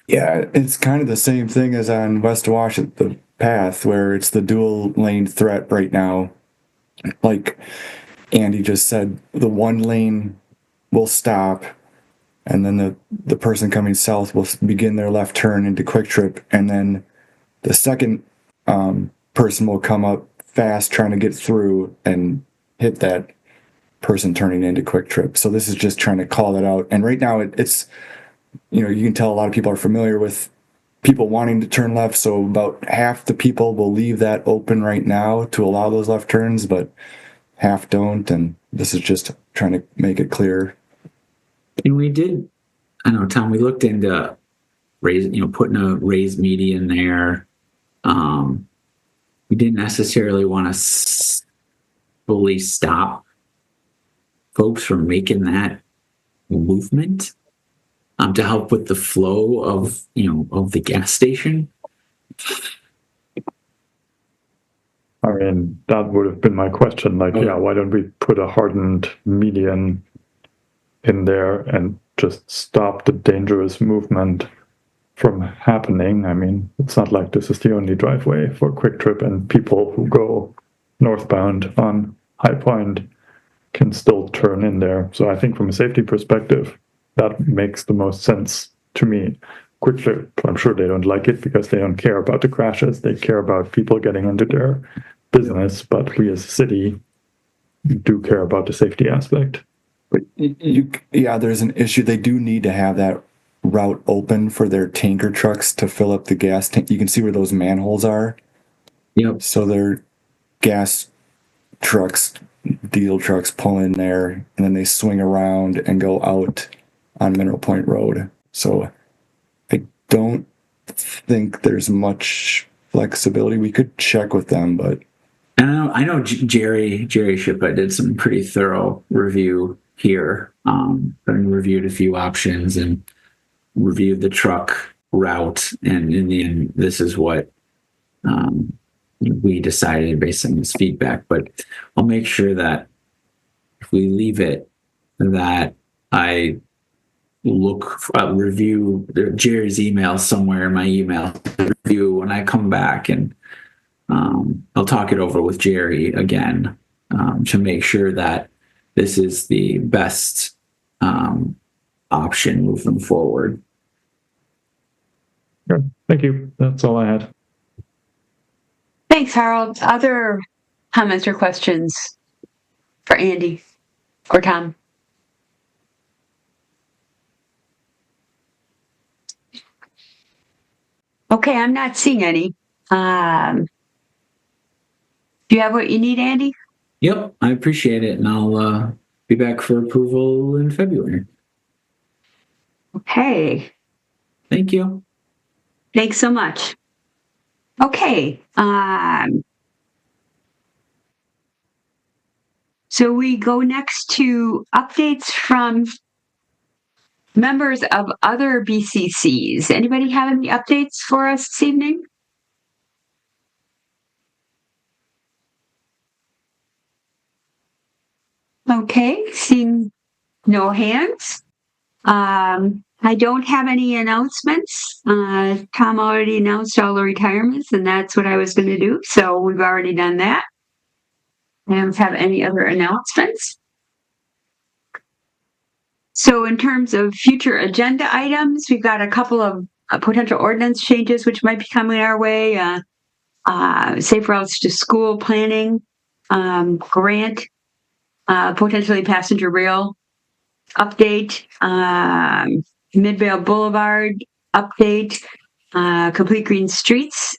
Yeah, it's kind of the same thing as on West Washington, the path, where it's the dual lane threat right now. Like Andy just said, the one lane will stop, and then the person coming south will begin their left turn into Quick Trip, and then the second person will come up fast trying to get through and hit that person turning into Quick Trip. So this is just trying to call that out. And right now it's, you can tell a lot of people are familiar with people wanting to turn left. So about half the people will leave that open right now to allow those left turns, but half don't. And this is just trying to make it clear. And we did, I know, Tom, we looked into putting a raised median there. We didn't necessarily want to fully stop folks from making that movement to help with the flow of the gas station. I mean, that would have been my question. Like, why don't we put a hardened median in there and just stop the dangerous movement from happening? I mean, it's not like this is the only driveway for Quick Trip, and people who go northbound on High Point can still turn in there. So I think from a safety perspective, that makes the most sense to me. Quick Trip, I'm sure they don't like it because they don't care about the crashes. They care about people getting into their business, but we as a city do care about the safety aspect. But there's an issue. They do need to have that route open for their tanker trucks to fill up the gas tank. You can see where those manholes are. Yep. So their gas trucks, diesel trucks pull in there, and then they swing around and go out on Mineral Point Road. So I don't think there's much flexibility. We could check with them, but I know Jerry Shippa did some pretty thorough review here, and reviewed a few options and reviewed the truck route, and in the end, this is what we decided based on his feedback. But I'll make sure that if we leave it, that I review Jerry's email somewhere in my email review when I come back, and I'll talk it over with Jerry again to make sure that this is the best option moving forward. Good. Thank you. That's all I had. Thanks, Harold. Other comments or questions for Andy or Tom? Okay, I'm not seeing any. Do you have what you need, Andy? Yep, I appreciate it, and I'll be back for approval in February. Okay. Thank you. Thanks so much. Okay. So we go next to updates from members of other BCCs. Anybody have any updates for us this evening? Okay, seeing no hands. I don't have any announcements. Tom already announced all the retirements, and that's what I was going to do. So we've already done that. I don't have any other announcements. So in terms of future agenda items, we've got a couple of potential ordinance changes which might be coming our way. Safe routes to school planning, grant, potentially passenger rail update, Midvale Boulevard update, Complete Green Streets,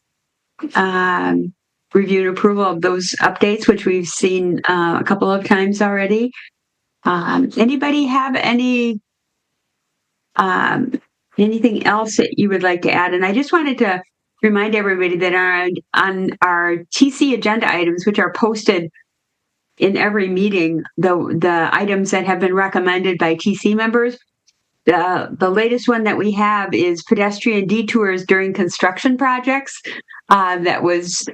review and approval of those updates, which we've seen a couple of times already. Anybody have anything else that you would like to add? And I just wanted to remind everybody that on our TC agenda items, which are posted in every meeting, the items that have been recommended by TC members, the latest one that we have is pedestrian detours during construction projects. that was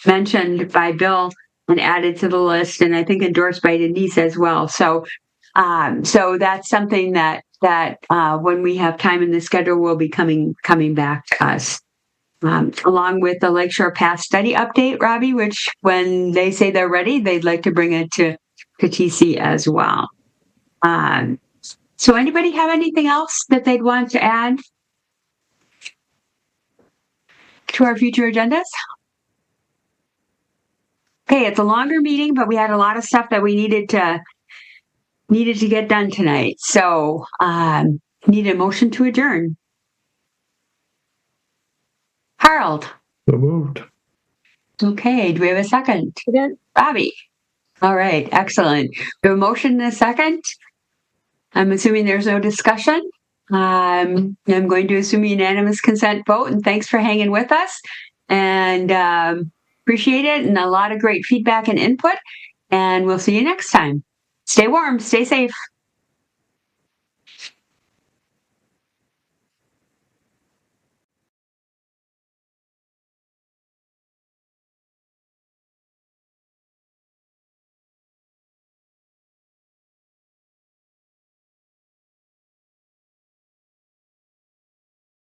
mentioned by Bill and added to the list, and I think endorsed by Denise as well. So that's something that when we have time in the schedule will be coming back to us. Along with the Lakeshore Path study update, Robbie, which when they say they're ready, they'd like to bring it to TC as well. So anybody have anything else that they'd want to add to our future agendas? Okay, it's a longer meeting, but we had a lot of stuff that we needed to get done tonight. So need a motion to adjourn. Harold. So moved. Okay, do we have a second? Robbie. All right, excellent. We have a motion and a second. I'm assuming there's no discussion. I'm going to assume unanimous consent vote, and thanks for hanging with us. And appreciate it, and a lot of great feedback and input. And we'll see you next time. Stay warm, stay safe.